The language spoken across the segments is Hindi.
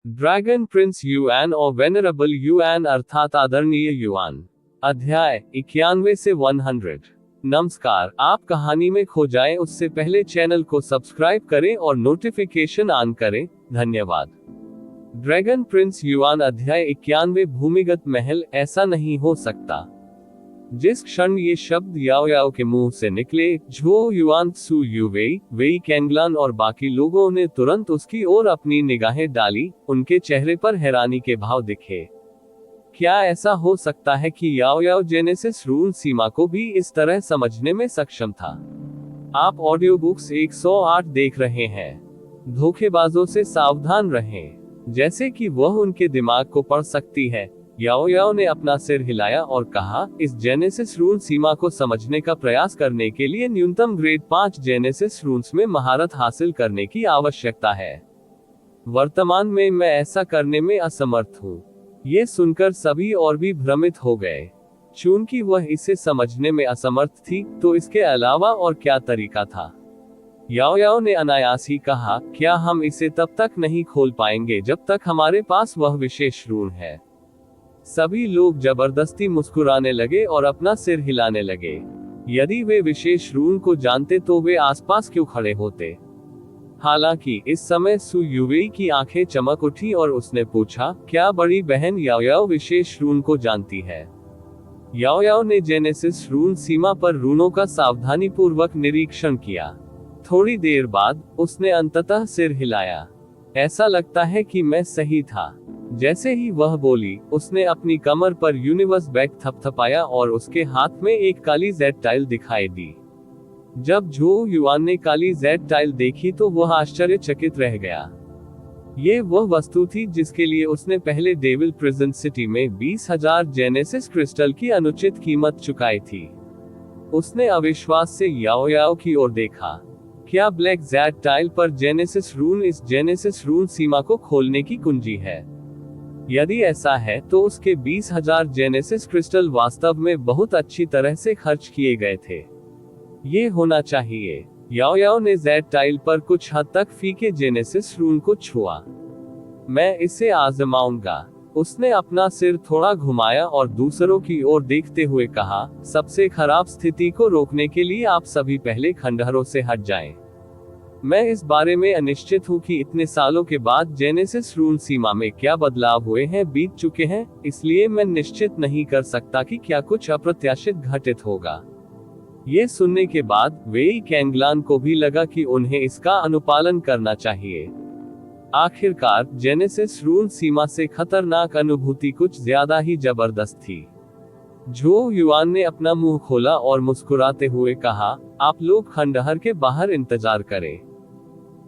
ड्रैगन प्रिंस युआन और वेनरेबल युआन अर्थात आदरणीय युआन। अध्याय 91 से 100। नमस्कार, आप कहानी में खो जाएं उससे पहले चैनल को सब्सक्राइब करें और नोटिफिकेशन ऑन करें। धन्यवाद। ड्रैगन प्रिंस युआन अध्याय 91 भूमिगत महल। ऐसा नहीं हो सकता। जिस क्षण ये शब्द याओ याओ के मुंह से निकले, झो युआन, सु युवेई, वेई कैंगलान और बाकी लोगों ने तुरंत उसकी ओर अपनी निगाहें डाली। उनके चेहरे पर हैरानी के भाव दिखे। क्या ऐसा हो सकता है कि याओ याओ जेनेसिस रून सीमा को भी इस तरह समझने में सक्षम था? आप ऑडियो बुक्स 108 देख रहे हैं। धोखेबाजों से सावधान रहें, जैसे कि वह उनके दिमाग को पढ़ सकती है। याओ याओ ने अपना सिर हिलाया और कहा, इस जेनेसिस रून सीमा को समझने का प्रयास करने के लिए न्यूनतम ग्रेड 5 जेनेसिस रून्स में महारत हासिल करने की आवश्यकता है। वर्तमान में मैं ऐसा करने में असमर्थ हूँ। ये सुनकर सभी और भी भ्रमित हो गए। चूंकि वह इसे समझने में असमर्थ थी, तो इसके अलावा और क्या तरीका था? याओ याओ ने अनायास ही कहा, क्या हम इसे तब तक नहीं खोल पाएंगे जब तक हमारे पास वह विशेष रून है? सभी लोग जबरदस्ती मुस्कुराने लगे और अपना सिर हिलाने लगे। यदि वे विशेष रून को जानते तो वे आसपास क्यों खड़े होते? हालांकि इस समय सु युवेई की आंखें चमक उठी और उसने पूछा, क्या बड़ी बहन याओ याओ विशेष रून को जानती है? याओ याओ ने जेनेसिस रून सीमा पर रूनों का सावधानीपूर्वक निरीक्षण किया। थोड़ी देर बाद उसने अंततः सिर हिलाया। ऐसा लगता है कि मैं सही था। जैसे ही वह बोली, उसने अपनी कमर पर यूनिवर्स बैग थपथपाया और उसके हाथ में एक काली जेड टाइल दिखाई दी। जब झो युआन ने काली जेड टाइल देखी तो वह आश्चर्यचकित रह गया। ये वह वस्तु थी जिसके लिए उसने पहले डेविल प्रिजन सिटी में 20,000 जेनेसिस क्रिस्टल की अनुचित कीमत चुकाई थी। उसने अविश्वास से याओ याओ की ओर देखा। क्या ब्लैक जेड टाइल पर जेनेसिस रून इस जेनेसिस रून सीमा को खोलने की कुंजी है? यदि ऐसा है तो उसके 20,000 जेनेसिस क्रिस्टल वास्तव में बहुत अच्छी तरह से खर्च किए गए थे। ये होना चाहिए। याओ याओ ने जेड टाइल पर कुछ हद तक फीके जेनेसिस रून को छुआ। मैं इसे आजमाऊंगा। उसने अपना सिर थोड़ा घुमाया और दूसरों की ओर देखते हुए कहा, सबसे खराब स्थिति को रोकने के लिए आप सभी पहले खंडहरों से हट जाएं। मैं इस बारे में अनिश्चित हूँ कि इतने सालों के बाद जेनेसिस रून सीमा में क्या बदलाव हुए हैं, बीत चुके हैं, इसलिए मैं निश्चित नहीं कर सकता कि क्या कुछ अप्रत्याशित घटित होगा। ये सुनने के बाद वेई कैंगलान को भी लगा कि उन्हें इसका अनुपालन करना चाहिए। आखिरकार जेनेसिस रून सीमा से खतरनाक अनुभूति कुछ ज्यादा ही जबरदस्त थी। झो युआन ने अपना मुंह खोला और मुस्कुराते हुए कहा, आप लोग खंडहर के बाहर इंतजार करें,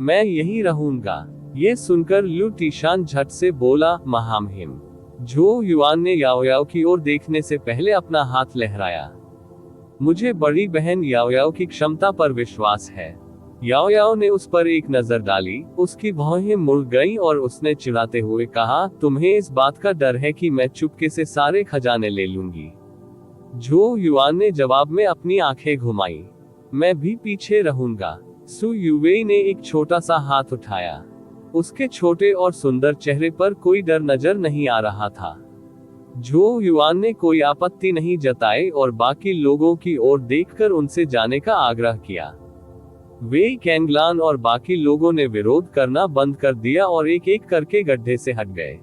मैं यहीं रहूंगा। ये सुनकर लू टीशान झट से बोला, महामहिम। झो युआन ने याओ याओ की ओर देखने से पहले अपना हाथ लहराया। मुझे बड़ी बहन याओ याओ की क्षमता पर विश्वास है। याओ याओ ने उस पर एक नजर डाली। उसकी भौहें मुड़ गईं और उसने चिढ़ाते हुए कहा, तुम्हें इस बात का डर है कि मैं चुपके से सारे खजाने ले लूंगी? झो युआन ने जवाब में अपनी आंखें घुमाई। मैं भी पीछे रहूंगा। सु युवेई ने एक छोटा सा हाथ उठाया। उसके छोटे और सुंदर चेहरे पर कोई डर नजर नहीं आ रहा था। झो युआन ने कोई आपत्ति नहीं जताई और बाकी लोगों की ओर देखकर उनसे जाने का आग्रह किया। वेई कैंगलान और बाकी लोगों ने विरोध करना बंद कर दिया और एक एक करके गड्ढे से हट गए।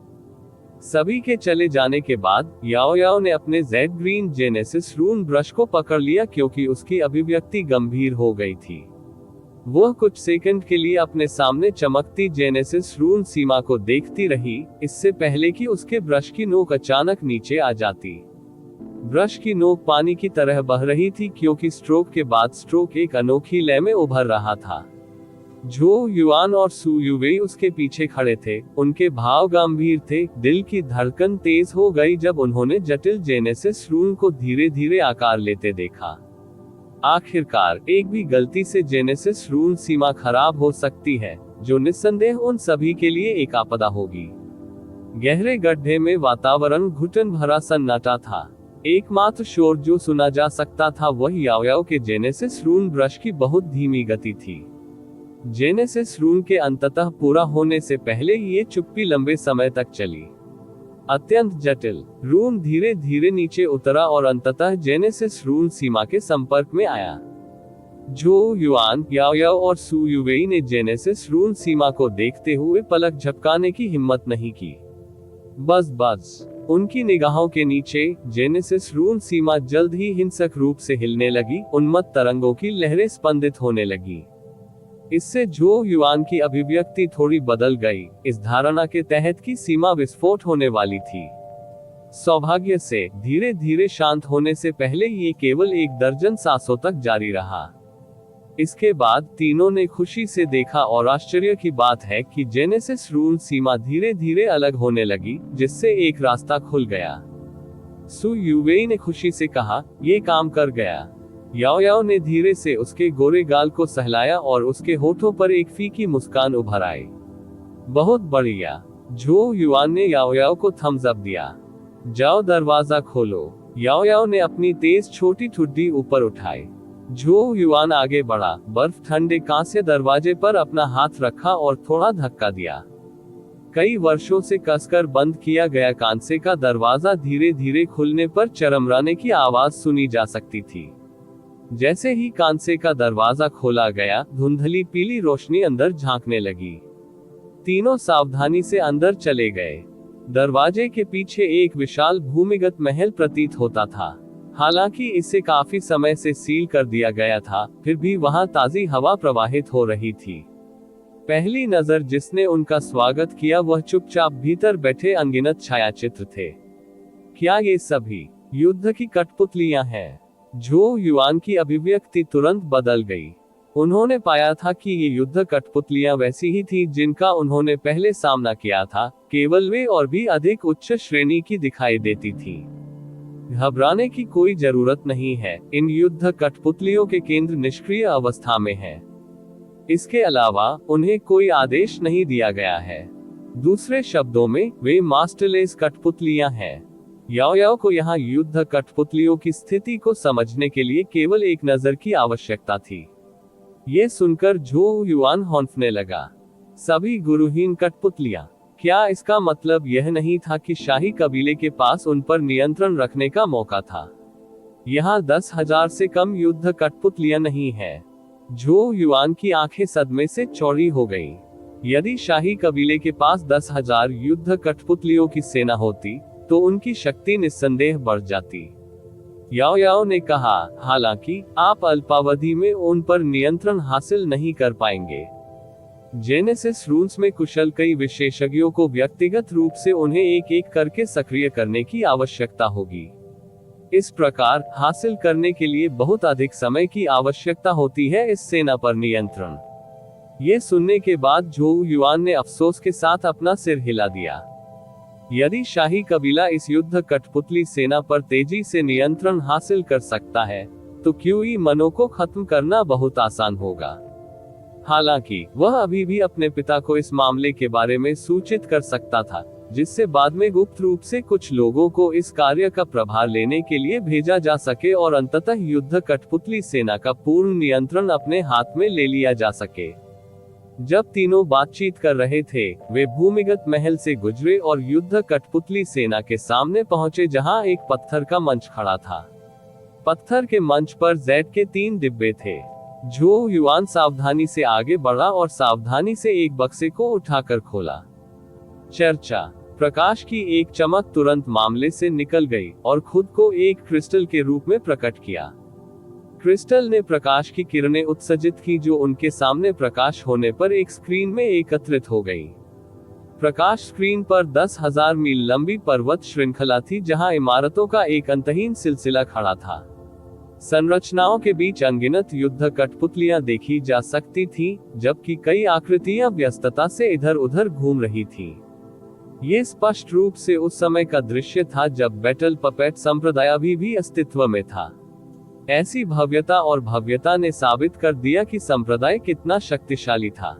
सभी के चले जाने के बाद याओ याओ ने अपने जेड ग्रीन जेनेसिस रून ब्रश को पकड़ लिया, क्योंकि उसकी अभिव्यक्ति गंभीर हो गई थी। वह कुछ सेकंड के लिए अपने सामने चमकती जेनेसिस रून सीमा को देखती रही, इससे पहले कि उसके ब्रश की नोक अचानक नीचे आ जाती। ब्रश की नोक पानी की तरह बह रही थी, क्योंकि स्ट्रोक के बाद स्ट्रोक एक अनोखी लय में उभर रहा था। झो युआन और सु युवेई उसके पीछे खड़े थे। उनके भाव गंभीर थे। दिल की धड़कन तेज हो गई जब उन्होंने जटिल जेनेसिस रून को धीरे धीरे आकार लेते देखा। आखिरकार एक भी गलती से जेनेसिस रून सीमा खराब हो सकती है, जो निस्संदेह उन सभी के लिए एक आपदा होगी। गहरे गड्ढे में वातावरण घुटन भरा सन्नाटा था। एकमात्र शोर जो सुना जा सकता था वह याओ याओ के जेनेसिस रून ब्रश की बहुत धीमी गति थी। जेनेसिस रून के अंततः पूरा होने से पहले ये चुप्पी लंबे समय तक चली। अत्यंत जटिल रून धीरे धीरे नीचे उतरा और अंततः जेनेसिस रून सीमा के संपर्क में आया। जो युआन, याओ याओ और सु युवेई ने जेनेसिस रून सीमा को देखते हुए पलक झपकाने की हिम्मत नहीं की। बस उनकी निगाहों के नीचे जेनेसिस रून सीमा जल्द ही हिंसक रूप से हिलने लगी, उन्मत्त तरंगों की लहरें स्पंदित होने लगी। इससे जो युआन की अभिव्यक्ति थोड़ी बदल गई, इस धारणा के तहत कि सीमा विस्फोट होने वाली थी। सौभाग्य से धीरे धीरे शांत होने से पहले ये केवल 1 दर्जन सांसों तक जारी रहा। इसके बाद तीनों ने खुशी से देखा और आश्चर्य की बात है कि जेनेसिस रून सीमा धीरे धीरे अलग होने लगी, जिससे एक रास्ता खुल गया। सु युवेई ने खुशी से कहा, ये काम कर गया। याओ याओ ने धीरे से उसके गोरे गाल को सहलाया और उसके होठों पर एक फीकी मुस्कान उभर आई। बहुत बढ़िया। जो युआन ने याओ याओ को थम्स अप दिया। जाओ दरवाजा खोलो। याओ याओ ने अपनी तेज छोटी ठुड्डी ऊपर उठाई। जो युआन आगे बढ़ा, बर्फ ठंडे कांस्य दरवाजे पर अपना हाथ रखा और थोड़ा धक्का दिया। कई वर्षों से कसकर बंद किया गया कांसे का दरवाजा धीरे धीरे खुलने पर चरमराने की आवाज सुनी जा सकती थी। जैसे ही कांसे का दरवाजा खोला गया, धुंधली पीली रोशनी अंदर झांकने लगी। तीनों सावधानी से अंदर चले गए। दरवाजे के पीछे एक विशाल भूमिगत महल प्रतीत होता था। हालांकि इसे काफी समय से सील कर दिया गया था, फिर भी वहां ताजी हवा प्रवाहित हो रही थी। पहली नजर जिसने उनका स्वागत किया वह चुपचाप भीतर बैठे अनगिनत छायाचित्र थे। क्या ये सभी युद्ध की कठपुतलियां हैं? जो युआन की अभिव्यक्ति तुरंत बदल गई। उन्होंने पाया था कि ये युद्ध कठपुतलियां वैसी ही थी जिनका उन्होंने पहले सामना किया था, केवल वे और भी अधिक उच्च श्रेणी की दिखाई देती थी। घबराने की कोई जरूरत नहीं है, इन युद्ध कठपुतलियों के केंद्र निष्क्रिय अवस्था में है। इसके अलावा उन्हें कोई आदेश नहीं दिया गया है। दूसरे शब्दों में, वे मास्टरलेस कठपुतलियां हैं। याओ याओ को यहाँ युद्ध कठपुतलियों की स्थिति को समझने के लिए केवल एक नजर की आवश्यकता थी। ये सुनकर जो युआन हौंफने लगा। सभी गुरुहीन कठपुतलियां। क्या इसका मतलब यह नहीं था कि शाही कबीले के पास उन पर नियंत्रण रखने का मौका था? यहाँ 10,000 से कम युद्ध कठपुतलियां नहीं है। जो युआन की आंखें सदमे से चौड़ी हो गईं। यदि शाही कबीले के पास 10,000 युद्ध कठपुतलियों की सेना होती, तो उनकी शक्ति निस्संदेह बढ़ जाती। याओ याओ ने कहा, हालांकि आप अल्पावधि में उन पर नियंत्रण हासिल नहीं कर पाएंगे। जेनेसिस रून्स में कुशल कई विशेषज्ञों को व्यक्तिगत रूप से उन्हें एक एक करके सक्रिय करने की आवश्यकता होगी। इस प्रकार हासिल करने के लिए बहुत अधिक समय की आवश्यकता होती है इस सेना पर नियंत्रण। ये सुनने के बाद जो युआन ने अफसोस के साथ अपना सिर हिला दिया। यदि शाही कबीला इस युद्ध कठपुतली सेना पर तेजी से नियंत्रण हासिल कर सकता है, तो क्यूई मनो को खत्म करना बहुत आसान होगा। हालांकि वह अभी भी अपने पिता को इस मामले के बारे में सूचित कर सकता था, जिससे बाद में गुप्त रूप से कुछ लोगों को इस कार्य का प्रभार लेने के लिए भेजा जा सके और अंततः युद्ध कठपुतली सेना का पूर्ण नियंत्रण अपने हाथ में ले लिया जा सके। जब तीनों बातचीत कर रहे थे, वे भूमिगत महल से गुजरे और युद्ध कठपुतली सेना के सामने पहुंचे, जहां एक पत्थर का मंच खड़ा था। पत्थर के मंच पर जेड के 3 डिब्बे थे। जो युआन सावधानी से आगे बढ़ा और सावधानी से एक बक्से को उठाकर खोला। चर्चा। प्रकाश की एक चमक तुरंत मामले से निकल गई और खुद को एक क्रिस्टल के रूप में प्रकट किया। क्रिस्टल ने प्रकाश की किरणें उत्सर्जित की जो उनके सामने प्रकाश होने पर एक स्क्रीन में एकत्रित हो गई। प्रकाश स्क्रीन पर 10,000 मील लंबी पर्वत श्रृंखला थी, जहां इमारतों का एक अंतहीन सिलसिला खड़ा था। संरचनाओं के बीच अनगिनत युद्ध कठपुतलियां देखी जा सकती थीं, जबकि कई आकृतियां व्यस्तता से इधर उधर घूम रही थीं। ये स्पष्ट रूप से उस समय का दृश्य था जब बैटल पपेट संप्रदाय अभी भी अस्तित्व में था। ऐसी भव्यता ने साबित कर दिया कि संप्रदाय कितना शक्तिशाली था।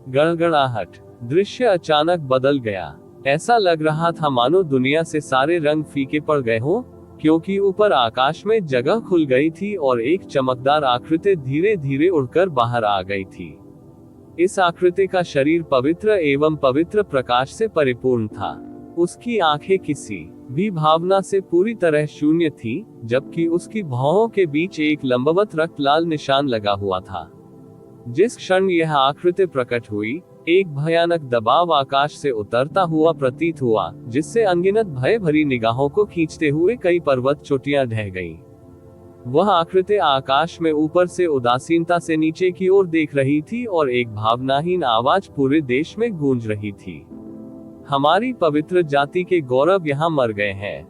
गड़गड़ाहट। दृश्य अचानक बदल गया। ऐसा लग रहा था मानो दुनिया से सारे रंग फीके पड़ गए हों, क्योंकि ऊपर आकाश में जगह खुल गई थी और एक चमकदार आकृति धीरे धीरे उड़कर बाहर आ गई थी। इस आकृति का शरीर पवित्र एवं पवित्र प्रकाश से परिपूर्ण था। उसकी आंखें किसी भी भावना से पूरी तरह शून्य थी, जबकि उसकी भौहों के बीच एक लंबवत रक्त लाल निशान लगा हुआ था। जिस क्षण यह आकृति प्रकट हुई, एक भयानक दबाव आकाश से उतरता हुआ प्रतीत हुआ, जिससे अनगिनत भय भरी निगाहों को खींचते हुए कई पर्वत चोटियां ढह गईं। वह आकृति आकाश में ऊपर से उदासीनता से नीचे की ओर देख रही थी और एक भावनाहीन आवाज पूरे देश में गूंज रही थी। हमारी पवित्र जाति के गौरव यहाँ मर गए हैं।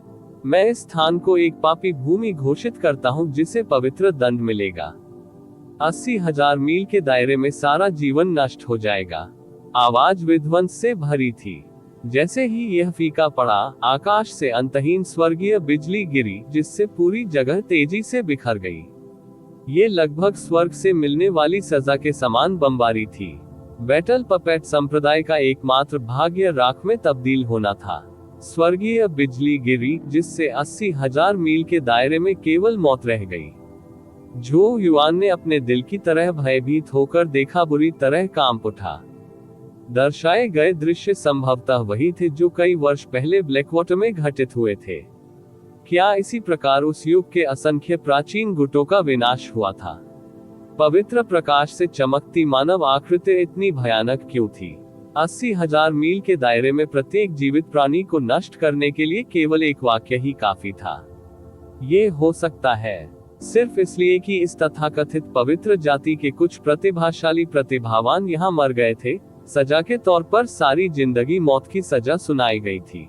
मैं इस स्थान को एक पापी भूमि घोषित करता हूँ जिसे पवित्र दंड मिलेगा। 80,000 मील के दायरे में सारा जीवन नष्ट हो जाएगा। आवाज विध्वंस से भरी थी। जैसे ही यह फीका पड़ा, आकाश से अंतहीन स्वर्गीय बिजली गिरी, जिससे पूरी जगह तेजी से बिखर गई। ये लगभग स्वर्ग से मिलने वाली सजा के समान बमबारी थी। बैटल पपेट संप्रदाय का एकमात्र भाग्य राख में तब्दील होना था। स्वर्गीय बिजली गिरी, जिससे 80,000 मील के दायरे में केवल मौत रह गई। झो युआन ने अपने दिल की तरह भयभीत होकर देखा, बुरी तरह कांप उठा। दर्शाए गए दृश्य संभवतः वही थे जो कई वर्ष पहले ब्लैकवाटर में घटित हुए थे। क्या इसी प्रकार उस युग के असंख्य प्राचीन गुटों का विनाश हुआ था? पवित्र प्रकाश से चमकती मानव आकृति इतनी भयानक क्यों थी? 80,000 मील के दायरे में प्रत्येक जीवित प्राणी को नष्ट करने के लिए केवल एक वाक्य ही काफी था। ये हो सकता है सिर्फ इसलिए कि इस तथाकथित पवित्र जाति के कुछ प्रतिभाशाली प्रतिभावान यहाँ मर गए थे। सजा के तौर पर सारी जिंदगी मौत की सजा सुनाई गई थी।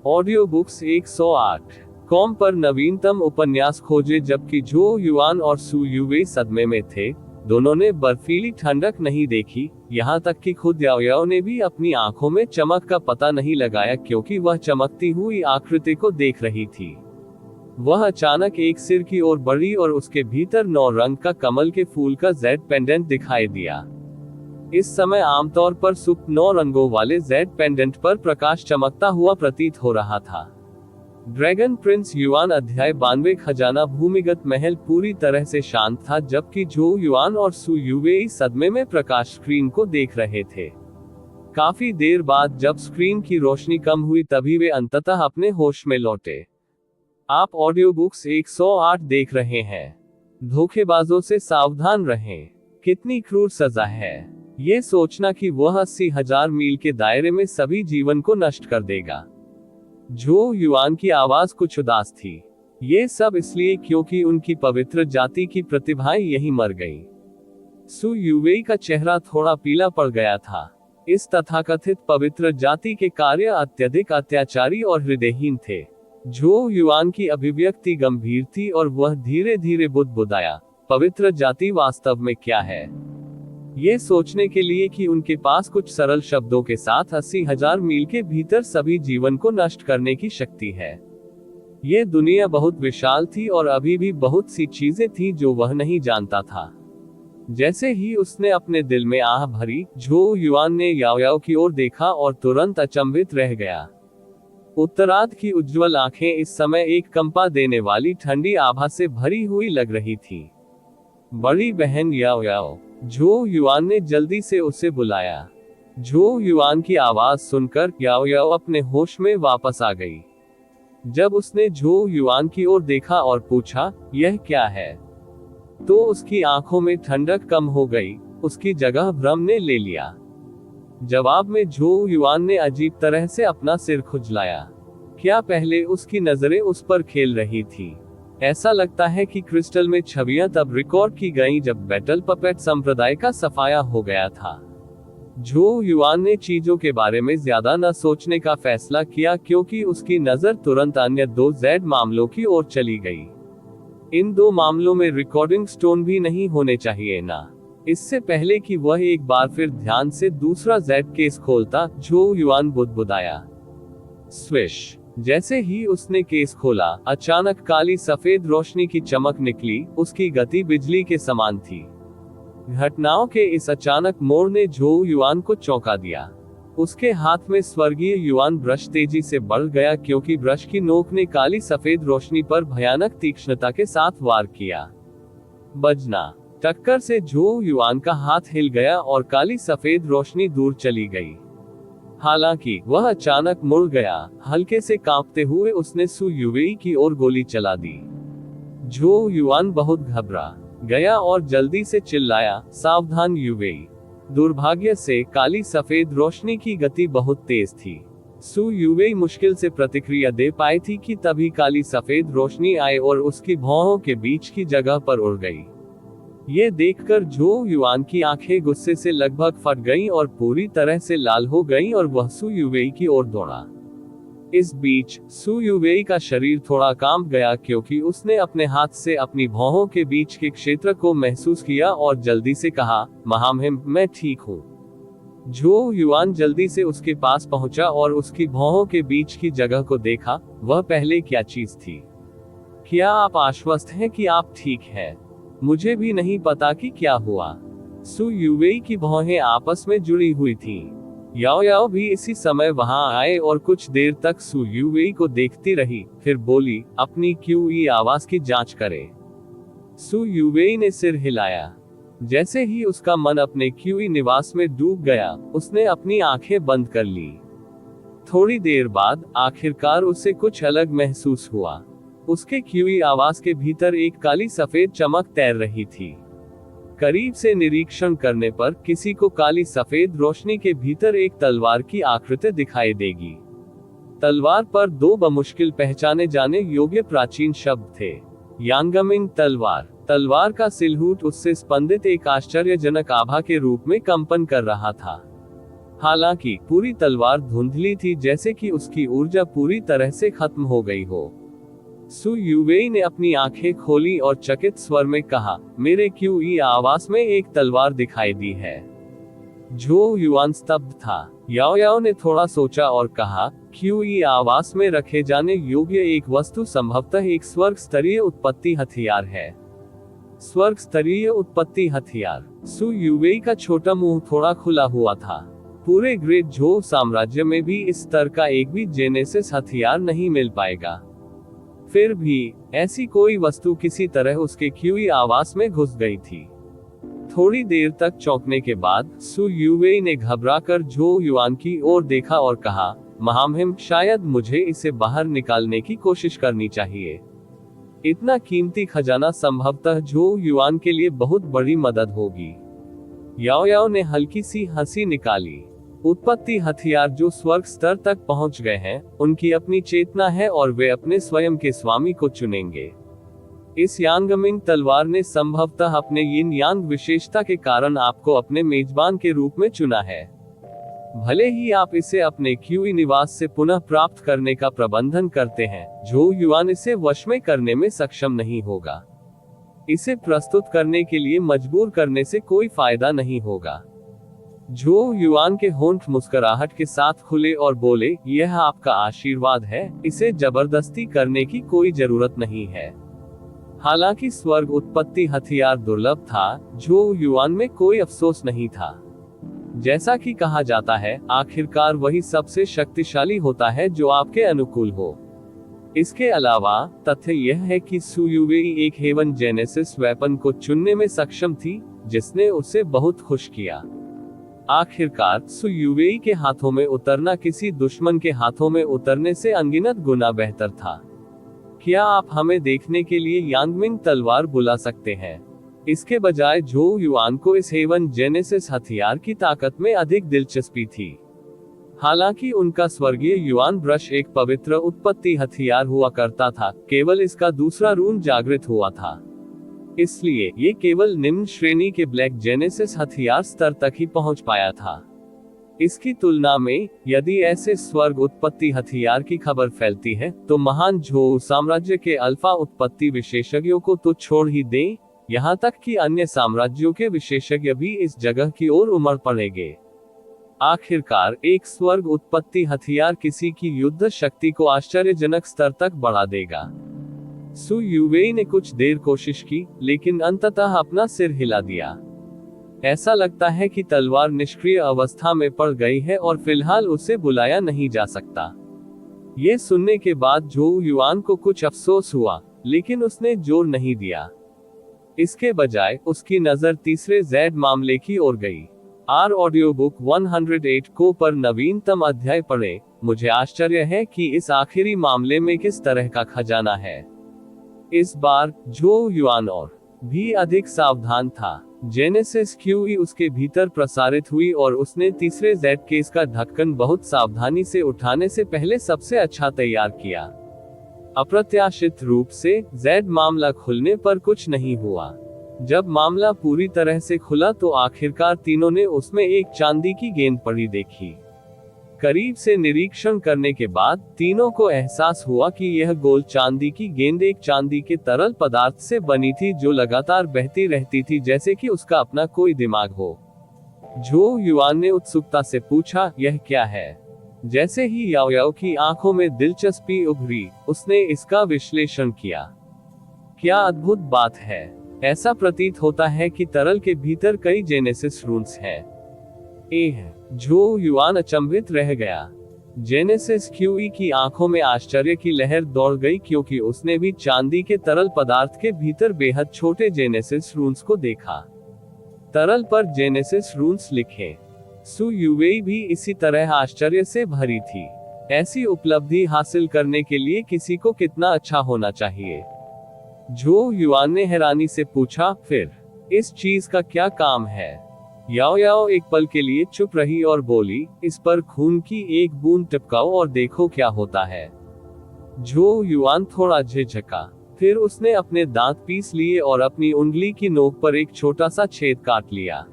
ऑडियो बुक्स 108 कॉम पर नवीनतम उपन्यास खोजे। जबकि झो युआन और सू युवे सदमे में थे। दोनों ने बर्फीली ठंडक नहीं देखी, यहाँ तक कि खुद याओयाओ ने भी अपनी आंखों में चमक का पता नहीं लगाया, क्योंकि वह चमकती हुई आकृति को देख रही थी। वह अचानक एक सिर की ओर बढ़ी और उसके भीतर 9 रंग का कमल के फूल का जेड पेंडेंट दिखाई दिया। इस समय आमतौर पर सुप्त 9 रंगों वाले जेड पेंडेंट पर प्रकाश चमकता हुआ प्रतीत हो रहा था। ड्रैगन प्रिंस युआन अध्याय 92 खजाना भूमिगत महल पूरी तरह से शांत था, जबकि झो युआन और सू युवे सदमे में प्रकाश स्क्रीन को देख रहे थे। काफी देर बाद जब स्क्रीन की रोशनी कम हुई, तभी वे अंततः अपने होश में लौटे। आप ऑडियो बुक्स 108 देख रहे हैं। धोखेबाजों से सावधान रहें। कितनी क्रूर सजा है ये सोचना कि वह 80,000 मील के दायरे में सभी जीवन को नष्ट कर देगा। झो युआन की आवाज कुछ उदास थी। ये सब इसलिए क्योंकि उनकी पवित्र जाति की प्रतिभाएं यही मर गईं। सू युवे का चेहरा थोड़ा पीला पड़ गया था। इस तथाकथित पवित्र जाति के कार्य अत्यधिक अत्याचारी और हृदयहीन थे। झो युआन की अभिव्यक्ति गंभीर थी और वह धीरे धीरे बुदबुदाया, पवित्र जाति वास्तव में क्या है? ये सोचने के लिए कि उनके पास कुछ सरल शब्दों के साथ 80,000 मील के भीतर सभी जीवन को नष्ट करने की शक्ति है। ये दुनिया बहुत विशाल थी और अभी भी बहुत सी चीजें थी जो वह नहीं जानता था। जैसे ही उसने अपने दिल में आह भरी, झो युआन ने याओयाओ की ओर देखा और तुरंत अचंभित रह गया। उत्तरार्ध की उज्ज्वल आंखें इस समय एक कंपा देने वाली ठंडी आभा से भरी हुई लग रही थी। बड़ी बहन याओयाओ, झो युआन ने जल्दी से उसे बुलाया। झो युआन की आवाज सुनकर याओयाओ अपने होश में वापस आ गई। जब उसने झो युआन की ओर देखा और पूछा, यह क्या है, तो उसकी आंखों में ठंडक कम हो गई, उसकी जगह भ्रम ने ले लिया। जवाब में झो युआन ने अजीब तरह से अपना सिर खुजलाया। क्या पहले उसकी नजरें उस पर खेल रही थी? ऐसा लगता है कि क्रिस्टल में छवियां तब रिकॉर्ड की गईं जब बैटल पपेट संप्रदाय का सफाया हो गया था। झो युआन ने चीजों के बारे में ज्यादा न सोचने का फैसला किया, क्योंकि उसकी नजर तुरंत अन्य 2 जेड मामलों की ओर चली गई। इन 2 मामलों में रिकॉर्डिंग स्टोन भी नहीं होने चाहिए ना। इससे पहले कि वह एक बार फिर ध्यान से दूसरा जेड केस खोलता, झो युआन बुदबुदाया। स्विश। जैसे ही उसने केस खोला, अचानक काली सफेद रोशनी की चमक निकली। उसकी गति बिजली के समान थी। घटनाओं के इस अचानक मोड़ ने झो युआन को चौंका दिया। उसके हाथ में स्वर्गीय युआन ब्रश तेजी से बढ़ गया, क्योंकि ब्रश की नोक ने काली सफेद रोशनी पर भयानक तीक्ष्णता के साथ वार किया। बजना। टक्कर से झो युआन का हाथ हिल गया और काली सफेद रोशनी दूर चली गई। हालांकि वह अचानक मुड़ गया। हल्के से कांपते हुए उसने सु युवेई की ओर गोली चला दी। झो युआन बहुत घबरा गया और जल्दी से चिल्लाया, सावधान युवेई। दुर्भाग्य से काली सफेद रोशनी की गति बहुत तेज थी। सु युवेई मुश्किल से प्रतिक्रिया दे पाई थी कि तभी काली सफेद रोशनी आई और उसकी भौहों के बीच की जगह पर उड़ गई। ये देखकर झो युआन की आंखें गुस्से से लगभग फट गईं और पूरी तरह से लाल हो गईं और वह सु युवेई की ओर दौड़ा। इस बीच सु युवेई का शरीर थोड़ा कांप गया क्योंकि उसने अपने हाथ से अपनी भौहों के बीच के क्षेत्र को महसूस किया और जल्दी से कहा, महामहिम, मैं ठीक हूँ। झो युआन जल्दी से उसके पास पहुंचा और उसकी भौहों के बीच की जगह को देखा। वह पहले क्या चीज थी? क्या आप आश्वस्त हैं कि आप ठीक हैं? मुझे भी नहीं पता कि क्या हुआ। सु युवेई की भौहें आपस में जुड़ी हुई थीं। याओ याओ भी इसी समय वहां आए और कुछ देर तक सु युवेई को देखती रही, फिर बोली, अपनी क्यूई आवाज की जांच करें। सु युवेई ने सिर हिलाया। जैसे ही उसका मन अपने क्यूई निवास में डूब गया, उसने अपनी आंखें बंद कर ली। थोड़ी देर बाद आखिरकार उसे कुछ अलग महसूस हुआ। उसके क्यूई आवाज के भीतर एक काली सफेद चमक तैर रही थी। करीब से निरीक्षण करने पर किसी को काली सफेद रोशनी के भीतर एक तलवार की आकृति दिखाई देगी। तलवार पर दो बमुश्किल पहचाने जाने योग्य प्राचीन शब्द थे। यांगमिंग तलवार। तलवार का सिलहूट उससे स्पंदित एक आश्चर्यजनक आभा के रूप में कंपन कर रहा था। हालांकि पूरी तलवार धुंधली थी, जैसे कि उसकी ऊर्जा पूरी तरह से खत्म हो गई हो। सु युवेई ने अपनी आंखें खोली और चकित स्वर में कहा, मेरे क्यूई आवास में एक तलवार दिखाई दी है। झो युआन स्तब्ध था। याओ याओ ने थोड़ा सोचा और कहा, क्यूई आवास में रखे जाने योग्य एक वस्तु संभवतः एक स्वर्ग स्तरीय उत्पत्ति हथियार है। स्वर्ग स्तरीय उत्पत्ति हथियार। सु युवेई का छोटा मुंह थोड़ा खुला हुआ था। पूरे ग्रेट झो साम्राज्य में भी इस स्तर का एक भी जेनेसिस हथियार नहीं मिल पाएगा। फिर भी ऐसी कोई वस्तु किसी तरह उसके क्यूई आवास में घुस गई थी। थोड़ी देर तक चौंकने के बाद सु युवेई ने घबराकर झो युआन की ओर देखा और कहा, महामहिम, शायद मुझे इसे बाहर निकालने की कोशिश करनी चाहिए। इतना कीमती खजाना संभवतः झो युआन के लिए बहुत बड़ी मदद होगी। याओ याओ ने हल्की सी हंसी निकाली। उत्पत्ति हथियार जो स्वर्ग स्तर तक पहुंच गए हैं, उनकी अपनी चेतना है और वे अपने स्वयं के स्वामी को चुनेंगे। इस यांगमिंग तलवार ने संभवतः अपने यिन यांग विशेषता के कारण आपको अपने मेजबान के रूप में चुना है। भले ही आप इसे अपने क्यूई निवास से पुनः प्राप्त करने का प्रबंधन करते हैं, झो युआन इसे वश में करने में सक्षम नहीं होगा। इसे प्रस्तुत करने के लिए मजबूर करने से कोई फायदा नहीं होगा। झो युआन के होंठ मुस्कुराहट के साथ खुले और बोले, यह आपका आशीर्वाद है, इसे जबरदस्ती करने की कोई जरूरत नहीं है। हालांकि स्वर्ग उत्पत्ति हथियार दुर्लभ था, झो युआन में कोई अफसोस नहीं था। जैसा कि कहा जाता है, आखिरकार वही सबसे शक्तिशाली होता है जो आपके अनुकूल हो। इसके अलावा तथ्य यह है कि सु युवेई एक हेवन जेनेसिस वेपन को चुनने में सक्षम थी, जिसने उसे बहुत खुश किया। आखिरकार सु युवेई के हाथों में उतरना किसी दुश्मन के हाथों में उतरने से अनगिनत गुना बेहतर था। क्या आप हमें देखने के लिए यांगमिंग तलवार बुला सकते हैं? इसके बजाय झो युआन को इस हेवन जेनेसिस हथियार की ताकत में अधिक दिलचस्पी थी। हालांकि उनका स्वर्गीय युआन ब्रश एक पवित्र उत्पत्ति हथियार हुआ करता था, केवल इसका दूसरा रून जागृत हुआ था। इसलिए ये केवल निम्न श्रेणी के ब्लैक जेनेसिस हथियार स्तर तक ही पहुंच पाया था। इसकी तुलना में यदि ऐसे स्वर्ग उत्पत्ति हथियार की खबर फैलती है, तो महान झो साम्राज्य के अल्फा उत्पत्ति विशेषज्ञों को तो छोड़ ही दें, यहाँ तक कि अन्य साम्राज्यों के विशेषज्ञ भी इस जगह की ओर उमड़ पड़ेंगे। आखिरकार एक स्वर्ग उत्पत्ति हथियार किसी की युद्ध शक्ति को आश्चर्यजनक स्तर तक बढ़ा देगा। सु युवेई ने कुछ देर कोशिश की, लेकिन अंततः अपना सिर हिला दिया। ऐसा लगता है कि तलवार निष्क्रिय अवस्था में पड़ गई है और फिलहाल उसे बुलाया नहीं जा सकता। ये सुनने के बाद झो युआन को कुछ अफसोस हुआ, लेकिन उसने जोर नहीं दिया। इसके बजाय उसकी नजर तीसरे जेड मामले की ओर गई। आर ऑडियो बुक 108 को पर नवीनतम अध्याय पढ़े। मुझे आश्चर्य है कि इस आखिरी मामले में किस तरह का खजाना है। इस बार जो युआन और भी अधिक सावधान था। जेनेसिस क्यूई उसके भीतर प्रसारित हुई और उसने तीसरे जेड केस का ढक्कन बहुत सावधानी से उठाने से पहले सबसे अच्छा तैयार किया। अप्रत्याशित रूप से जेड मामला खुलने पर कुछ नहीं हुआ। जब मामला पूरी तरह से खुला तो आखिरकार तीनों ने उसमें एक चांदी की गेंद पड़ी देखी। करीब से निरीक्षण करने के बाद तीनों को एहसास हुआ कि यह गोल चांदी की गेंद एक चांदी के तरल पदार्थ से बनी थी जो लगातार बहती रहती थी जैसे कि उसका अपना कोई दिमाग हो। जो युआन ने उत्सुकता से पूछा, यह क्या है? जैसे ही याओ याओ की आंखों में दिलचस्पी उभरी, उसने इसका विश्लेषण किया। क्या अद्भुत बात है! ऐसा प्रतीत होता है कि तरल के भीतर कई जेनेसिस रून्स हैं। जो युआन अचंभित रह गया। जेनेसिस क्यूई की आंखों में आश्चर्य की लहर दौड़ गई क्योंकि उसने भी चांदी के तरल पदार्थ के भीतर बेहद छोटे जेनेसिस रून्स को देखा। तरल पर जेनेसिस रून्स लिखे। सु युवेई भी इसी तरह आश्चर्य से भरी थी। ऐसी उपलब्धि हासिल करने के लिए किसी को कितना अच्छा होना चाहिए? जो युआन ने हैरानी से पूछा, फिर इस चीज का क्या काम है? याओ याओ एक पल के लिए चुप रही और बोली, इस पर खून की एक बूंद टपकाओ और देखो क्या होता है। जो युआन थोड़ा झिझका, फिर उसने अपने दांत पीस लिए और अपनी उंगली की नोक पर एक छोटा सा छेद काट लिया।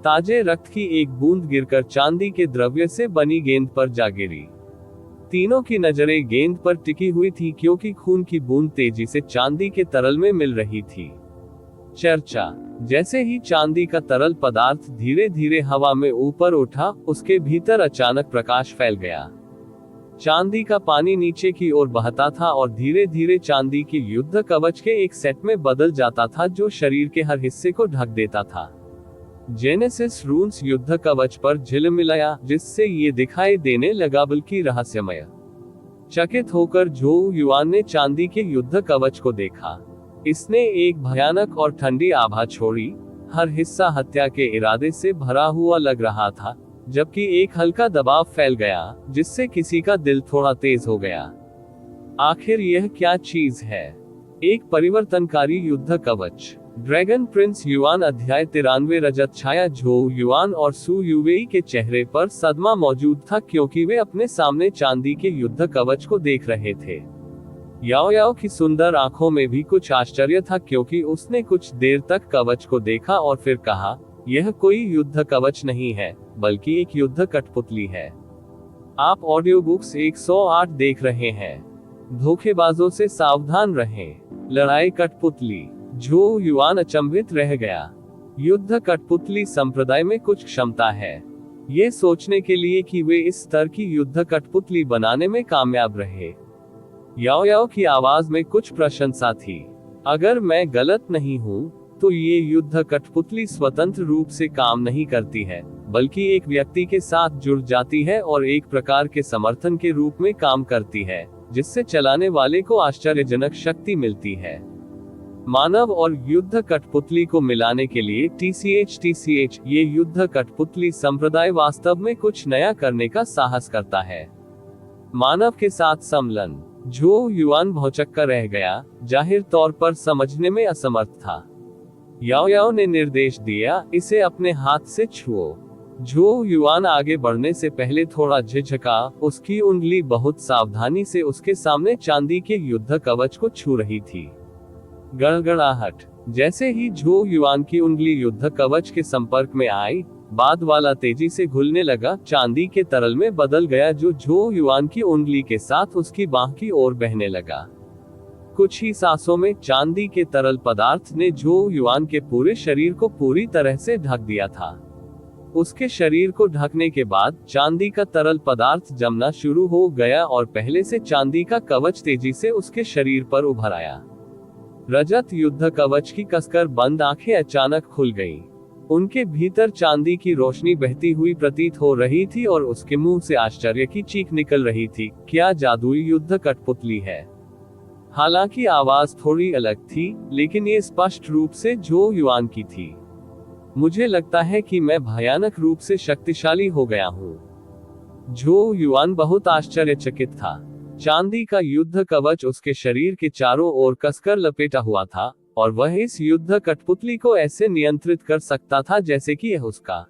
ताजे रक्त की एक बूंद गिरकर चांदी के द्रव्य से बनी गेंद पर जा गिरी। तीनों की नजरें गेंद पर टिकी हुई थी क्योंकि खून की बूंद तेजी से चांदी के तरल में मिल रही थी। चर्चा। जैसे ही चांदी का तरल पदार्थ धीरे धीरे हवा में ऊपर उठा, उसके भीतर अचानक प्रकाश फैल गया। चांदी का पानी नीचे की ओर बहता था और धीरे धीरे चांदी के युद्ध कवच के एक सेट में बदल जाता था जो शरीर के हर हिस्से को ढक देता था। जेनेसिस रून्स युद्ध कवच पर झिलमिलाया, जिससे ये दिखाई देने लगा बल्कि रहस्यमय। चकित होकर जो युआन ने चांदी के युद्ध कवच को देखा। इसने एक भयानक और ठंडी आभा छोड़ी। हर हिस्सा हत्या के इरादे से भरा हुआ लग रहा था, जबकि एक हल्का दबाव फैल गया जिससे किसी का दिल थोड़ा तेज हो गया। आखिर यह क्या चीज है? एक परिवर्तनकारी युद्ध कवच। ड्रैगन प्रिंस युआन अध्याय 93 रजत छाया। झो युआन और सु युवेई के चेहरे पर सदमा मौजूद था क्योंकि वे अपने सामने चांदी के युद्ध कवच को देख रहे थे। याओ याओ की सुंदर आंखों में भी कुछ आश्चर्य था क्योंकि उसने कुछ देर तक कवच को देखा और फिर कहा, यह कोई युद्ध कवच नहीं है, बल्कि एक युद्ध कठपुतली है। आप ऑडियो बुक्स 108 देख रहे हैं। धोखेबाजों से सावधान रहें। लड़ाई कठपुतली। जो युआन अचंभित रह गया। युद्ध कठपुतली संप्रदाय में कुछ क्षमता है, ये सोचने के लिए कि वे इस स्तर की युद्ध कठपुतली बनाने में कामयाब रहे। याओ याओ की आवाज में कुछ प्रशंसा थी। अगर मैं गलत नहीं हूँ, तो ये युद्ध कठपुतली स्वतंत्र रूप से काम नहीं करती है, बल्कि एक व्यक्ति के साथ जुड़ जाती है और एक प्रकार के समर्थन के रूप में काम करती है, जिससे चलाने वाले को आश्चर्यजनक शक्ति मिलती है। मानव और युद्ध कठपुतली को मिलाने के लिए TCH ये युद्ध कठपुतली संप्रदाय वास्तव में कुछ नया करने का साहस करता है। मानव के साथ सम्मिलन। जो युआन भौचक्का रह गया, जाहिर तौर पर समझने में असमर्थ था। याओ याओ ने निर्देश दिया, इसे अपने हाथ से छुओ। जो युआन आगे बढ़ने से पहले थोड़ा झिझका, उसकी उंगली बहुत सावधानी से उसके सामने चांदी के युद्ध कवच को छू रही थी। गड़गड़ाहट। जैसे ही जो युआन की उंगली युद्ध कवच के संपर्क में आई, बाद वाला तेजी से घुलने लगा, चांदी के तरल में बदल गया जो युआन की उंगली के साथ उसकी बांह की ओर बहने लगा। कुछ ही सांसों में चांदी के तरल पदार्थ ने जो युआन के पूरे शरीर को पूरी तरह से ढक दिया था। उसके शरीर को ढकने के बाद चांदी का तरल पदार्थ जमना शुरू हो गया और पहले से चांदी का कवच तेजी से उसके शरीर पर उभर आया। रजत युद्ध कवच की कसकर बंद आंखें अचानक खुल गईं। उनके भीतर चांदी की रोशनी बहती हुई प्रतीत हो रही थी और उसके मुंह से आश्चर्य की चीख निकल रही थी। क्या जादुई युद्ध कठपुतली है? हालांकि आवाज थोड़ी अलग थी, लेकिन ये स्पष्ट रूप से झो युआन की थी। मुझे लगता है कि मैं भयानक रूप से शक्तिशाली हो गया हूँ। झो युआन बहुत आश्चर्यचकित था। चांदी का युद्ध कवच उसके शरीर के चारों ओर कसकर लपेटा हुआ था, और वह इस युद्ध कठपुतली को ऐसे नियंत्रित कर सकता था जैसे कि यह उसका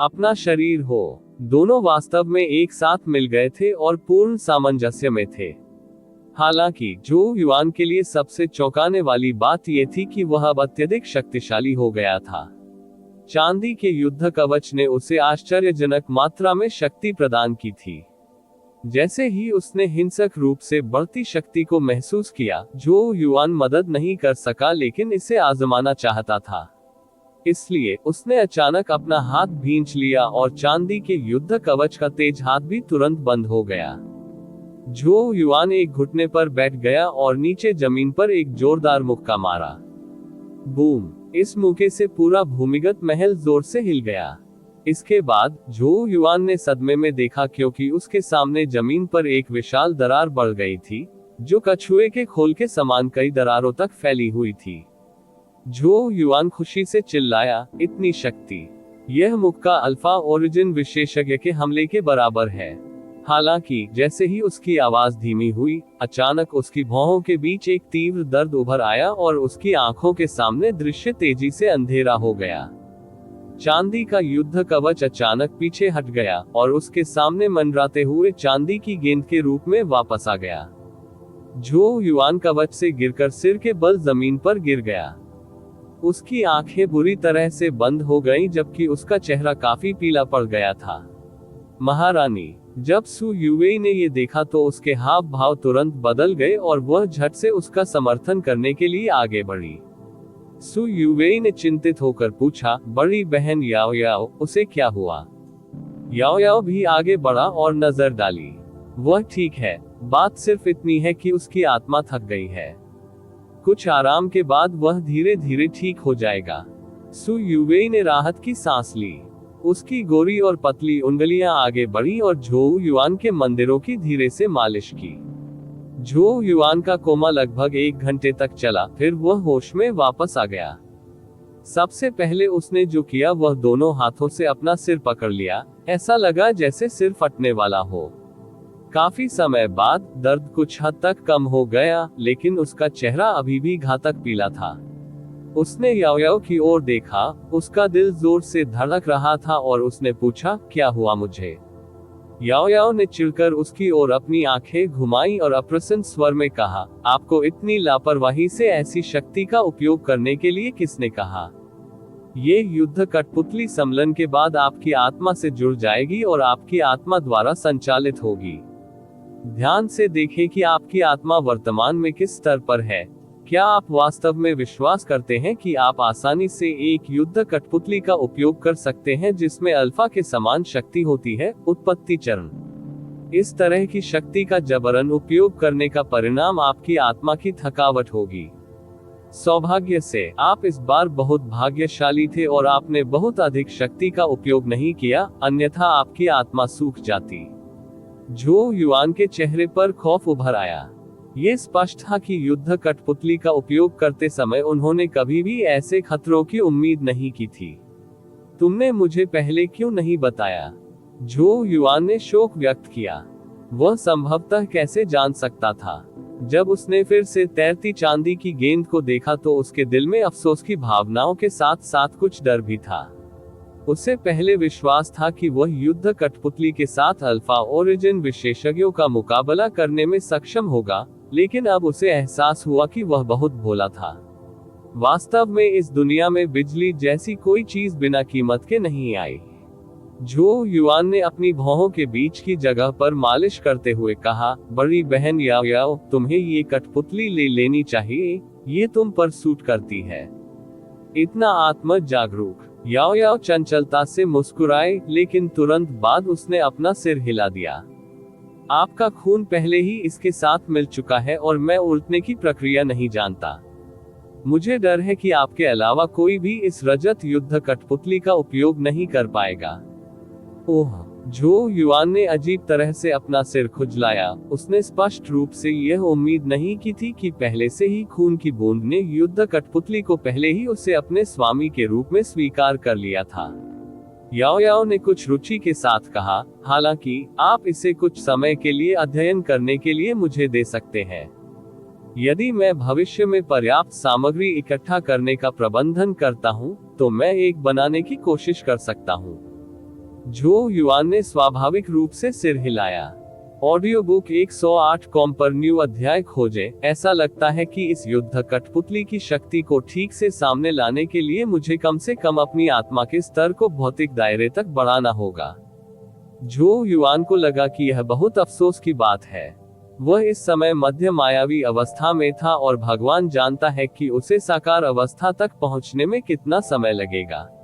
अपना शरीर हो। दोनों वास्तव में एक साथ मिल गए थे और पूर्ण सामंजस्य में थे। हालांकि झो युआन के लिए सबसे चौंकाने वाली बात यह थी कि वह अब अत्यधिक शक्तिशाली हो गया था। चांदी के युद्ध कवच ने उसे आश्चर्यजनक मात्रा में शक्ति प्रदान की थी। जैसे ही उसने हिंसक रूप से बढ़ती शक्ति को महसूस किया, झो युआन मदद नहीं कर सका, लेकिन इसे आजमाना चाहता था। इसलिए उसने अचानक अपना हाथ भींच लिया और चांदी के युद्ध कवच का तेज हाथ भी तुरंत बंद हो गया। झो युआन एक घुटने पर बैठ गया और नीचे जमीन पर एक जोरदार मुक्का मारा। बूम! इस मुक्के से पूरा भूमिगत महल जोर से हिल गया। इसके बाद झो युआन ने सदमे में देखा, क्योंकि उसके सामने जमीन पर एक विशाल दरार बढ़ गई थी, जो कछुए के खोल के समान कई दरारों तक फैली हुई थी। झो युआन खुशी से चिल्लाया, इतनी शक्ति! यह मुक्का अल्फा ओरिजिन विशेषज्ञ के हमले के बराबर है। हालांकि जैसे ही उसकी आवाज धीमी हुई, अचानक उसकी भौहों के बीच एक तीव्र दर्द उभर आया और उसकी आंखों के सामने दृश्य तेजी से अंधेरा हो गया। चांदी का युद्ध कवच अचानक पीछे हट गया और उसके सामने मंडराते हुए चांदी की गेंद के रूप में वापस आ गया। झो युआन कवच से गिरकर सिर के बल जमीन पर गिर गया। उसकी आंखें बुरी तरह से बंद हो गईं, जबकि उसका चेहरा काफी पीला पड़ गया था। महारानी, जब सु युवेई ने ये देखा तो उसके हाव भाव तुरंत बदल गए और वह झट से उसका समर्थन करने के लिए आगे बढ़ी। सु युवेई ने चिंतित होकर पूछा, बड़ी बहन याओ याओ, उसे क्या हुआ? याओ याओ भी आगे बढ़ा और नजर डाली। वह ठीक है, बात सिर्फ इतनी है कि उसकी आत्मा थक गई है। कुछ आराम के बाद वह धीरे धीरे ठीक हो जाएगा। सु युवेई ने राहत की सांस ली। उसकी गोरी और पतली उंगलियां आगे बढ़ी और झो युआन के मंदिरों की धीरे से मालिश की। झो युआन का कोमा लगभग 1 घंटे तक चला, फिर वह होश में वापस आ गया। सबसे पहले उसने जो किया वह दोनों हाथों से अपना सिर पकड़ लिया। ऐसा लगा जैसे सिर फटने वाला हो। काफी समय बाद दर्द कुछ हद तक कम हो गया, लेकिन उसका चेहरा अभी भी घातक पीला था। उसने याओ याओ की ओर देखा, उसका दिल जोर से धड़क रहा था और उसने पूछा, क्या हुआ मुझे? याओ याओ ने चिढ़कर उसकी ओर अपनी आंखें घुमाई और अप्रसन्न स्वर में कहा, आपको इतनी लापरवाही से ऐसी शक्ति का उपयोग करने के लिए किसने कहा? ये युद्ध कठपुतली सम्मेलन के बाद आपकी आत्मा से जुड़ जाएगी और आपकी आत्मा द्वारा संचालित होगी। ध्यान से देखें कि आपकी आत्मा वर्तमान में किस स्तर पर है। क्या आप वास्तव में विश्वास करते हैं कि आप आसानी से एक युद्ध कठपुतली का उपयोग कर सकते हैं जिसमें अल्फा के समान शक्ति होती है? उत्पत्ति चरण। इस तरह की शक्ति का जबरन उपयोग करने का परिणाम आपकी आत्मा की थकावट होगी। सौभाग्य से आप इस बार बहुत भाग्यशाली थे और आपने बहुत अधिक शक्ति का उपयोग नहीं किया, अन्यथा आपकी आत्मा सूख जाती। झो युआन के चेहरे पर खौफ उभर आया। ये स्पष्ट था कि युद्ध कठपुतली का उपयोग करते समय उन्होंने कभी भी ऐसे खतरों की उम्मीद नहीं की थी। तुमने मुझे पहले क्यों नहीं बताया? झो युआन ने शोक व्यक्त किया। वह संभवतः कैसे जान सकता था? जब उसने फिर से तैरती चांदी की गेंद को देखा तो उसके दिल में अफसोस की भावनाओं के साथ साथ कुछ डर भी था। उसे पहले विश्वास था कि वह युद्ध कठपुतली के साथ अल्फा ओरिजिन विशेषज्ञों का मुकाबला करने में सक्षम होगा, लेकिन अब उसे एहसास हुआ कि वह बहुत भोला था। वास्तव में इस दुनिया में बिजली जैसी कोई चीज बिना कीमत के नहीं आई। झो युआन ने अपनी भौहों के बीच की जगह पर मालिश करते हुए कहा, बड़ी बहन याओ याओ, तुम्हें ये कठपुतली ले लेनी चाहिए, ये तुम पर सूट करती है। इतना आत्म जागरूक। याओ याओ चंचलता से मुस्कुराए, लेकिन तुरंत बाद उसने अपना सिर हिला दिया। आपका खून पहले ही इसके साथ मिल चुका है और मैं उल्टने की प्रक्रिया नहीं जानता। मुझे डर है कि आपके अलावा कोई भी इस रजत युद्ध कठपुतली का उपयोग नहीं कर पाएगा। ओह, झो युआन ने अजीब तरह से अपना सिर खुजलाया। उसने स्पष्ट रूप से यह उम्मीद नहीं की थी कि पहले से ही खून की बूंद ने युद्ध कठपुतली को पहले ही उसे अपने स्वामी के रूप में स्वीकार कर लिया था। याओ याओ ने कुछ रुचि के साथ कहा, हालांकि आप इसे कुछ समय के लिए अध्ययन करने के लिए मुझे दे सकते हैं। यदि मैं भविष्य में पर्याप्त सामग्री इकट्ठा करने का प्रबंधन करता हूं, तो मैं एक बनाने की कोशिश कर सकता हूं। झो युआन ने स्वाभाविक रूप से सिर हिलाया। ऑडियो बुक 108 कॉम पर न्यू अध्याय खोजें। ऐसा लगता है कि इस युद्ध कठपुतली की शक्ति को ठीक से सामने लाने के लिए मुझे कम से कम अपनी आत्मा के स्तर को भौतिक दायरे तक बढ़ाना होगा। झो युआन को लगा कि यह बहुत अफसोस की बात है। वह इस समय मध्य मायावी अवस्था में था और भगवान जानता है कि उसे साकार अवस्था तक पहुंचने में कितना समय लगेगा।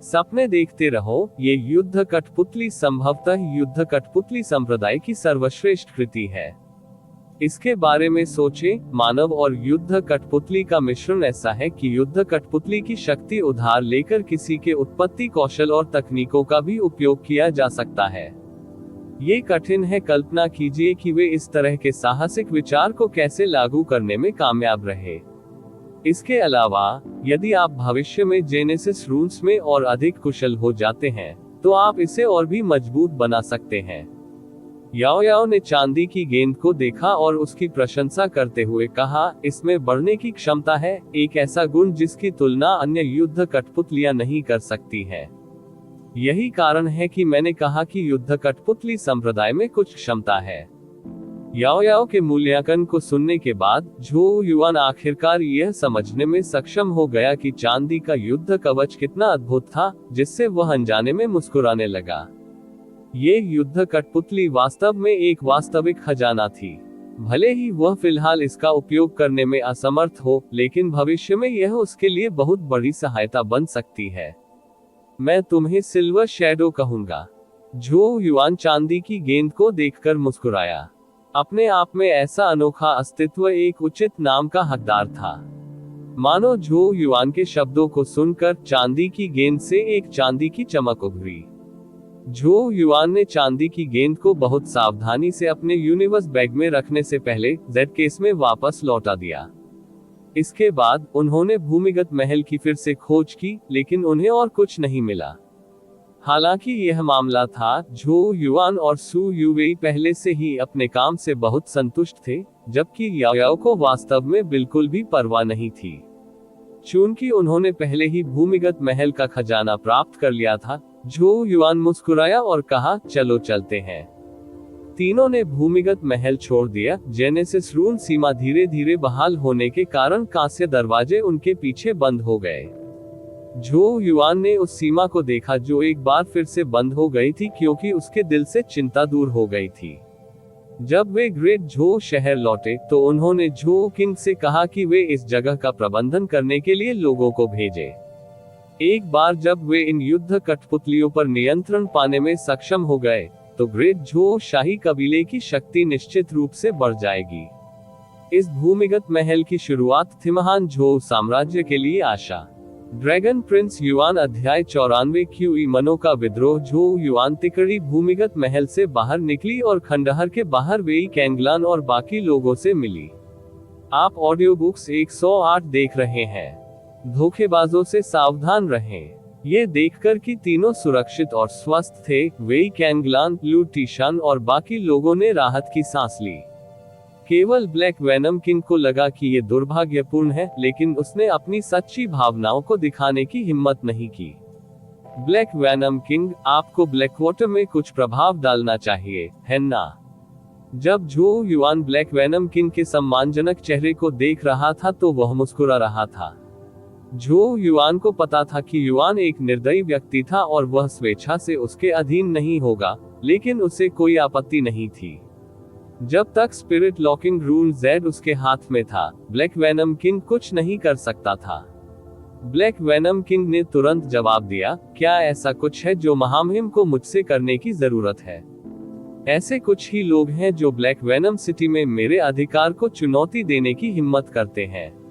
सपने देखते रहो। ये युद्ध कठपुतली संभवतः युद्ध कठपुतली संप्रदाय की सर्वश्रेष्ठ कृति है। इसके बारे में सोचें। मानव और युद्ध कठपुतली का मिश्रण ऐसा है कि युद्ध कठपुतली की शक्ति उधार लेकर किसी के उत्पत्ति कौशल और तकनीकों का भी उपयोग किया जा सकता है। ये कठिन है। कल्पना कीजिए कि वे इस तरह के साहसिक विचार को कैसे लागू करने में कामयाब रहे। इसके अलावा, यदि आप भविष्य में जेनेसिस रूल्स में और अधिक कुशल हो जाते हैं, तो आप इसे और भी मजबूत बना सकते हैं। याओ याओ ने चांदी की गेंद को देखा और उसकी प्रशंसा करते हुए कहा, इसमें बढ़ने की क्षमता है, एक ऐसा गुण जिसकी तुलना अन्य युद्ध कठपुतलियां नहीं कर सकती हैं। यही कारण है कि मैंने कहा कि युद्ध कठपुतली संप्रदाय में कुछ क्षमता है। याओ याओ के मूल्यांकन को सुनने के बाद झो युआन आखिरकार यह समझने में सक्षम हो गया कि चांदी का युद्ध कवच कितना अद्भुत था, जिससे वह अनजाने में मुस्कुराने लगा। ये युद्ध कठपुतली वास्तव में एक वास्तविक खजाना थी। भले ही वह फिलहाल इसका उपयोग करने में असमर्थ हो, लेकिन भविष्य में यह उसके लिए बहुत बड़ी सहायता बन सकती है। मैं तुम्हें सिल्वर शैडो कहूंगा। झो युआन चांदी की गेंद को देखकर मुस्कुराया। अपने आप में ऐसा अनोखा अस्तित्व एक उचित नाम का हकदार था। मानो झो युआन के शब्दों को सुनकर चांदी की गेंद से एक चांदी की चमक उभरी। झो युआन ने चांदी की गेंद को बहुत सावधानी से अपने यूनिवर्स बैग में रखने से पहले जेड केस में वापस लौटा दिया। इसके बाद उन्होंने भूमिगत महल की फिर से खोज की, लेकिन उन्हें और कुछ नहीं मिला। हालांकि यह मामला था, झो युआन और सू युवेई पहले से ही अपने काम से बहुत संतुष्ट थे, जबकि याओ याओ को वास्तव में बिल्कुल भी परवाह नहीं थी। चूंकि उन्होंने पहले ही भूमिगत महल का खजाना प्राप्त कर लिया था, झो युआन मुस्कुराया और कहा, चलो चलते हैं। तीनों ने भूमिगत महल छोड़ दिया। जेनेसिस रूल सीमा धीरे धीरे बहाल होने के कारण कांस्य दरवाजे उनके पीछे बंद हो गए। झो युआन ने उस सीमा को देखा जो एक बार फिर से बंद हो गई थी, क्योंकि उसके दिल से चिंता दूर हो गई थी। जब वे ग्रेट झो शहर लौटे, तो उन्होंने झो किंग से कहा कि वे इस जगह का प्रबंधन करने के लिए लोगों को भेजे। एक बार जब वे इन युद्ध कठपुतलियों पर नियंत्रण पाने में सक्षम हो गए, तो ग्रेट झो शाही कबीले की शक्ति निश्चित रूप से बढ़ जाएगी। इस भूमिगत महल की शुरुआत थी महान झो साम्राज्य के लिए आशा। ड्रैगन प्रिंस युआन अध्याय 94 क्यूई मनो का विद्रोह। झो युआन तिकड़ी भूमिगत महल से बाहर निकली और खंडहर के बाहर वेई कैंगलान और बाकी लोगों से मिली। आप ऑडियो बुक्स 108 देख रहे हैं। धोखेबाजों से सावधान रहें। ये देखकर कि तीनों सुरक्षित और स्वस्थ थे, वेई कैंगलान, लू टीशान और बाकी लोगों ने राहत की सांस ली। केवल ब्लैक वेनम किंग को लगा कि ये दुर्भाग्यपूर्ण है, लेकिन उसने अपनी सच्ची भावनाओं को दिखाने की हिम्मत नहीं की। ब्लैक वेनम किंग, आपको ब्लैकवाटर में कुछ प्रभाव डालना चाहिए, है ना? जब झो युआन ब्लैक वेनम किंग के सम्मानजनक चेहरे को देख रहा था, तो वह मुस्कुरा रहा था। झो युआन को पता था कि युआन एक निर्दयी व्यक्ति था और वह स्वेच्छा से उसके अधीन नहीं होगा, लेकिन उसे कोई आपत्ति नहीं थी। जब तक स्पिरिट लॉकिंग रूल जेड उसके हाथ में था, ब्लैक वेनम किंग कुछ नहीं कर सकता था। ब्लैक वेनम किंग ने तुरंत जवाब दिया, क्या ऐसा कुछ है जो महामहिम को मुझसे करने की जरूरत है? ऐसे कुछ ही लोग हैं जो ब्लैक वेनम सिटी में मेरे अधिकार को चुनौती देने की हिम्मत करते हैं।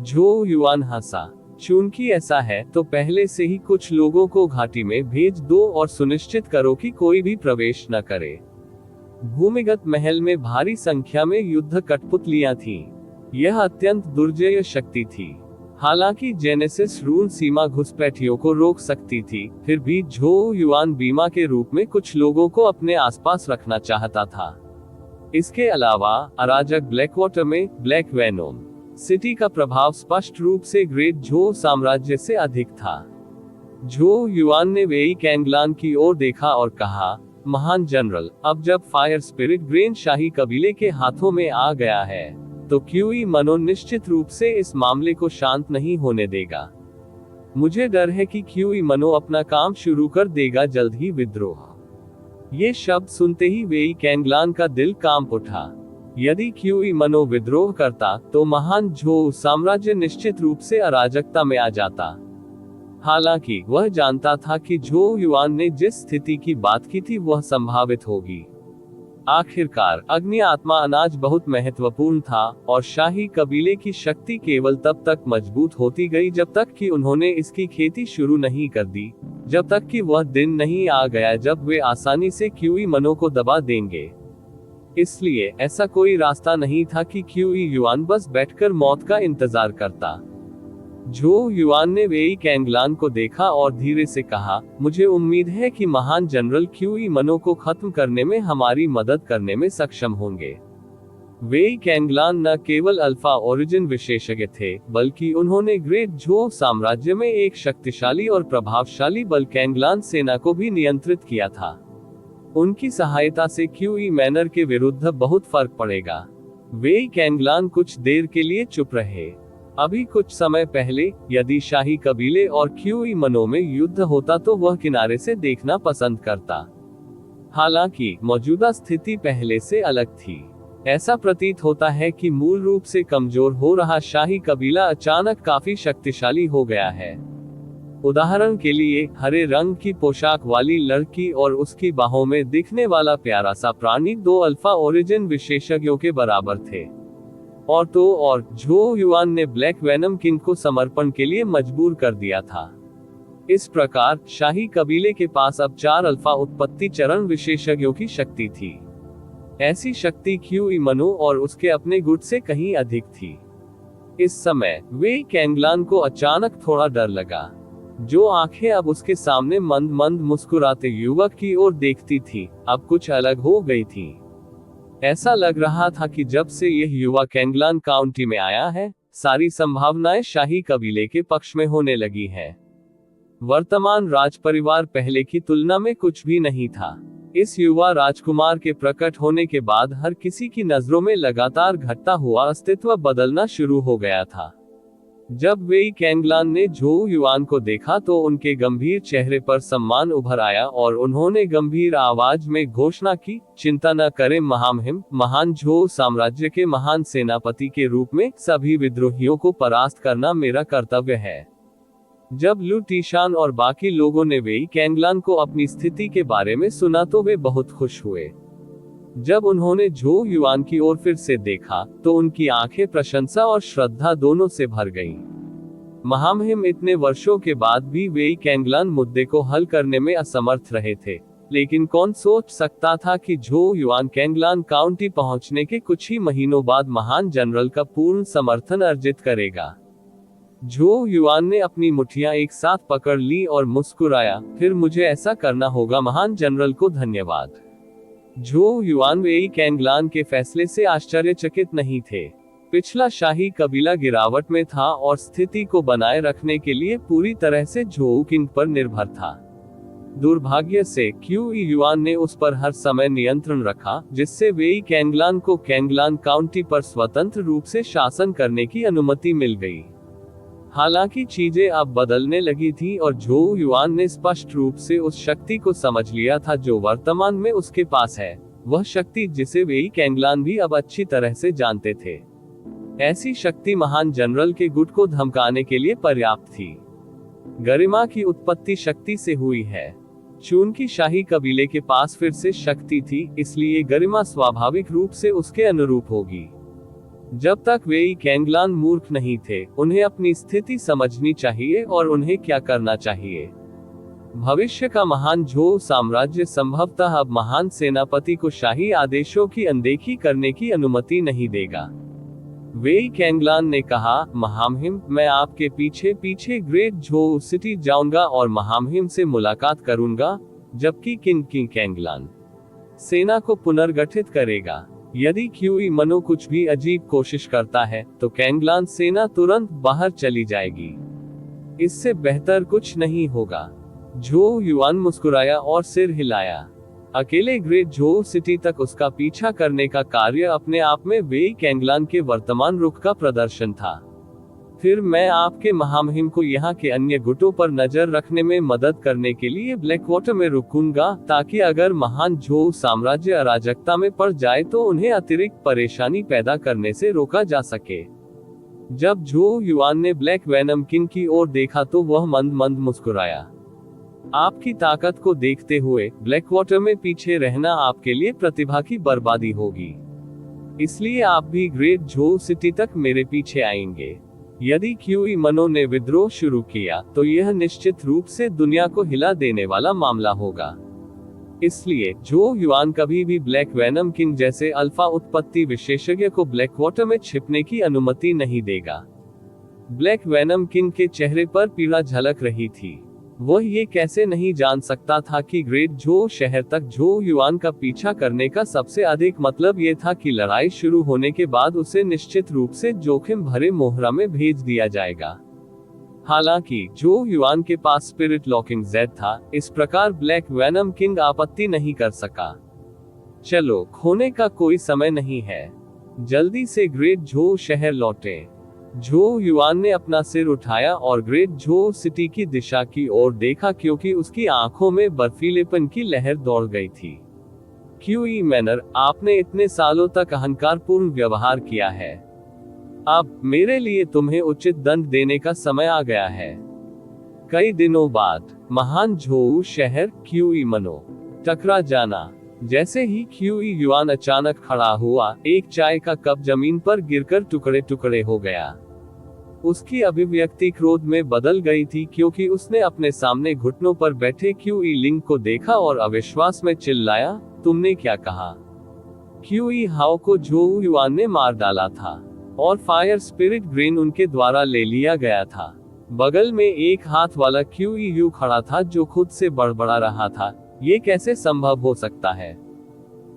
झो युआन हंसा। चूंकि ऐसा है तो पहले से ही कुछ लोगों को घाटी में भेज दो और सुनिश्चित करो कि कोई भी प्रवेश न करे। भूमिगत महल में भारी संख्या में युद्ध कठपुतलियां थीं। यह अत्यंत दुर्जय शक्ति थी। हालांकि जेनेसिस रून सीमा घुसपैठियों को रोक सकती थी, फिर भी झोउ युआन बीमा के रूप में कुछ लोगों को अपने आसपास रखना चाहता था। इसके अलावा अराजक ब्लैकवाटर में ब्लैक वेनोम सिटी का प्रभाव स्पष्ट रूप से ग्रेट झोउ साम्राज्य से अधिक था। झोउ युआन ने वेई कैंगलान की ओर देखा और कहा, महान जनरल, अब जब फायर स्पिरिट ग्रेन शाही कबीले के हाथों में आ गया है तो क्यूई मनो निश्चित रूप से इस मामले को शांत नहीं होने देगा। मुझे डर है कि क्यूई मनो अपना काम शुरू कर देगा, जल्द ही विद्रोह। ये शब्द सुनते ही वेई कैंगलान का दिल कांप उठा। यदि क्यूई मनो विद्रोह करता तो महान झोउ साम्राज्य निश्चित रूप से अराजकता में आ जाता। हालांकि वह जानता था कि झोउ युआन ने जिस स्थिति की बात की थी वह संभावित होगी। आखिरकार अग्नि आत्मा अनाज बहुत महत्वपूर्ण था और शाही कबीले की शक्ति केवल तब तक मजबूत होती गई जब तक कि उन्होंने इसकी खेती शुरू नहीं कर दी, जब तक कि वह दिन नहीं आ गया जब वे आसानी से क्यूई मनो को दबा देंगे। इसलिए ऐसा कोई रास्ता नहीं था कि क्यूई युआन बस बैठकर मौत का इंतजार करता। झोउ युआन ने वेई कैंगलान को देखा और धीरे से कहा, मुझे उम्मीद है कि महान जनरल क्यूई मनो को खत्म करने में हमारी मदद करने में सक्षम होंगे। वेई कैंगलान न केवल अल्फा ओरिजिन विशेषज्ञ थे, बल्कि उन्होंने ग्रेट झोउ साम्राज्य में एक शक्तिशाली और प्रभावशाली बल कैंगलान सेना को भी नियंत्रित किया था। उनकी सहायता से क्यूई मैनर के विरुद्ध बहुत फर्क पड़ेगा। वेई कैंगलान कुछ देर के लिए चुप रहे। अभी कुछ समय पहले यदि शाही कबीले और क्यूई मनो में युद्ध होता तो वह किनारे से देखना पसंद करता। हालांकि मौजूदा स्थिति पहले से अलग थी। ऐसा प्रतीत होता है कि मूल रूप से कमजोर हो रहा शाही कबीला अचानक काफी शक्तिशाली हो गया है। उदाहरण के लिए हरे रंग की पोशाक वाली लड़की और उसकी बाहों में दिखने वाला प्यारा सा प्राणी दो अल्फा ओरिजिन विशेषज्ञों के बराबर थे। और तो और झोउ युआन ने ब्लैक वेनम किंग को समर्पण के लिए मजबूर कर दिया था। इस प्रकार शाही कबीले के पास अब 4 अल्फा उत्पत्ति चरण विशेषज्ञों की शक्ति थी। ऐसी शक्ति क्यूई मनो और उसके अपने गुट से कहीं अधिक थी। इस समय वेई कैंगलान को अचानक थोड़ा डर लगा। जो आंखें अब उसके सामने मंद मंद मुस्कुराते युवक की ओर देखती थी, अब कुछ अलग हो गई थी। ऐसा लग रहा था कि जब से यह युवा कैंगलान काउंटी में आया है, सारी संभावनाएं शाही कबीले के पक्ष में होने लगी हैं। वर्तमान राजपरिवार पहले की तुलना में कुछ भी नहीं था। इस युवा राजकुमार के प्रकट होने के बाद हर किसी की नजरों में लगातार घटता हुआ अस्तित्व बदलना शुरू हो गया था। जब वेई कैंगलान ने झोउ युआन को देखा तो उनके गंभीर चेहरे पर सम्मान उभर आया और उन्होंने गंभीर आवाज में घोषणा की, चिंता न करें महामहिम, महान झोउ साम्राज्य के महान सेनापति के रूप में सभी विद्रोहियों को परास्त करना मेरा कर्तव्य है। जब लू टीशान और बाकी लोगों ने वेई कैंगलान को अपनी स्थिति के बारे में सुना तो वे बहुत खुश हुए। जब उन्होंने झोउ युआन की ओर फिर से देखा तो उनकी आंखें प्रशंसा और श्रद्धा दोनों से भर गईं। महामहिम, इतने वर्षों के बाद भी वेई कैंगलान मुद्दे को हल करने में असमर्थ रहे थे, लेकिन कौन सोच सकता था कि झोउ युआन कैंगलान काउंटी पहुंचने के कुछ ही महीनों बाद महान जनरल का पूर्ण समर्थन अर्जित करेगा। झोउ युआन ने अपनी मुट्ठियां एक साथ पकड़ ली और मुस्कुराया, फिर मुझे ऐसा करना होगा, महान जनरल को धन्यवाद। झोउ युआन वेई कैंगलान के फैसले से आश्चर्यचकित नहीं थे। पिछला शाही कबीला गिरावट में था और स्थिति को बनाए रखने के लिए पूरी तरह से झोउ किंग पर निर्भर था। दुर्भाग्य से क्यूई युआन ने उस पर हर समय नियंत्रण रखा, जिससे वेई कैंगलान को कैंगलान काउंटी पर स्वतंत्र रूप से शासन करने की अनुमति मिल गई। हालांकि चीजें अब बदलने लगी थी और झोउ युआन ने स्पष्ट रूप से उस शक्ति को समझ लिया था जो वर्तमान में उसके पास है, वह शक्ति जिसे वेई कैंगलान भी अब अच्छी तरह से जानते थे। ऐसी शक्ति महान जनरल के गुट को धमकाने के लिए पर्याप्त थी। गरिमा की उत्पत्ति शक्ति से हुई है। चूंकि शाही कबीले के पास फिर से शक्ति थी, इसलिए गरिमा स्वाभाविक रूप से उसके अनुरूप होगी। जब तक वेई कैंगलान मूर्ख नहीं थे, उन्हें अपनी स्थिति समझनी चाहिए और उन्हें क्या करना चाहिए। भविष्य का महान झोउ साम्राज्य संभवतः अब महान सेनापति को शाही आदेशों की अनदेखी करने की अनुमति नहीं देगा। वेई कैंगलान ने कहा, महामहिम, मैं आपके पीछे पीछे ग्रेट झोउ सिटी जाऊंगा और महामहिम से मुलाकात करूंगा, जबकि किंग कैंगलान सेना को पुनर्गठित करेगा। यदि क्यूई मनो कुछ भी अजीब कोशिश करता है, तो कैंगलान सेना तुरंत बाहर चली जाएगी। इससे बेहतर कुछ नहीं होगा। झोउ युआन मुस्कुराया और सिर हिलाया। अकेले ग्रेट झोउ सिटी तक उसका पीछा करने का कार्य अपने आप में वेई कैंगलान के वर्तमान रुख का प्रदर्शन था। फिर मैं आपके महामहिम को यहाँ के अन्य गुटों पर नजर रखने में मदद करने के लिए ब्लैकवाटर में रुकूंगा, ताकि अगर महान झोउ साम्राज्य अराजकता में पड़ जाए तो उन्हें अतिरिक्त परेशानी पैदा करने से रोका जा सके। जब झोउ युआन ने ब्लैक वेनम किंग की ओर देखा तो वह मंद मंद मुस्कुराया। आपकी ताकत को देखते हुए ब्लैकवाटर में पीछे रहना आपके लिए प्रतिभा की बर्बादी होगी, इसलिए आप भी ग्रेट झोउ सिटी तक मेरे पीछे आएंगे। यदि क्यूई मनो ने विद्रोह शुरू किया तो यह निश्चित रूप से दुनिया को हिला देने वाला मामला होगा। इसलिए झोउ युआन कभी भी ब्लैक वेनम किंग जैसे अल्फा उत्पत्ति विशेषज्ञ को ब्लैकवाटर में छिपने की अनुमति नहीं देगा। ब्लैक वेनम किंग के चेहरे पर पीड़ा झलक रही थी। वह ये कैसे नहीं जान सकता था कि ग्रेट झोउ शहर तक झोउ युआन का पीछा करने का सबसे अधिक मतलब ये था कि लड़ाई शुरू होने के बाद उसे निश्चित रूप से जोखिम भरे मोहरा में भेज दिया जाएगा। हालांकि झोउ युआन के पास स्पिरिट लॉकिंग जेड था, इस प्रकार ब्लैक वेनम किंग आपत्ति नहीं कर सका। चलो, खोने का कोई समय नहीं है, जल्दी से ग्रेट झोउ शहर लौटे। झोउ युआन ने अपना सिर उठाया और ग्रेट झोउ सिटी की दिशा की ओर देखा, क्योंकि उसकी आंखों में बर्फीलेपन की लहर दौड़ गई थी। क्यूई मैनर, आपने इतने सालों तक अहंकारपूर्ण व्यवहार किया है। अब मेरे लिए तुम्हें उचित दंड देने का समय आ गया है। कई दिनों बाद महान झोउ शहर क्यूई मनो टकरा जाना। जैसे ही क्यूई युआन अचानक खड़ा हुआ, एक चाय का कप जमीन पर गिरकर टुकड़े टुकड़े हो गया। उसकी अभिव्यक्ति क्रोध में बदल गई थी, क्योंकि उसने अपने सामने घुटनों पर बैठे क्यूई लिंग को देखा और अविश्वास में चिल्लाया, तुमने क्या कहा? क्यूई हाओ को झोउ युआन ने मार डाला था और फायर स्पिरिट ग्रेन उनके द्वारा ले लिया गया था। बगल में एक हाथ वाला क्यूई यू खड़ा था जो खुद से बड़बड़ा रहा था, ये कैसे संभव हो सकता है?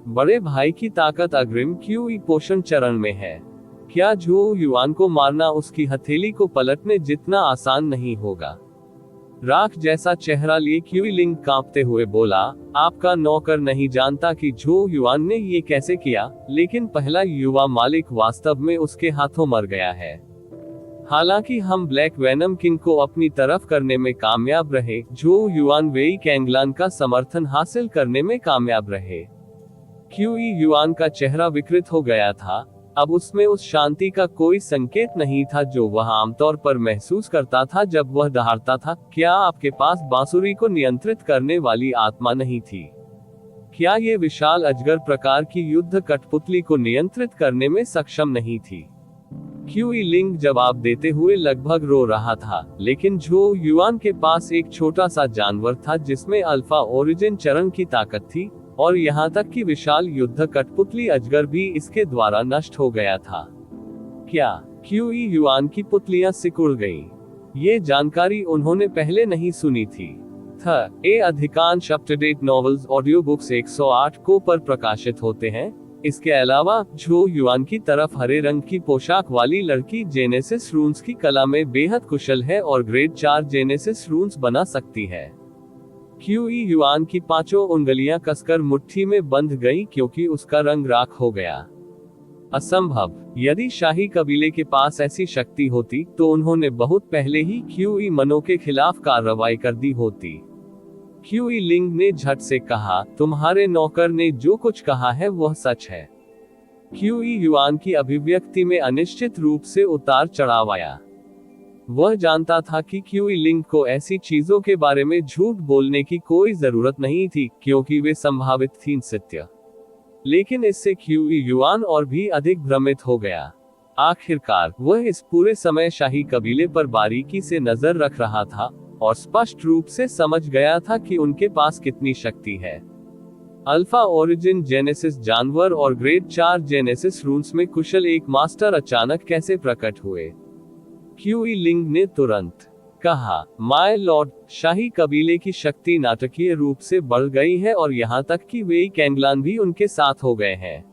बड़े भाई की ताकत अग्रिम क्यूई पोषण चरण में है। क्या झोउ युआन को मारना उसकी हथेली को पलटने जितना आसान नहीं होगा? राख जैसा चेहरा लिए क्यूई लिंग कांपते हुए बोला, आपका नौकर नहीं जानता कि झोउ युआन ने ये कैसे किया, लेकिन पहला युवा मालिक वास्तव में उसके हाथों मर गया है। हालांकि हम ब्लैक वेनम किंग को अपनी तरफ करने में कामयाब रहे, झोउ युआन वेई कैंगलान का समर्थन हासिल करने में कामयाब रहे। क्यूई युआन का चेहरा विकृत हो गया था। अब उसमें उस शांति का कोई संकेत नहीं था जो वह आमतौर पर महसूस करता था जब वह दहाड़ता था। क्या आपके पास बांसुरी को नियंत्रित करने वाली आत्मा नहीं थी? क्या ये विशाल अजगर प्रकार की युद्ध कठपुतली को नियंत्रित करने में सक्षम नहीं थी? क्यूई लिंग जवाब देते हुए लगभग रो रहा था, लेकिन झोउ युआन के पास एक छोटा सा जानवर था जिसमें अल्फा ओरिजिन चरण की ताकत थी, और यहाँ तक कि विशाल युद्ध कठपुतली अजगर भी इसके द्वारा नष्ट हो गया था। क्या क्यूई युआन की पुतलियां सिकुड़ गईं? ये जानकारी उन्होंने पहले नहीं सुनी थी। अधिकांश up to date novels audio books 108 को पर प्रकाशित होते हैं। इसके अलावा झोउ युआन की तरफ हरे रंग की पोशाक वाली लड़की जेनेसिस रून्स की कला में बेहद कुशल है और ग्रेड 4 जेनेसिस रून्स बना सकती है। क्यूई युआन की पांचों उंगलियां कसकर मुट्ठी में बंध गईं क्योंकि उसका रंग राख हो गया। असंभव। यदि शाही कबीले के पास ऐसी शक्ति होती तो उन्होंने बहुत पहले ही क्यूई मनो के खिलाफ कार्रवाई कर दी होती। क्यूई लिंग ने झट से कहा, तुम्हारे नौकर ने जो कुछ कहा है वह सच है। क्यूई युआन की अभिव्यक्ति में अनिश्चित रूप से उतार चढ़ाव आया। वह जानता था कि क्यूई लिंग को ऐसी चीजों के बारे में झूठ बोलने की कोई जरूरत नहीं थी क्योंकि वे संभावित थीं सत्य। लेकिन इससे क्यूई युआन और भी अधिक भ्रमित हो गया। आखिरकार वह इस पूरे समय शाही कबीले पर बारीकी से नजर रख रहा था और स्पष्ट रूप से समझ गया था कि उनके पास कितनी शक्ति है। अल्फा ओरिजिन जेनेसिस जानवर और ग्रेड 4 जेनेसिस रून्स में कुशल एक मास्टर अचानक कैसे प्रकट हुए? क्यूई लिंग ने तुरंत कहा, माय लॉर्ड, शाही कबीले की शक्ति नाटकीय रूप से बढ़ गई है और यहाँ तक कि वेई कैंगलान भी उनके साथ हो गए हैं।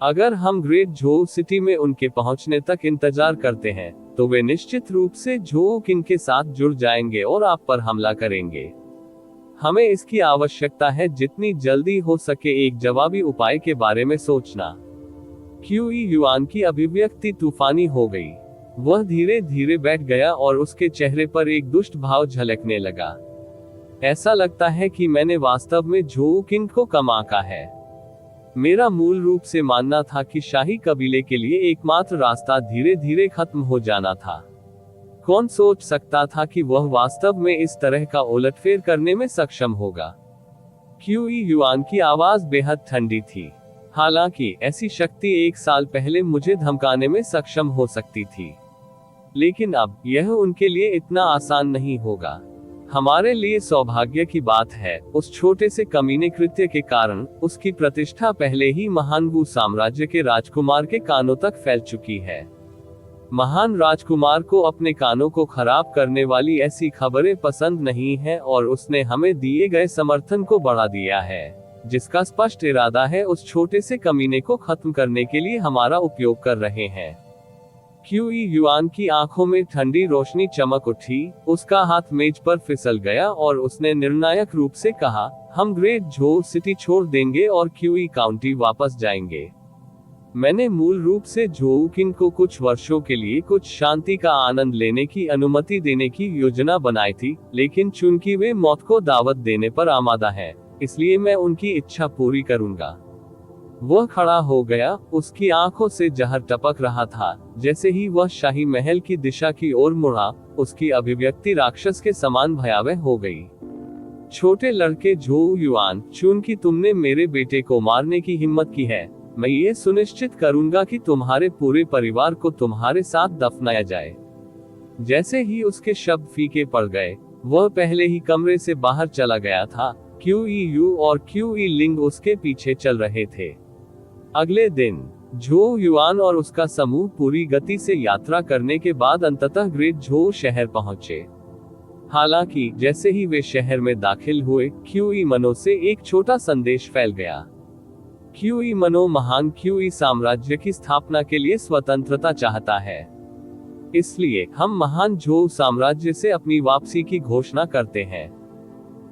अगर हम ग्रेट झोउ सिटी में उनके पहुंचने तक इंतजार करते हैं तो वे निश्चित रूप से झोउ किंग के साथ जुड़ जाएंगे और आप पर हमला करेंगे। हमें इसकी आवश्यकता है जितनी जल्दी हो सके एक जवाबी उपाय के बारे में सोचना। क्यूई युआन की अभिव्यक्ति तूफानी हो गई। वह धीरे धीरे बैठ गया और उसके चेहरे पर एक दुष्ट भाव झलकने लगा। ऐसा लगता है कि मैंने वास्तव में झोउ किंग को कम आंका है। मेरा मूल रूप से मानना था कि शाही कबीले के लिए एकमात्र रास्ता धीरे धीरे खत्म हो जाना था। कौन सोच सकता था कि वह वास्तव में इस तरह का उलटफेर करने में सक्षम होगा? क्यूई युआन की आवाज बेहद ठंडी थी। हालांकि ऐसी शक्ति 1 साल पहले मुझे धमकाने में सक्षम हो सकती थी, लेकिन अब यह उनके लिए इतना आसान नहीं होगा। हमारे लिए सौभाग्य की बात है, उस छोटे से कमीने कृत्य के कारण उसकी प्रतिष्ठा पहले ही महान वू साम्राज्य के राजकुमार के कानों तक फैल चुकी है। महान राजकुमार को अपने कानों को खराब करने वाली ऐसी खबरें पसंद नहीं है और उसने हमें दिए गए समर्थन को बढ़ा दिया है, जिसका स्पष्ट इरादा है उस छोटे से कमीने को खत्म करने के लिए हमारा उपयोग कर रहे हैं। क्यूई युआन की आंखों में ठंडी रोशनी चमक उठी। उसका हाथ मेज पर फिसल गया और उसने निर्णायक रूप से कहा, हम ग्रेट झोउ सिटी छोड़ देंगे और क्यूई काउंटी वापस जाएंगे। मैंने मूल रूप से झोउ किंग को कुछ वर्षों के लिए कुछ शांति का आनंद लेने की अनुमति देने की योजना बनाई थी, लेकिन चूंकि वे मौत को दावत देने पर आमादा है, इसलिए मैं उनकी इच्छा पूरी करूंगा। वह खड़ा हो गया, उसकी आंखों से जहर टपक रहा था। जैसे ही वह शाही महल की दिशा की ओर मुड़ा, उसकी अभिव्यक्ति राक्षस के समान भयावह हो गई। छोटे लड़के झोउ युआन, चूंकि तुमने मेरे बेटे को मारने की हिम्मत की है, मैं ये सुनिश्चित करूंगा कि तुम्हारे पूरे परिवार को तुम्हारे साथ दफनाया जाए। जैसे ही उसके शब्द फीके पड़ गए, वह पहले ही कमरे से बाहर चला गया था। क्यूई यू और क्यूई लिंग उसके पीछे चल रहे थे। अगले दिन झोउ युआन और उसका समूह पूरी गति से यात्रा करने के बाद अंततः ग्रेट झोउ शहर पहुंचे। हालांकि जैसे ही वे शहर में दाखिल हुए, क्यूई मनो से एक छोटा संदेश फैल गया। क्यूई मनो महान क्यूई साम्राज्य की स्थापना के लिए स्वतंत्रता चाहता है, इसलिए हम महान झोउ साम्राज्य से अपनी वापसी की घोषणा करते हैं।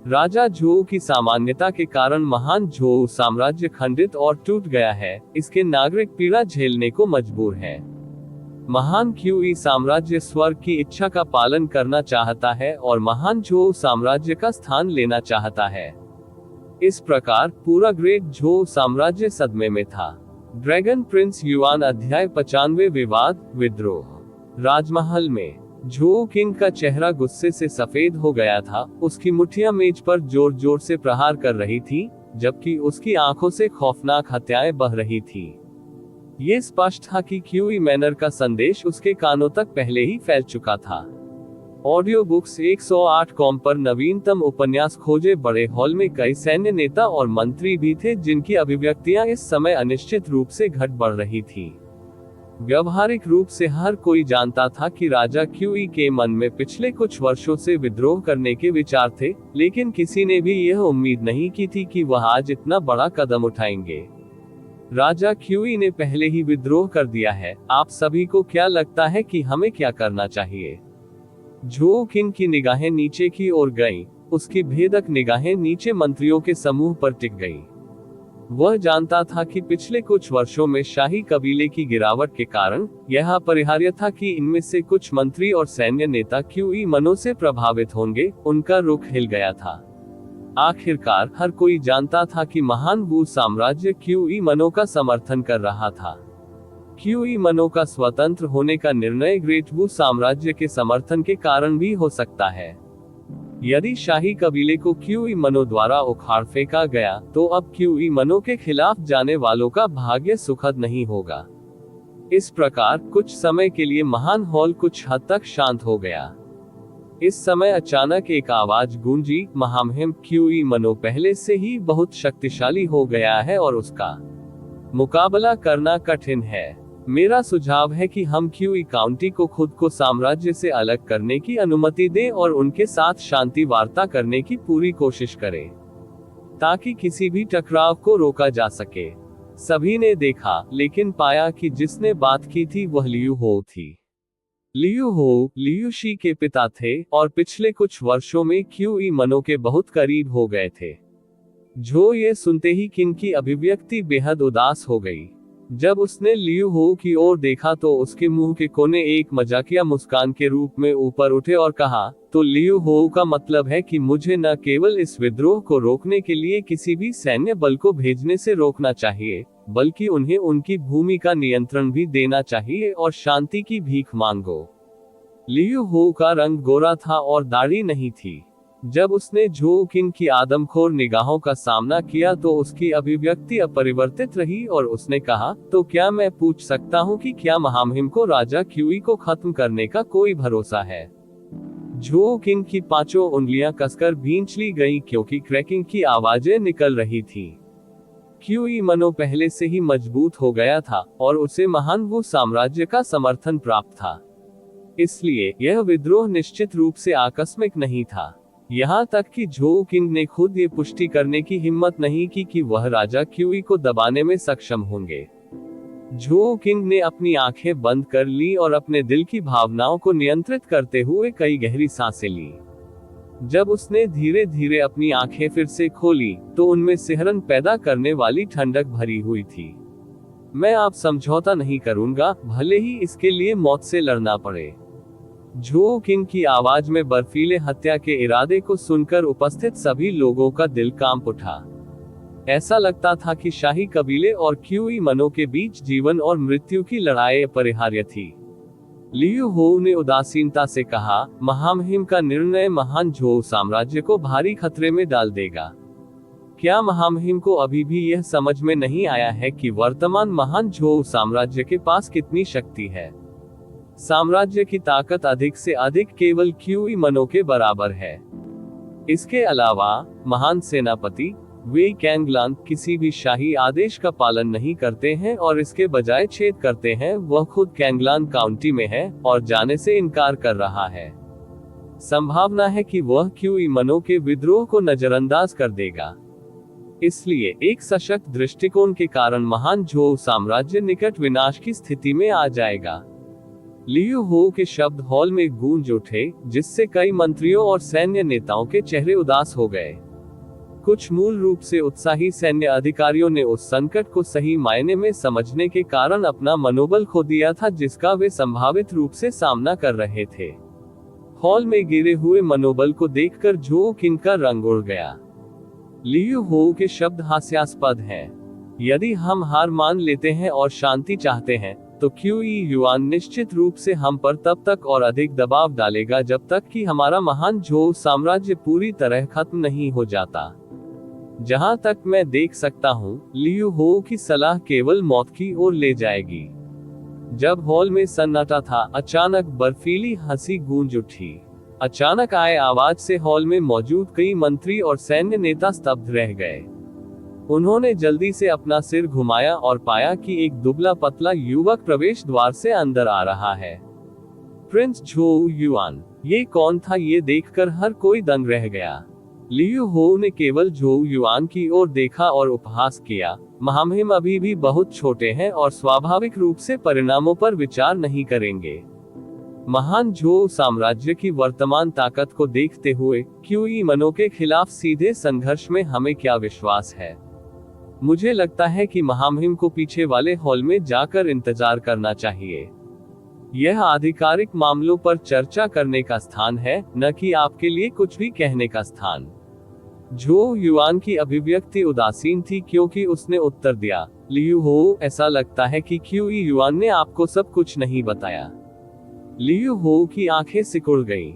राजा झोउ की सामान्यता के कारण महान झोउ साम्राज्य खंडित और टूट गया है, इसके नागरिक पीड़ा झेलने को मजबूर हैं। महान क्यूई साम्राज्य स्वर्ग की इच्छा का पालन करना चाहता है और महान झोउ साम्राज्य का स्थान लेना चाहता है। इस प्रकार पूरा ग्रेट झोउ साम्राज्य सदमे में था। ड्रैगन प्रिंस युआन अध्याय 95 विवाद विद्रोह। राजमहल में झोउ किंग का चेहरा गुस्से से सफेद हो गया था। उसकी मुट्ठियां मेज पर जोर जोर से प्रहार कर रही थी, जबकि उसकी आंखों से खौफनाक हत्याएं बह रही थी। ये स्पष्ट था कि क्यूई मैनर का संदेश उसके कानों तक पहले ही फैल चुका था। ऑडियो बुक्स 108 कॉम पर नवीनतम उपन्यास खोजे। बड़े हॉल में कई सैन्य नेता और मंत्री भी थे जिनकी अभिव्यक्तियां इस समय अनिश्चित रूप से घट बढ़ रही थी। व्यवहारिक रूप से हर कोई जानता था कि राजा क्यूई के मन में पिछले कुछ वर्षों से विद्रोह करने के विचार थे, लेकिन किसी ने भी यह उम्मीद नहीं की थी कि वह आज इतना बड़ा कदम उठाएंगे। राजा क्यूई ने पहले ही विद्रोह कर दिया है। आप सभी को क्या लगता है कि हमें क्या करना चाहिए? झोउ किंग की निगाहें नीचे की ओर गईं। उसकी भेदक निगाहें नीचे मंत्रियों के समूह पर टिक गईं। वह जानता था कि पिछले कुछ वर्षों में शाही कबीले की गिरावट के कारण यह अपरिहार्य था कि इनमें से कुछ मंत्री और सैन्य नेता क्यूई मनो से प्रभावित होंगे। उनका रुख हिल गया था। आखिरकार हर कोई जानता था कि महान वू साम्राज्य क्यूई मनो का समर्थन कर रहा था। क्यूई मनो का स्वतंत्र होने का निर्णय ग्रेट वू साम्राज्य के समर्थन के कारण भी हो सकता है। यदि शाही कबीले को क्यूई मनो द्वारा उखाड़ फेंका गया, तो अब क्यूई मनो के खिलाफ जाने वालों का भाग्य सुखद नहीं होगा। इस प्रकार कुछ समय के लिए महान हॉल कुछ हद तक शांत हो गया। इस समय अचानक एक आवाज गूंजी, महामहिम क्यूई मनो पहले से ही बहुत शक्तिशाली हो गया है और उसका मुकाबला करना कठिन है। मेरा सुझाव है कि हम क्यूई काउंटी को खुद को साम्राज्य से अलग करने की अनुमति दें और उनके साथ शांति वार्ता करने की पूरी कोशिश करें, ताकि किसी भी टकराव को रोका जा सके। सभी ने देखा, लेकिन पाया कि जिसने बात की थी वह लियू हो थी। लियू हो लियू शी के पिता थे और पिछले कुछ वर्षों में क्यूई मनो के बहुत करीब हो गए थे। जो ये सुनते ही किंग की अभिव्यक्ति बेहद उदास हो गई। जब उसने लियू हो की ओर देखा तो उसके मुंह के कोने एक मजाकिया मुस्कान के रूप में ऊपर उठे और कहा, तो लियू हो का मतलब है कि मुझे न केवल इस विद्रोह को रोकने के लिए किसी भी सैन्य बल को भेजने से रोकना चाहिए, बल्कि उन्हें उनकी भूमि का नियंत्रण भी देना चाहिए और शांति की भीख मांगो। लियू हो का रंग गोरा था और दाढ़ी नहीं थी। जब उसने झो किंग की आदमखोर निगाहों का सामना किया तो उसकी अभिव्यक्ति अपरिवर्तित रही और उसने कहा, तो क्या मैं पूछ सकता हूँ कि क्या महामहिम को राजा क्यूई को खत्म करने का कोई भरोसा है? झो किंग की पांचों उंगलियां कसकर भींच ली गईं क्योंकि क्रैकिंग की आवाजें निकल रही थी। क्यूई मनो पहले से ही मजबूत हो गया था और उसे महान वो साम्राज्य का समर्थन प्राप्त था। इसलिए यह विद्रोह निश्चित रूप से आकस्मिक नहीं था। यहाँ तक कि झो किंग ने खुद ये पुष्टि करने की हिम्मत नहीं की कि वह राजा क्यूई को दबाने में सक्षम होंगे। झो किंग ने अपनी आंखें बंद कर ली और अपने दिल की भावनाओं को नियंत्रित करते हुए कई गहरी सांसें ली। जब उसने धीरे धीरे अपनी आंखें फिर से खोली तो उनमें सिहरन पैदा करने वाली ठंडक भरी हुई थी। मैं आप समझौता नहीं करूंगा, भले ही इसके लिए मौत से लड़ना पड़े। झो किंग की आवाज में बर्फीले हत्या के इरादे को सुनकर उपस्थित सभी लोगों का दिल कांप उठा। ऐसा लगता था कि शाही कबीले और क्यूई मनो के बीच जीवन और मृत्यु की लड़ाई अपरिहार्य थी। लियू हो ने उदासीनता से कहा, महामहिम का निर्णय महान झो साम्राज्य को भारी खतरे में डाल देगा। क्या महामहिम को अभी भी यह समझ में नहीं आया है कि वर्तमान महान झो साम्राज्य के पास कितनी शक्ति है? साम्राज्य की ताकत अधिक से अधिक केवल क्यूई मनो के बराबर है। इसके अलावा महान सेनापति वे कैंगलान किसी भी शाही आदेश का पालन नहीं करते हैं और इसके बजाय छेद करते हैं। वह खुद कैंगलान काउंटी में है और जाने से इनकार कर रहा है। संभावना है कि वह क्यूई मनो के विद्रोह को नजरअंदाज कर देगा। इसलिए एक सशक्त दृष्टिकोण के कारण महान झो साम्राज्य निकट विनाश की स्थिति में आ जाएगा। लियू हो के शब्द हॉल में गूंज उठे, जिससे कई मंत्रियों और सैन्य नेताओं के चेहरे उदास हो गए। कुछ मूल रूप से उत्साही सैन्य अधिकारियों ने उस संकट को सही मायने में समझने के कारण अपना मनोबल खो दिया था जिसका वे संभावित रूप से सामना कर रहे थे। हॉल में गिरे हुए मनोबल को देखकर झो किंग का रंग उड़ गया। लियू हो के शब्द हास्यास्पद हैं। यदि हम हार मान लेते हैं और शांति चाहते हैं तो क्यूई युआन निश्चित रूप से हम पर तब तक और अधिक दबाव डालेगा जब तक कि हमारा महान झो साम्राज्य पूरी तरह खत्म नहीं हो जाता। जहां तक मैं देख सकता हूं, लियू हो की सलाह केवल मौत की ओर ले जाएगी। जब हॉल में सन्नाटा था, अचानक बर्फीली हंसी गूंज उठी। अचानक आए आवाज से हॉल में मौजूद कई मंत्री और सैन्य नेता स्तब्ध रह गए। उन्होंने जल्दी से अपना सिर घुमाया और पाया कि एक दुबला पतला युवक प्रवेश द्वार से अंदर आ रहा है। प्रिंस झो युआन। ये कौन था? ये देखकर हर कोई दंग रह गया। लियू हो ने केवल झो युआन की ओर देखा और उपहास किया, महामहिम अभी भी बहुत छोटे हैं और स्वाभाविक रूप से परिणामों पर विचार नहीं करेंगे। महान झो साम्राज्य की वर्तमान ताकत को देखते हुए क्यूई मनो के खिलाफ सीधे संघर्ष में हमें क्या विश्वास है? मुझे लगता है कि महामहिम को पीछे वाले हॉल में जाकर इंतजार करना चाहिए। यह आधिकारिक मामलों पर चर्चा करने का स्थान है, न कि आपके लिए कुछ भी कहने का स्थान। झो युआन की अभिव्यक्ति उदासीन थी क्योंकि उसने उत्तर दिया, लियू हो, ऐसा लगता है कि क्यूई युआन ने आपको सब कुछ नहीं बताया। लियू हो की आंखें सिकुड़ गईं।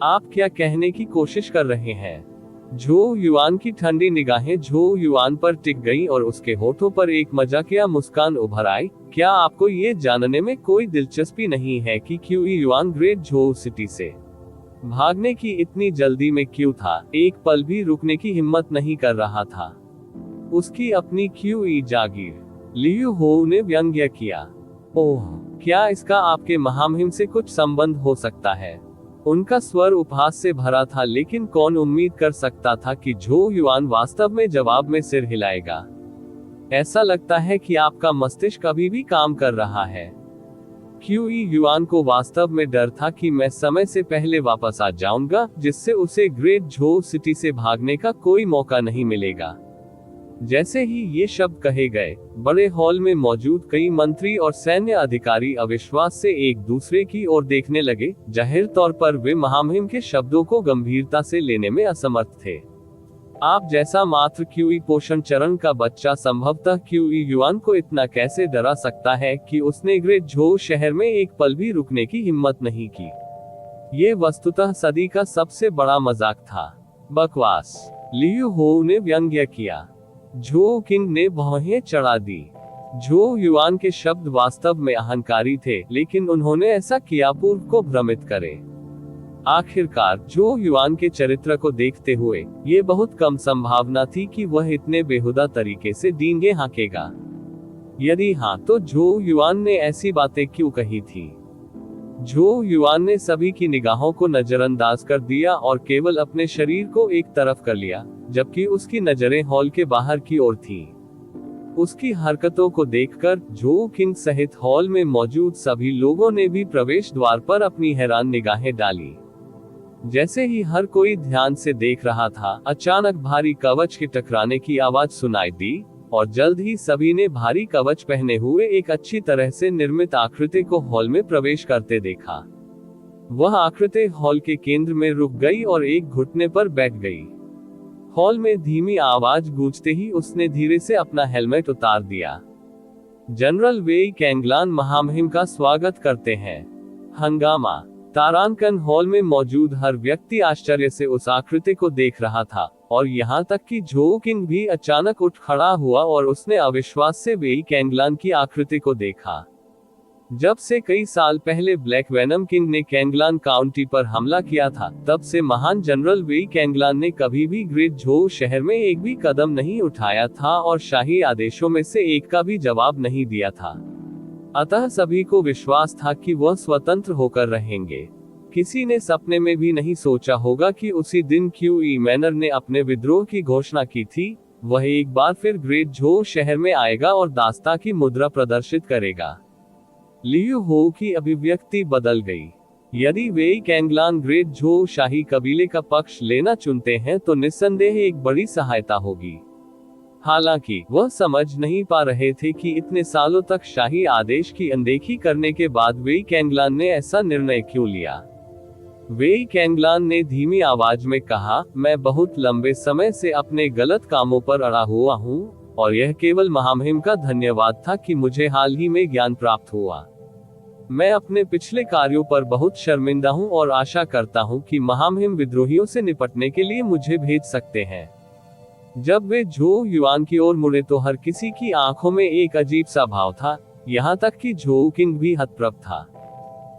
आप क्या कहने की कोशिश कर रहे हैं? झो युआन की ठंडी निगाहें झो युआन पर टिक गईं और उसके होठों पर एक मजाकिया मुस्कान उभर आई। क्या आपको ये जानने में कोई दिलचस्पी नहीं है कि क्यों युआन ग्रेट झो सिटी से भागने की इतनी जल्दी में क्यों था? एक पल भी रुकने की हिम्मत नहीं कर रहा था। उसकी अपनी क्यूई जागीर, लियू हो ने व्यंग्य किया। ओह, क्या इसका आपके महामहिम से कुछ संबंध हो सकता है? उनका स्वर उपहास से भरा था, लेकिन कौन उम्मीद कर सकता था कि झो युआन वास्तव में जवाब में सिर हिलाएगा। ऐसा लगता है कि आपका मस्तिष्क अभी भी काम कर रहा है। क्यूई युआन को वास्तव में डर था कि मैं समय से पहले वापस आ जाऊंगा, जिससे उसे ग्रेट झो सिटी से भागने का कोई मौका नहीं मिलेगा। जैसे ही ये शब्द कहे गए, बड़े हॉल में मौजूद कई मंत्री और सैन्य अधिकारी अविश्वास से एक दूसरे की ओर देखने लगे। जाहिर तौर पर वे महामहिम के शब्दों को गंभीरता से लेने में असमर्थ थे। आप जैसा मात्र क्यूई पोषण चरण का बच्चा संभवतः क्यूई युआन को इतना कैसे डरा सकता है कि उसने ग्रेट झो शहर में एक पल भी रुकने की हिम्मत नहीं की। ये वस्तुतः सदी का सबसे बड़ा मजाक था। बकवास, लियू हो ने व्यंग्य किया। झो किंग ने भौहें चढ़ा दी। झो युआन के शब्द वास्तव में अहंकारी थे, लेकिन उन्होंने ऐसा किया पूर्व को भ्रमित करे। आखिरकार झो युआन के चरित्र को देखते हुए ये बहुत कम संभावना थी कि वह इतने बेहुदा तरीके से डींगे हाँकेगा। यदि हाँ, तो झो युआन ने ऐसी बातें क्यों कही थी? झो युआन ने सभी की निगाहों को नजरअंदाज कर दिया और केवल अपने शरीर को एक तरफ कर लिया, जबकि उसकी नजरें हॉल के बाहर की ओर थीं। उसकी हरकतों को देखकर झो किंग सहित हॉल में मौजूद सभी लोगों ने भी प्रवेश द्वार पर अपनी हैरान निगाहें डाली। जैसे ही हर कोई ध्यान से देख रहा था, अचानक भारी कवच के टकराने की आवाज सुनाई दी और जल्द ही सभी ने भारी कवच पहने हुए एक अच्छी तरह से निर्मित आकृति को हॉल में प्रवेश करते देखा। वह आकृति हॉल के केंद्र में रुक गई और एक घुटने पर बैठ गई। हॉल में धीमी आवाज गूंजते ही उसने धीरे से अपना हेलमेट उतार दिया। जनरल वेई कैंगलान महामहिम का स्वागत करते हैं। हंगामा। तारानकन हॉल में मौजूद हर व्यक्ति आश्चर्य से उस आकृति को देख रहा था, और यहाँ तक कि झो किंग भी अचानक उठ खड़ा हुआ और उसने अविश्वास से वेई कैंगलान की आकृति को देखा। जब से कई साल पहले ब्लैक वेनम किंग ने कैंगलान काउंटी पर हमला किया था, तब से महान जनरल वेई कैंगलान ने कभी भी ग्रेट झो शहर में एक भी कदम नहीं उठाया था और शाही आदेशों में से एक का भी जवाब नहीं दिया था। अतः सभी को विश्वास था कि वह स्वतंत्र होकर रहेंगे। किसी ने सपने में भी नहीं सोचा होगा कि उसी दिन क्यूई मैनर ने अपने विद्रोह की घोषणा की थी। वह एक बार फिर ग्रेट झो शहर में आएगा और दास्ता की मुद्रा प्रदर्शित करेगा। लियू हो की अभिव्यक्ति बदल गई। यदि वेई कैंगलान ग्रेट झो शाही कबीले का पक्ष लेना चुनते हैं तो निस्संदेह एक बड़ी सहायता होगी। हालांकि वह समझ नहीं पा रहे थे कि इतने सालों तक शाही आदेश की अनदेखी करने के बाद वेई कैंगलान ने ऐसा निर्णय क्यों लिया। वेई कैंगलान ने धीमी आवाज में कहा, मैं बहुत लंबे समय से अपने गलत कामों पर अड़ा हुआ हूँ, और यह केवल महामहिम का धन्यवाद था कि मुझे हाल ही में ज्ञान प्राप्त हुआ। मैं अपने पिछले कार्यों पर बहुत शर्मिंदा हूँ और आशा करता हूँ कि महामहिम विद्रोहियों से निपटने के लिए मुझे भेज सकते हैं। जब वे झो युआन की ओर मुड़े तो हर किसी की आंखों में एक अजीब सा भाव था, यहाँ तक कि झो किंग भी हतप्रभ था।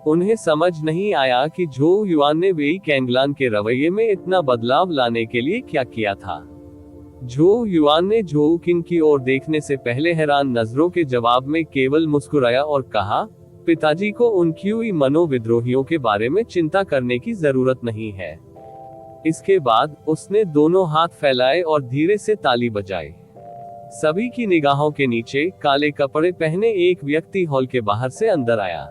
उन्हें समझ नहीं आया कि झो युआन ने वेई कैंगलान के रवैये में इतना बदलाव लाने के लिए क्या किया था। झो युआन ने झो किंग की ओर देखने से पहले हैरान नजरों के जवाब में केवल मुस्कुराया और कहा, पिताजी को उन क्यूई मनोविद्रोहियों के बारे में चिंता करने की जरूरत नहीं है। इसके बाद उसने दोनों हाथ फैलाए और धीरे से ताली बजाई। सभी की निगाहों के नीचे काले कपड़े पहने एक व्यक्ति हॉल के बाहर से अंदर आया।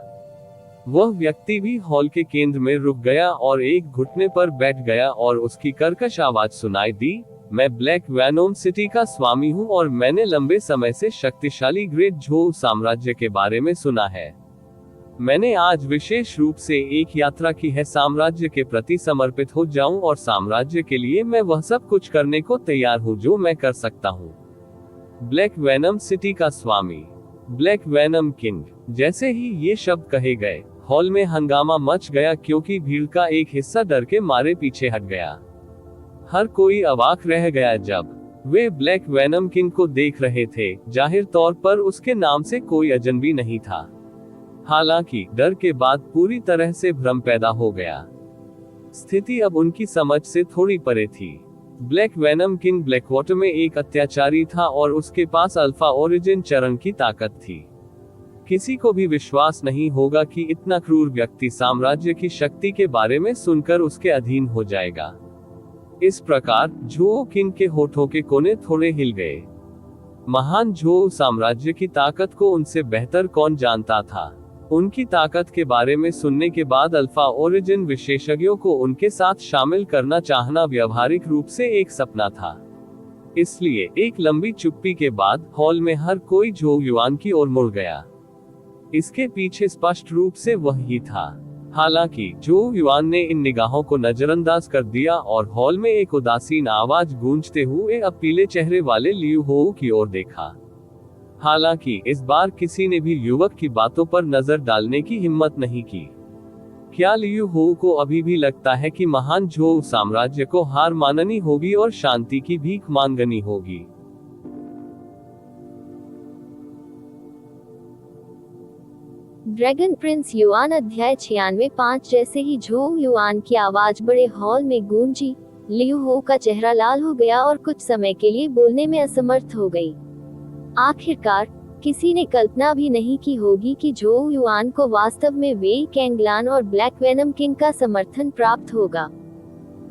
वह व्यक्ति भी हॉल के केंद्र में रुक गया और एक घुटने पर बैठ गया और उसकी कर्कश आवाज सुनाई दी, मैं ब्लैक वैनोम सिटी का स्वामी हूँ और मैंने लंबे समय से शक्तिशाली ग्रेट झो साम्राज्य के बारे में सुना है। मैंने आज विशेष रूप से एक यात्रा की है, साम्राज्य के प्रति समर्पित हो जाऊं और साम्राज्य के लिए मैं वह सब कुछ करने को तैयार हूं जो मैं कर सकता हूं। ब्लैक वैनम सिटी का स्वामी, ब्लैक वैनम किंग। जैसे ही ये शब्द कहे गए, हॉल में हंगामा मच गया क्योंकि भीड़ का एक हिस्सा डर के मारे पीछे हट गया। हर कोई अवाक रह गया जब वे ब्लैक वेनम किंग को देख रहे थे। जाहिर तौर पर उसके नाम से कोई अजनबी नहीं था। हालांकि डर के बाद पूरी तरह से भ्रम पैदा हो गया। स्थिति अब उनकी समझ से थोड़ी परे थी। ब्लैक वेनम किंग ब्लैकवाटर में एक अत्याचारी था और उसके पास अल्फा ओरिजिन चरण की ताकत थी। किसी को भी विश्वास नहीं होगा कि इतना क्रूर व्यक्ति साम्राज्य की शक्ति के बारे में सुनकर उसके अधीन हो जाएगा। इस प्रकार झोउ किंग के होठों के कोने थोड़े हिल गए। महान झोउ साम्राज्य की ताकत को उनसे बेहतर कौन जानता था। उनकी ताकत के बारे में सुनने के बाद अल्फा ओरिजिन विशेषज्ञों को उनके साथ शामिल करना चाहना व्यावहारिक रूप से एक सपना था। इसलिए एक लंबी चुप्पी के बाद हॉल में हर कोई झोउ युआन की ओर मुड़ गया। इसके पीछे स्पष्ट रूप से वही था। हालांकि झोउ युआन ने इन निगाहों को नजरअंदाज कर दिया और हॉल में एक उदासीन आवाज गूंजते हुए अब पीले चेहरे वाले लियू होउ की ओर देखा। हालांकि इस बार किसी ने भी युवक की बातों पर नजर डालने की हिम्मत नहीं की। क्या लियू होउ को अभी भी लगता है कि महान झोउ साम्राज्य को हार माननी होगी और शांति की भीख मांगनी होगी? ड्रैगन प्रिंस युआन अध्याय 96। 5 जैसे ही झोउ युआन की आवाज बड़े हॉल में गूंजी, लियू हो का चेहरा लाल हो गया और कुछ समय के लिए बोलने में असमर्थ हो गई। आखिरकार किसी ने कल्पना भी नहीं की होगी कि झोउ युआन को वास्तव में वेई कैंगलान और ब्लैक वेनम किंग का समर्थन प्राप्त होगा।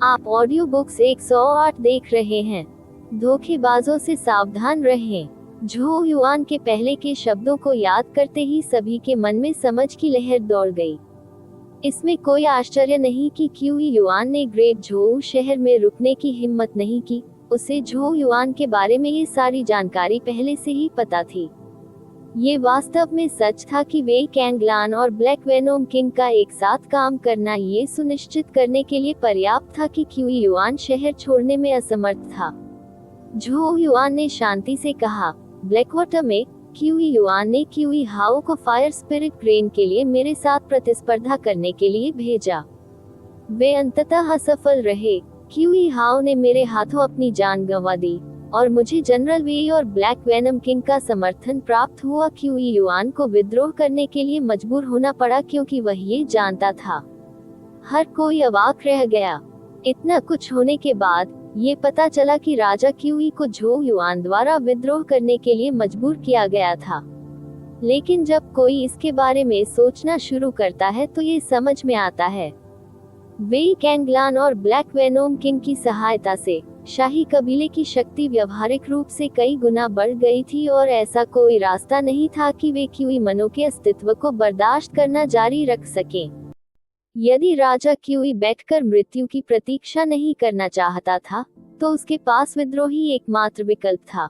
आप ऑडियो बुक्स 108 देख रहे हैं। धोखेबाजों से सावधान रहें। झोउ युआन के पहले के शब्दों को याद करते ही सभी के मन में समझ की लहर दौड़ गई। इसमें कोई आश्चर्य नहीं कि क्यों युआन ने ग्रेट झोउ शहर में रुकने की हिम्मत नहीं की। उसे झोउ युआन के बारे में ये सारी जानकारी पहले से ही पता थी। ये वास्तव में सच था कि वेई कैंगलान और ब्लैक वेनम किंग का एक साथ काम करना ये सुनिश्चित करने के लिए पर्याप्त था कि क्यों युआन शहर छोड़ने में असमर्थ था। झोउ युआन ने शांति से कहा, ब्लैकवाटर में क्यूई युआन ने क्यूई हाओ को फायर स्पिरिट ग्रेन के लिए मेरे साथ प्रतिस्पर्धा करने के लिए भेजा। वे अंततः असफल रहे। क्यूई हाओ ने मेरे हाथों अपनी जान गंवा दी और मुझे जनरल वेई और ब्लैक वेनम किंग का समर्थन प्राप्त हुआ। क्यूई युआन को विद्रोह करने के लिए मजबूर होना पड़ा क्योंकि वह ये जानता था। हर कोई अवाक रह गया। इतना कुछ होने के बाद ये पता चला कि राजा क्यूई को झोउ युआन द्वारा विद्रोह करने के लिए मजबूर किया गया था। लेकिन जब कोई इसके बारे में सोचना शुरू करता है तो ये समझ में आता है। वेई कैंगलान और ब्लैक वेनम किंग की सहायता से शाही कबीले की शक्ति व्यावहारिक रूप से कई गुना बढ़ गई थी और ऐसा कोई रास्ता नहीं था कि वे क्यूई मनों के अस्तित्व को बर्दाश्त करना जारी रख सकें। यदि राजा क्यूई बैठकर मृत्यु की प्रतीक्षा नहीं करना चाहता था तो उसके पास विद्रोह ही एकमात्र विकल्प था।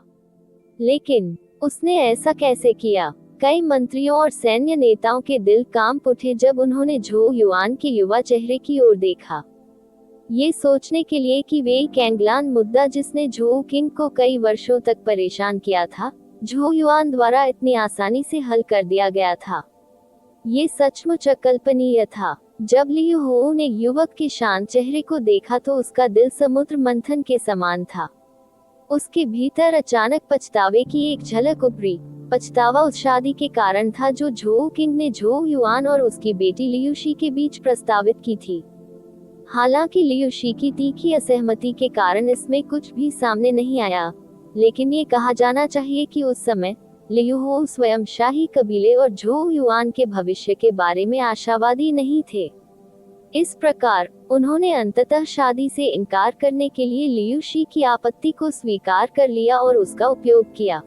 लेकिन उसने ऐसा कैसे किया? कई मंत्रियों और सैन्य नेताओं के दिल कांप उठे जब उन्होंने झोउ युआन के युवा चेहरे की ओर देखा। ये सोचने के लिए कि वेई कैंगलान मुद्दा जिसने झोउ किंग को कई वर्षों तक परेशान किया था, झोउ युआन द्वारा इतनी आसानी से हल कर दिया गया था। ये सचमुच अकल्पनीय था। जब लियू होउ ने युवक के शांत चेहरे को देखा तो उसका दिल समुद्र मंथन के समान था। उसके भीतर अचानक पछतावे की एक झलक उभरी। पछतावा उस शादी के कारण था जो झोउ किंग ने झोउ युआन और उसकी बेटी लियूशी के बीच प्रस्तावित की थी। हालांकि लियूशी की तीखी असहमति के कारण इसमें कुछ भी सामने नहीं आया, लेकिन ये कहा जाना चाहिए कि उस समय लियू होउ स्वयं शाही कबीले और झोउ युआन के भविष्य के बारे में आशावादी नहीं थे। इस प्रकार उन्होंने अंततः शादी से इनकार करने के लिए लियूशी की आपत्ति को स्वीकार कर लिया और उसका उपयोग किया।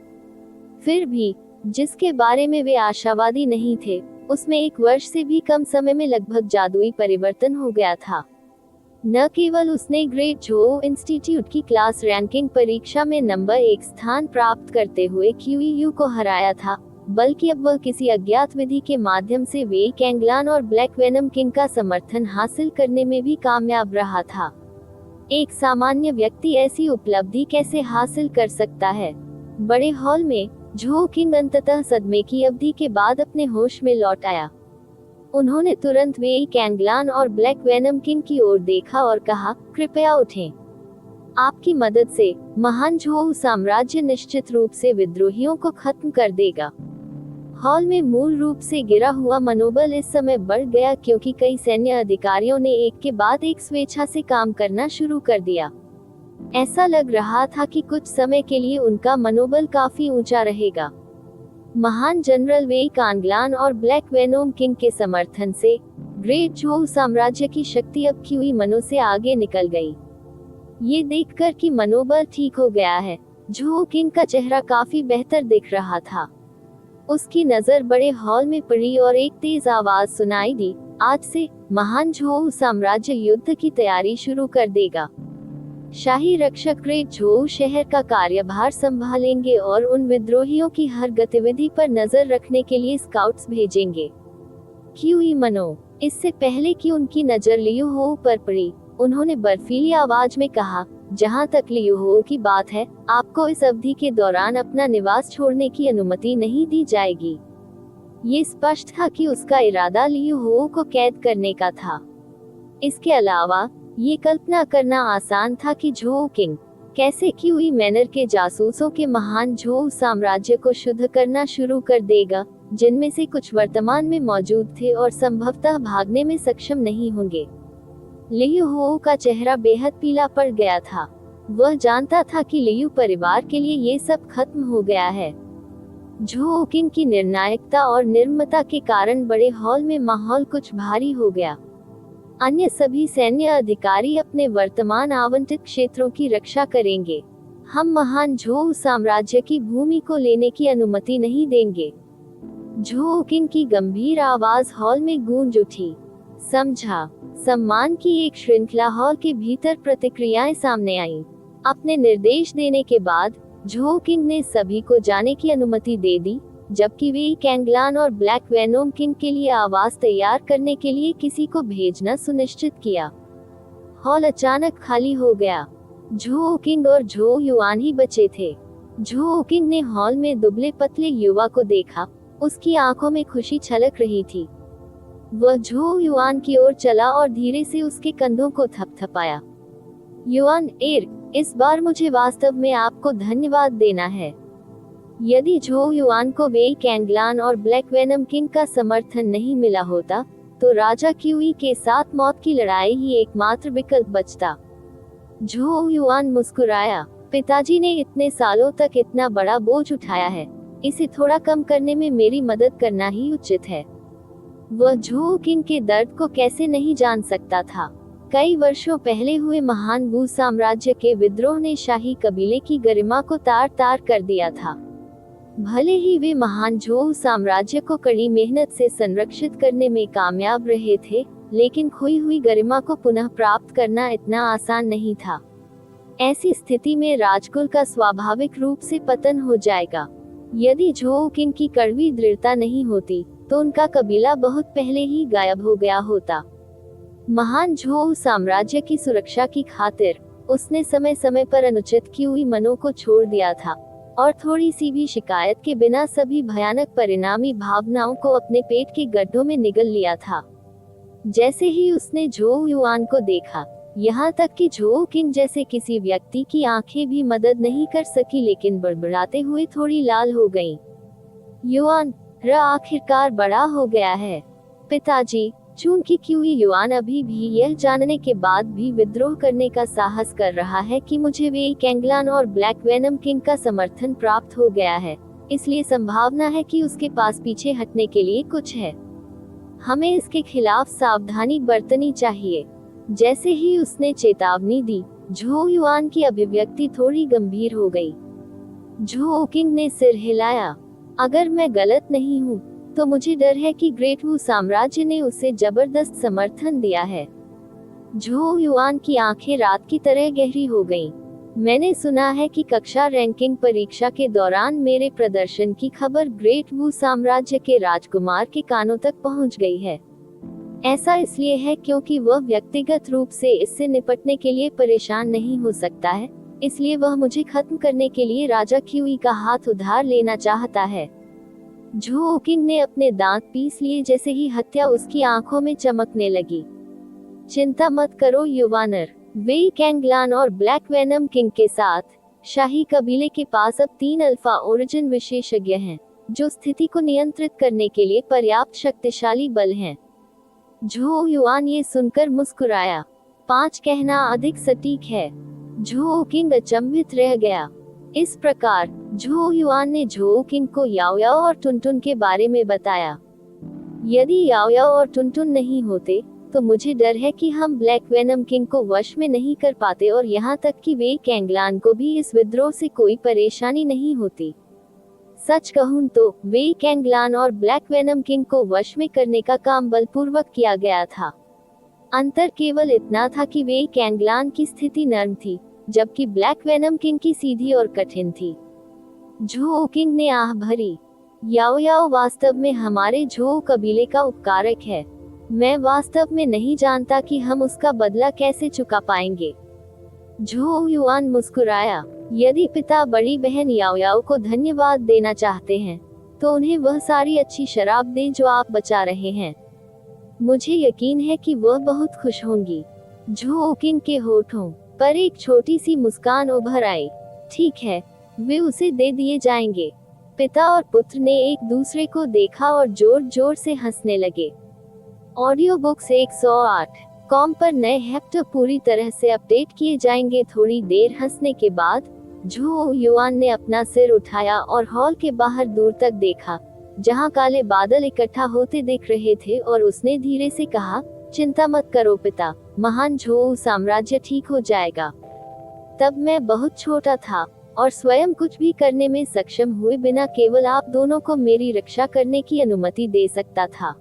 फिर भी जिसके बारे में वे आशावादी नहीं थे, उसमें 1 वर्ष से भी कम समय में लगभग जादुई परिवर्तन हो गया था। न केवल उसने ग्रेट झोउ इंस्टीट्यूट की क्लास रैंकिंग परीक्षा में नंबर 1 स्थान प्राप्त करते हुए क्यूईयू को हराया था, बल्कि अब वह किसी अज्ञात विधि के माध्यम से वेई कैंगलान और ब्लैक वेनम किंग का समर्थन हासिल करने में भी कामयाब रहा था। एक सामान्य व्यक्ति ऐसी उपलब्धि कैसे हासिल कर सकता है? बड़े हॉल में झोउ किंग अंततः सदमे की अवधि के बाद अपने होश में लौट आया। उन्होंने तुरंत वेई कैंगलान और ब्लैक वेनम किंग की ओर देखा और कहा, कृपया उठें। आपकी मदद से महान झोउ साम्राज्य निश्चित रूप से विद्रोहियों को खत्म कर देगा। हॉल में मूल रूप से गिरा हुआ मनोबल इस समय बढ़ गया क्योंकि कई सैन्य अधिकारियों ने एक के बाद एक स्वेच्छा से काम करना शुरू कर दिया। ऐसा लग रहा था कि कुछ समय के लिए उनका मनोबल काफी ऊंचा रहेगा। महान जनरल वेई कांगलान और ब्लैक वेनोम किंग के समर्थन से ग्रेट झोउ साम्राज्य की शक्ति अब क्यूई मनो से आगे निकल गई। ये देखकर कि मनोबल ठीक हो गया है, झोउ किंग का चेहरा काफी बेहतर दिख रहा था। उसकी नजर बड़े हॉल में पड़ी और एक तेज आवाज सुनाई दी, आज से महान झोउ साम्राज्य युद्ध की तैयारी शुरू कर देगा। शाही रक्षक ग्रेट झोउ शहर का कार्यभार संभालेंगे और उन विद्रोहियों की हर गतिविधि पर नजर रखने के लिए स्काउट्स भेजेंगे। क्यूई मनो, इससे पहले कि उनकी नजर लियू हो पर पड़ी, उन्होंने बर्फीली आवाज में कहा, जहां तक लियू हो की बात है, आपको इस अवधि के दौरान अपना निवास छोड़ने की अनुमति नहीं दी जाएगी। ये स्पष्ट था कि उसका इरादा लियू हो को कैद करने का था। इसके अलावा ये कल्पना करना आसान था कि झोउ किंग कैसे क्यूई मैनर के जासूसों के महान झोउ साम्राज्य को शुद्ध करना शुरू कर देगा, जिनमें से कुछ वर्तमान में मौजूद थे और संभवतः भागने में सक्षम नहीं होंगे। लियू हो का चेहरा बेहद पीला पड़ गया था। वह जानता था कि लियू परिवार के लिए ये सब खत्म हो गया है। झोउ किंग की निर्णायकता और निर्ममता के कारण बड़े हॉल में माहौल कुछ भारी हो गया। अन्य सभी सैन्य अधिकारी अपने वर्तमान आवंटित क्षेत्रों की रक्षा करेंगे। हम महान झोउ साम्राज्य की भूमि को लेने की अनुमति नहीं देंगे। झोउ किंग की गंभीर आवाज हॉल में गूंज उठी। समझा। सम्मान की एक श्रृंखला हॉल के भीतर प्रतिक्रियाएं सामने आईं। अपने निर्देश देने के बाद झोउ किंग ने सभी को जाने की अनुमति दे दी, जबकि वेई कांगलान और ब्लैक वेनोम किंग के लिए आवास तैयार करने के लिए किसी को भेजना सुनिश्चित किया। हॉल अचानक खाली हो गया। झोउ किंग और झोउ युआन ही बचे थे। झोउ किंग ने हॉल में दुबले पतले युवा को देखा। उसकी आंखों में खुशी छलक रही थी। वह झोउ युआन की ओर चला और धीरे से उसके कंधों को थपथपाया। युआन, इस बार मुझे वास्तव में आपको धन्यवाद देना है। यदि झोउ युआन को वेई कांगलान और ब्लैक वेनम किंग का समर्थन नहीं मिला होता, तो राजा क्यूई के साथ मौत की लड़ाई ही एकमात्र विकल्प बचता। झोउ युआन मुस्कुराया। पिताजी ने इतने सालों तक इतना बड़ा बोझ उठाया है, इसे थोड़ा कम करने में मेरी मदद करना ही उचित है। वह झोउ किंग के दर्द को कैसे नहीं जान सकता था। कई वर्षों पहले हुए महान वू साम्राज्य के विद्रोह ने शाही कबीले की गरिमा को तार तार कर दिया था। भले ही वे महान झोउ साम्राज्य को कड़ी मेहनत से संरक्षित करने में कामयाब रहे थे, लेकिन खोई हुई गरिमा को पुनः प्राप्त करना इतना आसान नहीं था। ऐसी स्थिति में राजकुल का स्वाभाविक रूप से पतन हो जाएगा। यदि झोउ किंग की कड़वी दृढ़ता नहीं होती, तो उनका कबीला बहुत पहले ही गायब हो गया होता। महान झोउ साम्राज्य की सुरक्षा की खातिर उसने समय समय पर अनुचित क्यूई मनो को छोड़ दिया था और थोड़ी सी भी शिकायत के बिना सभी भयानक परिणामी भावनाओं को अपने पेट के गड्ढों में निगल लिया था। जैसे ही उसने झोउ युआन को देखा, यहाँ तक कि झोउ किंग जैसे किसी व्यक्ति की आंखें भी मदद नहीं कर सकी, लेकिन बड़बड़ाते हुए थोड़ी लाल हो गईं। युआन, आखिरकार बड़ा हो गया है। पिताजी, चूंकि क्यूई युआन अभी भी यह जानने के बाद भी विद्रोह करने का साहस कर रहा है कि मुझे वेई कांगलान और ब्लैक वेनम किंग का समर्थन प्राप्त हो गया है, इसलिए संभावना है कि उसके पास पीछे हटने के लिए कुछ है। हमें इसके खिलाफ सावधानी बरतनी चाहिए। जैसे ही उसने चेतावनी दी, झोउ युआन की अभिव्यक्ति थोड़ी गंभीर हो गई। झोउ किंग ने सिर हिलाया। अगर मैं गलत नहीं हूँ, तो मुझे डर है कि ग्रेट वू साम्राज्य ने उसे जबरदस्त समर्थन दिया है। झोउ युआन की आंखें रात की तरह गहरी हो गईं। मैंने सुना है कि कक्षा रैंकिंग परीक्षा के दौरान मेरे प्रदर्शन की खबर ग्रेट वू साम्राज्य के राजकुमार के कानों तक पहुंच गई है। ऐसा इसलिए है क्योंकि वह व्यक्तिगत रूप से इससे निपटने के लिए परेशान नहीं हो सकता है, इसलिए वह मुझे खत्म करने के लिए राजा क्यूई का हाथ उधार लेना चाहता है। झोउ किंग ने अपने दांत पीस लिए जैसे ही हत्या उसकी आंखों में चमकने लगी। चिंता मत करो युवानर, वेई कैंगलान और ब्लैक वेनम किंग के साथ शाही कबीले के पास अब 3 अल्फा ओरिजिन विशेषज्ञ हैं, जो स्थिति को नियंत्रित करने के लिए पर्याप्त शक्तिशाली बल हैं। झो युआन ये सुनकर मुस्कुराया। 5 कहना अधिक सटीक है। झो किंग अचंभित रह गया। इस प्रकार झो युआन ने झो किंग को याओ याओ और टुनटुन के बारे में बताया। यदि याओ याओ और टुनटुन नहीं होते तो मुझे डर है कि हम ब्लैक वेनम किंग को वश में नहीं कर पाते, और यहाँ तक कि वेई कैंगलान को भी इस विद्रोह से कोई परेशानी नहीं होती। सच कहूं तो वेई कैंगलान और ब्लैक वेनम किंग को वश में करने का काम बलपूर्वक किया गया था। अंतर केवल इतना था कि वेई कैंगलान की स्थिति नर्म थी, जबकि ब्लैक वेनम किंग की सीधी और कठिन थी। झो किंग ने आह भरी। याओ याओ वास्तव में हमारे झो कबीले का उपकारक है। मैं वास्तव में नहीं जानता कि हम उसका बदला कैसे चुका पाएंगे। झो युआन मुस्कुराया। यदि पिता बड़ी बहन याओ याओ को धन्यवाद देना चाहते हैं, तो उन्हें वह सारी अच्छी शराब दें जो आप बचा रहे हैं। मुझे यकीन है कि वह बहुत खुश होंगी। झो किंग के होठों पर एक छोटी सी मुस्कान उभर आई। ठीक है, वे उसे दे दिए जाएंगे। पिता और पुत्र ने एक दूसरे को देखा और जोर जोर से हंसने लगे। ऑडियो बुक्स 108 कॉम पर नए हैप्टर पूरी तरह से अपडेट किए जाएंगे। थोड़ी देर हंसने के बाद झो युआन ने अपना सिर उठाया और हॉल के बाहर दूर तक देखा, जहां काले बादल इकट्ठा होते दिख रहे थे, और उसने धीरे से कहा, चिंता मत करो पिता, महान झो साम्राज्य ठीक हो जाएगा। तब मैं बहुत छोटा था और स्वयं कुछ भी करने में सक्षम हुए बिना केवल आप दोनों को मेरी रक्षा करने की अनुमति दे सकता था।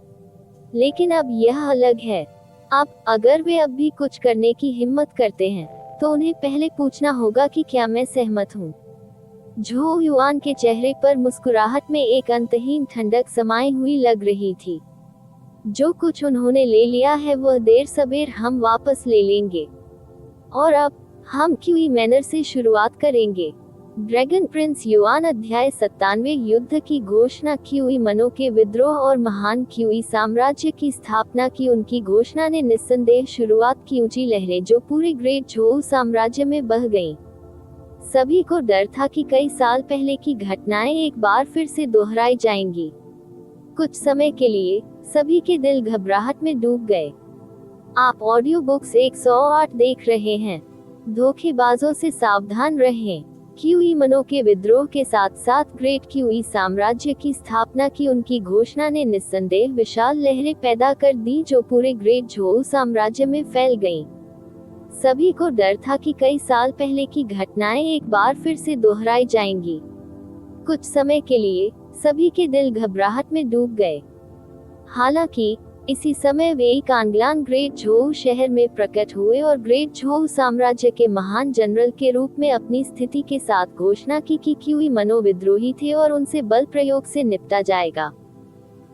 लेकिन अब यह अलग है। अब अगर वे अब भी कुछ करने की हिम्मत करते हैं, तो उन्हें पहले पूछना होगा कि क्या मैं सहमत हूँ। झो युआन के चेहरे पर मुस्कुराहट में एक अंतहीन ठंडक समाई हुई लग रही थी। जो कुछ उन्होंने ले लिया है वह देर सबेर हम वापस ले लेंगे। और अब हम क्यूई मैनर से शुरुआत करेंगे। ड्रैगन प्रिंस युआन अध्याय 97 युद्ध की घोषणा। क्यूई मनो के विद्रोह और महान क्यूई साम्राज्य की स्थापना की उनकी घोषणा ने निस्संदेह शुरुआत की ऊंची लहरें जो पूरे ग्रेट झोउ साम्राज्य में बह गईं। सभी को डर था कि कई साल पहले की घटनाएं एक बार फिर से दोहराई जाएंगी। कुछ समय के लिए सभी के दिल घबराहट में डूब गए। आप ऑडियो बुक्स 108 देख रहे हैं। धोखेबाजों से सावधान रहें। क्यूई मनो के विद्रोह के साथ साथ ग्रेट क्यूई साम्राज्य की स्थापना की उनकी घोषणा ने निस्संदेह विशाल लहरें पैदा कर दी जो पूरे ग्रेट झोउ साम्राज्य में फैल गईं। सभी को डर था कि कई साल पहले की घटनाएं एक बार फिर से दोहराई जाएंगी। कुछ समय के लिए सभी के दिल घबराहट में डूब गए। हालांकि इसी समय वेई कैंगलान ग्रेट झोउ शहर में प्रकट हुए और ग्रेट झोउ साम्राज्य के महान जनरल के रूप में अपनी स्थिति के साथ घोषणा की कि क्यूई मनो विद्रोही थे और उनसे बल प्रयोग से निपटा जाएगा।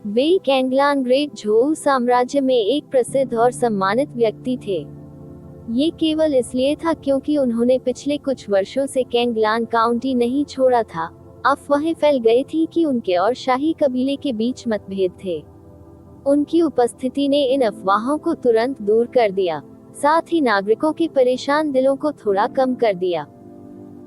वेई कैंगलान ग्रेट झोउ साम्राज्य में एक प्रसिद्ध और सम्मानित व्यक्ति थे। ये केवल इसलिए था क्योंकि उन्होंने पिछले कुछ वर्षों से कैंगलान काउंटी नहीं छोड़ा था। अफवाहें फैल गई थी कि उनके और शाही कबीले के बीच मतभेद थे। उनकी उपस्थिति ने इन अफवाहों को तुरंत दूर कर दिया, साथ ही नागरिकों के परेशान दिलों को थोड़ा कम कर दिया।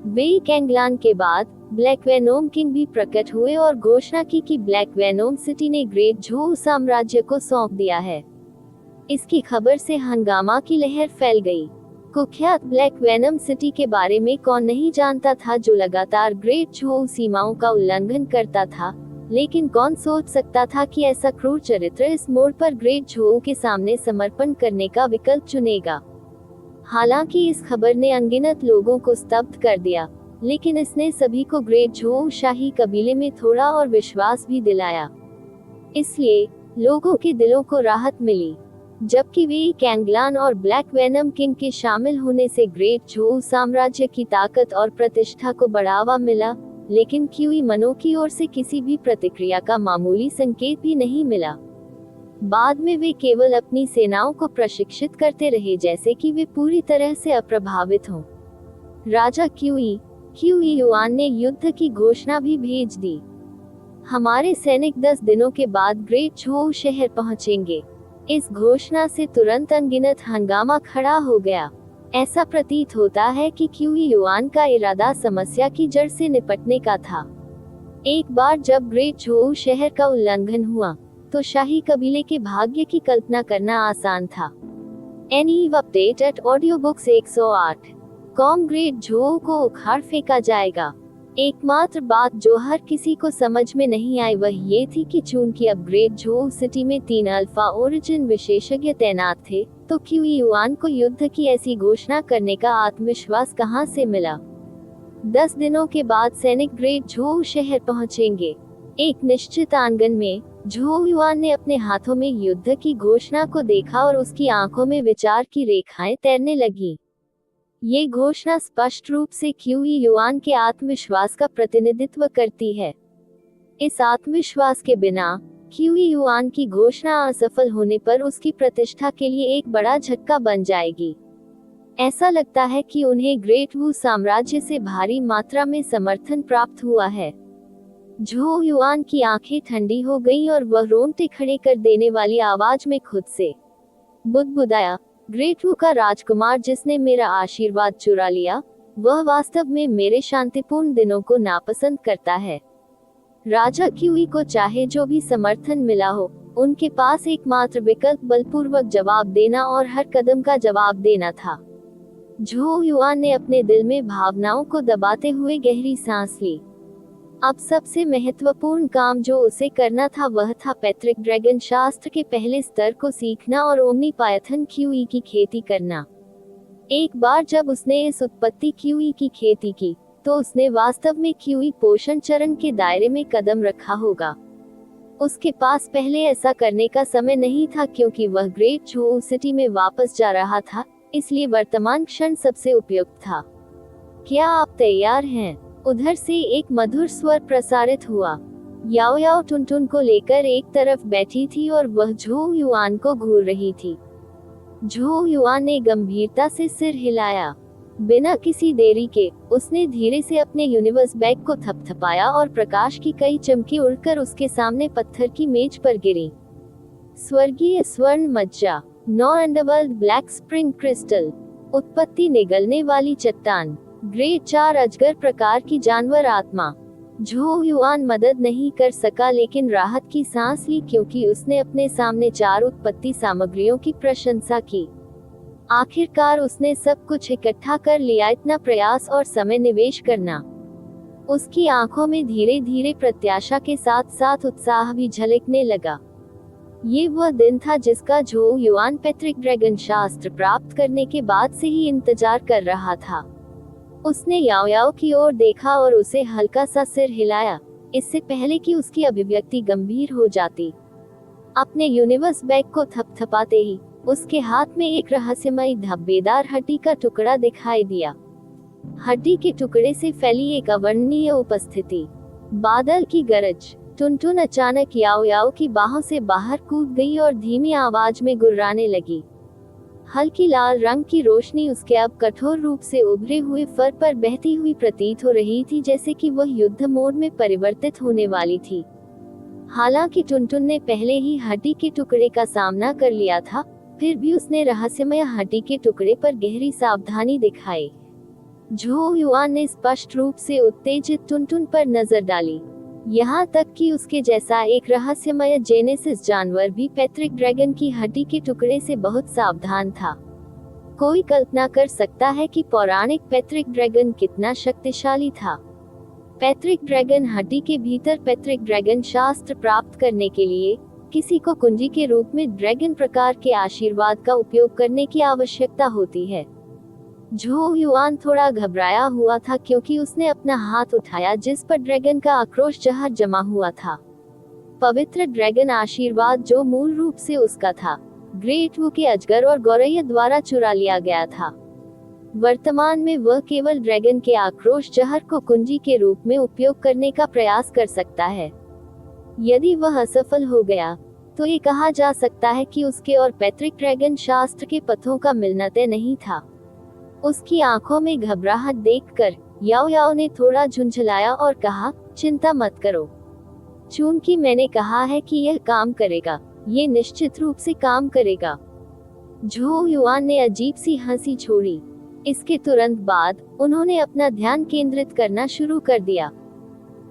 वेई कैंगलान के बाद ब्लैक वेनोम किंग भी प्रकट हुए और घोषणा की कि ब्लैक वेनोम सिटी ने ग्रेट झोउ साम्राज्य को सौंप दिया है। इसकी खबर से हंगामा की लहर फैल गई। कुख्यात ब्लैक वेनम सिटी के बारे में कौन नहीं जानता था, जो लगातार ग्रेट झोउ सीमाओं का उल्लंघन करता था, लेकिन कौन सोच सकता था कि ऐसा क्रूर चरित्र इस मोड़ पर ग्रेट झोउ के सामने समर्पण करने का विकल्प चुनेगा। हालांकि इस खबर ने अनगिनत लोगों को स्तब्ध कर दिया, लेकिन इसने सभी को ग्रेट झोउ शाही कबीले में थोड़ा और विश्वास भी दिलाया। इसलिए लोगों के दिलों को राहत मिली। जबकि वेई कैंगलान और ब्लैक वेनम किंग के शामिल होने से ग्रेट झोउ साम्राज्य की ताकत और प्रतिष्ठा को बढ़ावा मिला, लेकिन क्यूई मनो की ओर से किसी भी प्रतिक्रिया का मामूली संकेत भी नहीं मिला। बाद में वे केवल अपनी सेनाओं को प्रशिक्षित करते रहे, जैसे कि वे पूरी तरह से अप्रभावित हों। राजा क्यूई युआन ने युद्ध की घोषणा भी भेज दी। हमारे सैनिक 10 दिनों के बाद ग्रेट झोउ शहर पहुंचेंगे। इस घोषणा से तुरंत अनगिनत हंगामा खड़ा हो गया। ऐसा प्रतीत होता है कि क्यूई युआन का इरादा समस्या की जड़ से निपटने का था। एक बार जब ग्रेट झोऊ शहर का उल्लंघन हुआ, तो शाही कबीले के भाग्य की कल्पना करना आसान था। Anyway update at audio books 108 com great Zhou को उखाड़ फेंका जाएगा। एकमात्र बात जो हर किसी को समझ में नहीं आई वह ये थी कि चूंकि अब ग्रेट झोऊ सिटी में 3 अल्फा ओरिजिन विशेषज्ञ तैनात थे, तो क्यूई युआन को युद्ध की ऐसी घोषणा करने का आत्मविश्वास कहां से मिला। 10 दिनों के बाद सैनिक ग्रेट झोऊ शहर पहुंचेंगे। एक निश्चित आंगन में झोऊ युआन ने अपने हाथों में युद्ध की घोषणा को देखा और उसकी आंखों में विचार की रेखाएं तैरने लगी। ये घोषणा स्पष्ट रूप से क्यूई युआन के आत्मविश्वास का प्रतिनिधित्व करती है। इस आत्मविश्वास के बिना क्यूई युआन की घोषणा असफल होने पर उसकी प्रतिष्ठा के लिए एक बड़ा झटका बन जाएगी। ऐसा लगता है कि उन्हें ग्रेट वू साम्राज्य से भारी मात्रा में समर्थन प्राप्त हुआ है। झोऊ युआन की आंखें ठंडी हो गईं और वह रोंगटे खड़े कर देने वाली आवाज में खुद से बुदबुदाया, ग्रेट वू का राजकुमार जिसने मेरा आशीर्वाद चुरा लिया, वह वास्तव में मेरे शांतिपूर्ण दिनों को नापसंद करता है। राजा क्यूई को चाहे जो भी समर्थन मिला हो, उनके पास एकमात्र विकल्प बलपूर्वक जवाब देना और हर कदम का जवाब देना था। झोऊ युआन ने अपने दिल में भावनाओं को दबाते हुए गहरी सांस ली। अब सबसे महत्वपूर्ण काम जो उसे करना था वह था पैट्रिक ड्रैगन शास्त्र के पहले स्तर को सीखना और ओमनी पायथन क्यूई की खेती करना। एक बार जब उसने इस उत्पत्ति क्यूई की खेती की, तो उसने वास्तव में क्यूई पोषण चरण के दायरे में कदम रखा होगा। उसके पास पहले ऐसा करने का समय नहीं था क्योंकि वह ग्रेट झोऊ सिटी में वापस जा रहा था, इसलिए वर्तमान क्षण सबसे उपयुक्त था। क्या आप तैयार हैं? उधर से एक मधुर स्वर प्रसारित हुआ। याओ याओ टुनटुन को लेकर एक तरफ बैठी थी और वह झोऊ युआन को घूर रही थी। झोऊ युआन ने गंभीरता से सिर हिलाया। बिना किसी देरी के उसने धीरे से अपने यूनिवर्स बैग को थपथपाया और प्रकाश की कई चमकी उड़कर उसके सामने पत्थर की मेज पर गिरी। स्वर्गीय स्वर्ण मज्जा, नौ अंडरवर्ल्ड ब्लैक स्प्रिंग क्रिस्टल, उत्पत्ति निगलने वाली चट्टान, ग्रेट 4 अजगर प्रकार की जानवर आत्मा। झोऊ युआन मदद नहीं कर सका लेकिन राहत की सांस ली क्योंकि उसने अपने सामने 4 उत्पत्ति सामग्रियों की प्रशंसा की। आखिरकार उसने सब कुछ इकट्ठा कर लिया। इतना प्रयास और समय निवेश करना। उसकी आंखों में धीरे धीरे प्रत्याशा के साथ साथ उत्साह भी झलकने लगा। ये वह दिन था जिसका झोऊ युआन पैट्रिक ड्रैगन शास्त्र प्राप्त करने के बाद से ही इंतजार कर रहा था। उसने याओ याओ की ओर देखा और उसे हल्का सा सिर हिलाया, इससे पहले कि उसकी अभिव्यक्ति गंभीर हो जाती। अपने यूनिवर्स बैग को थपथपाते ही उसके हाथ में एक रहस्यमयी धब्बेदार हड्डी का टुकड़ा दिखाई दिया। हड्डी के टुकड़े से फैली एक अवर्णनीय उपस्थिति। बादल की गरज। टुनटुन अचानक याओ याओ की बाहों से बाहर कूद गई और धीमी आवाज में गुर्राने लगी। हल्की लाल रंग की रोशनी उसके अब कठोर रूप से उभरे हुए फर पर बहती हुई प्रतीत हो रही थी, जैसे कि वह युद्ध मोड में परिवर्तित होने वाली थी। हालांकि टुनटुन ने पहले ही हड्डी के टुकड़े का सामना कर लिया था, फिर भी उसने रहस्यमय हड्डी के टुकड़े पर गहरी सावधानी दिखाई। झोऊ युआन ने स्पष्ट रूप से उत्तेजित टुनटुन पर नजर डाली। यहाँ तक कि उसके जैसा एक रहस्यमय जेनेसिस जानवर भी पैट्रिक ड्रैगन की हड्डी के टुकड़े से बहुत सावधान था। कोई कल्पना कर सकता है कि पौराणिक पैट्रिक ड्रैगन कितना शक्तिशाली था। पैट्रिक ड्रैगन हड्डी के भीतर पैट्रिक ड्रैगन शास्त्र प्राप्त करने के लिए किसी को कुंजी के रूप में ड्रैगन प्रकार के आशीर्वाद का उपयोग करने की आवश्यकता होती है। झोऊ युआन थोड़ा घबराया हुआ था क्योंकि उसने अपना हाथ उठाया जिस पर ड्रैगन का आक्रोश जहर जमा हुआ था। पवित्र ड्रैगन आशीर्वाद जो मूल रूप से उसका था, ग्रेट वू के अजगर और गौरैया द्वारा चुरा लिया गया था। वर्तमान में वह केवल ड्रैगन के आक्रोश जहर को कुंजी के रूप में उपयोग करने का प्रयास कर सकता है। यदि वह असफल हो गया तो ये कहा जा सकता है कि उसके और पैट्रिक ड्रैगन शास्त्र के पथों का मिलना तय नहीं था। उसकी आंखों में घबराहट देखकर याओ याओ ने थोड़ा झुंझलाया और कहा, चिंता मत करो। चूंकि मैंने कहा है कि यह काम करेगा, ये निश्चित रूप से काम करेगा। झोऊ युआन ने अजीब सी हंसी छोड़ी। इसके तुरंत बाद उन्होंने अपना ध्यान केंद्रित करना शुरू कर दिया।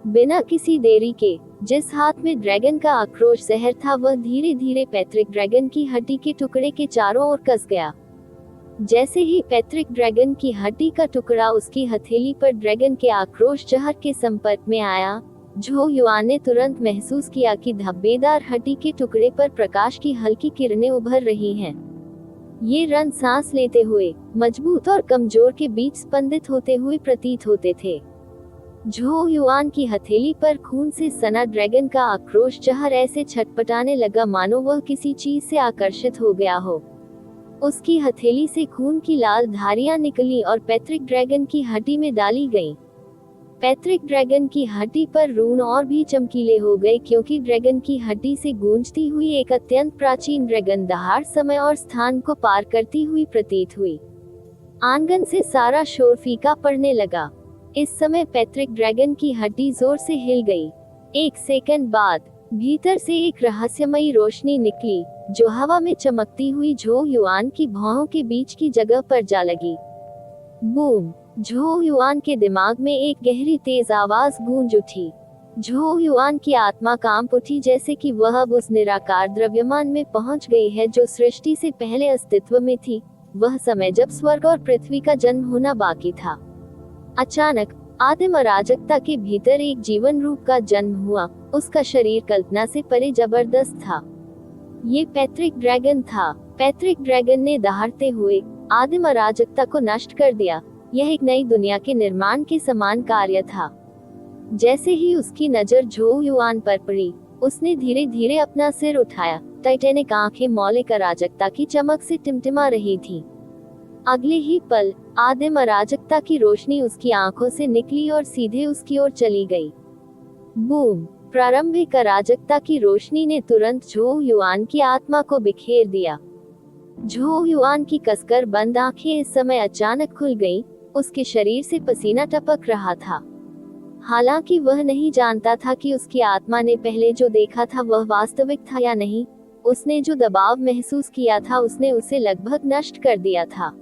बिना किसी देरी के, जिस हाथ में ड्रैगन का आक्रोश जहर था वह धीरे धीरे पैट्रिक ड्रैगन की हड्डी के टुकड़े के चारों ओर कस गया। जैसे ही पैट्रिक ड्रैगन की हड्डी का टुकड़ा उसकी हथेली पर ड्रैगन के आक्रोश जहर के संपर्क में आया, झो युआन ने तुरंत महसूस किया कि धब्बेदार हड्डी के टुकड़े पर प्रकाश की हल्की किरणें उभर रही हैं। ये रन सांस लेते हुए, मजबूत और कमजोर के बीच स्पंदित होते हुए प्रतीत होते थे। झो युआन की हथेली पर खून से सना ड्रैगन का आक्रोश जहर ऐसे छटपटाने लगा मानो वह किसी चीज से आकर्षित हो गया हो। उसकी हथेली से खून की लाल धारियां निकली और पैट्रिक ड्रैगन की हड्डी में डाली गईं। पैट्रिक ड्रैगन की हड्डी पर रून और भी चमकीले हो गए क्योंकि ड्रैगन की हड्डी से गूंजती हुई एक अत्यंत प्राचीन ड्रैगन दहाड़ समय और स्थान को पार करती हुई प्रतीत हुई। आंगन से सारा शोर फीका पड़ने लगा। इस समय पैट्रिक ड्रैगन की हड्डी जोर से हिल गई। एक सेकंड बाद भीतर से एक रहस्यमयी रोशनी निकली जो हवा में चमकती हुई झो युआन की भौहों के बीच की जगह पर जा लगी। बूम! झो युआन के दिमाग में एक गहरी तेज आवाज गूंज उठी। झो युआन की आत्मा कांप उठी जैसे कि वह अब उस निराकार द्रव्यमान में पहुंच गई है जो सृष्टि से पहले अस्तित्व में थी, वह समय जब स्वर्ग और पृथ्वी का जन्म होना बाकी था। अचानक आदिम अराजकता के भीतर एक जीवन रूप का जन्म हुआ। उसका शरीर कल्पना से परे जबरदस्त था। ये पैट्रिक ड्रैगन था। पैट्रिक ड्रैगन ने दहाड़ते हुए आदिम अराजकता को नष्ट कर दिया। यह एक नई दुनिया के निर्माण के समान कार्य था। जैसे ही उसकी नजर झो युआन पर पड़ी, उसने धीरे धीरे अपना सिर उठाया। टाइटैनिक आंखें मौलिक अराजकता की चमक से टिमटिमा रही थीं। अगले ही पल आदिम अराजकता की रोशनी उसकी आंखों से निकली और सीधे उसकी ओर चली गई। बूम! प्रारंभिक अराजकता की रोशनी ने तुरंत झो युआन की आत्मा को बिखेर दिया। झो युआन की कसकर बंद आंखें इस समय अचानक खुल गईं। उसके शरीर से पसीना टपक रहा था। हालांकि वह नहीं जानता था कि उसकी आत्मा ने पहले जो देखा था वह वास्तविक था या नहीं। उसने जो दबाव महसूस किया था उसने उसे लगभग नष्ट कर दिया था।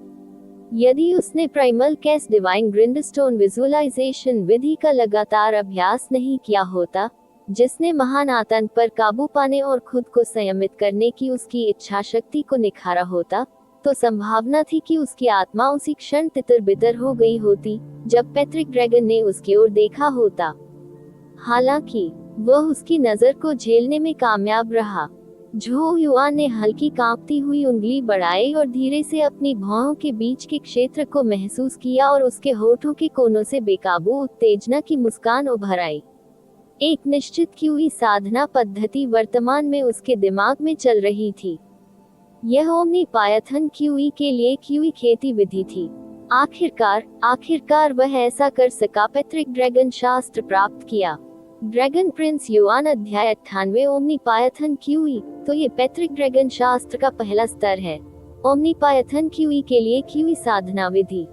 यदि उसने प्राइमल केस डिवाइन ग्रिंडस्टोन विजुअलाइजेशन विधि का लगातार अभ्यास नहीं किया होता, जिसने महान आतंक पर काबू पाने और खुद को संयमित करने की उसकी इच्छा शक्ति को निखारा होता, तो संभावना थी कि उसकी आत्मा उसी क्षण तितर-बितर हो गई होती जब पैट्रिक ड्रैगन ने उसकी ओर देखा होता। हालांकि वह उसकी नजर को झेलने में कामयाब रहा। झो युआन ने हल्की कांपती हुई उंगली बढ़ाई और धीरे से अपनी भौहों के बीच के क्षेत्र को महसूस किया और उसके होठों के कोनों से बेकाबू उत्तेजना की मुस्कान उभर आई। एक निश्चित की हुई साधना पद्धति वर्तमान में उसके दिमाग में चल रही थी। यह ओमनी पायथन क्यूई के लिए क्यूई खेती विधि थी। आखिरकार वह ऐसा कर सका। पैट्रिक ड्रैगन शास्त्र प्राप्त किया। ड्रैगन प्रिंस युआन अध्याय 98 ओमनी पायथन क्यूई। तो ये पैट्रिक ड्रैगन शास्त्र का पहला स्तर है। ओमनी पायथन क्यूई के लिए क्यूई साधना विधि।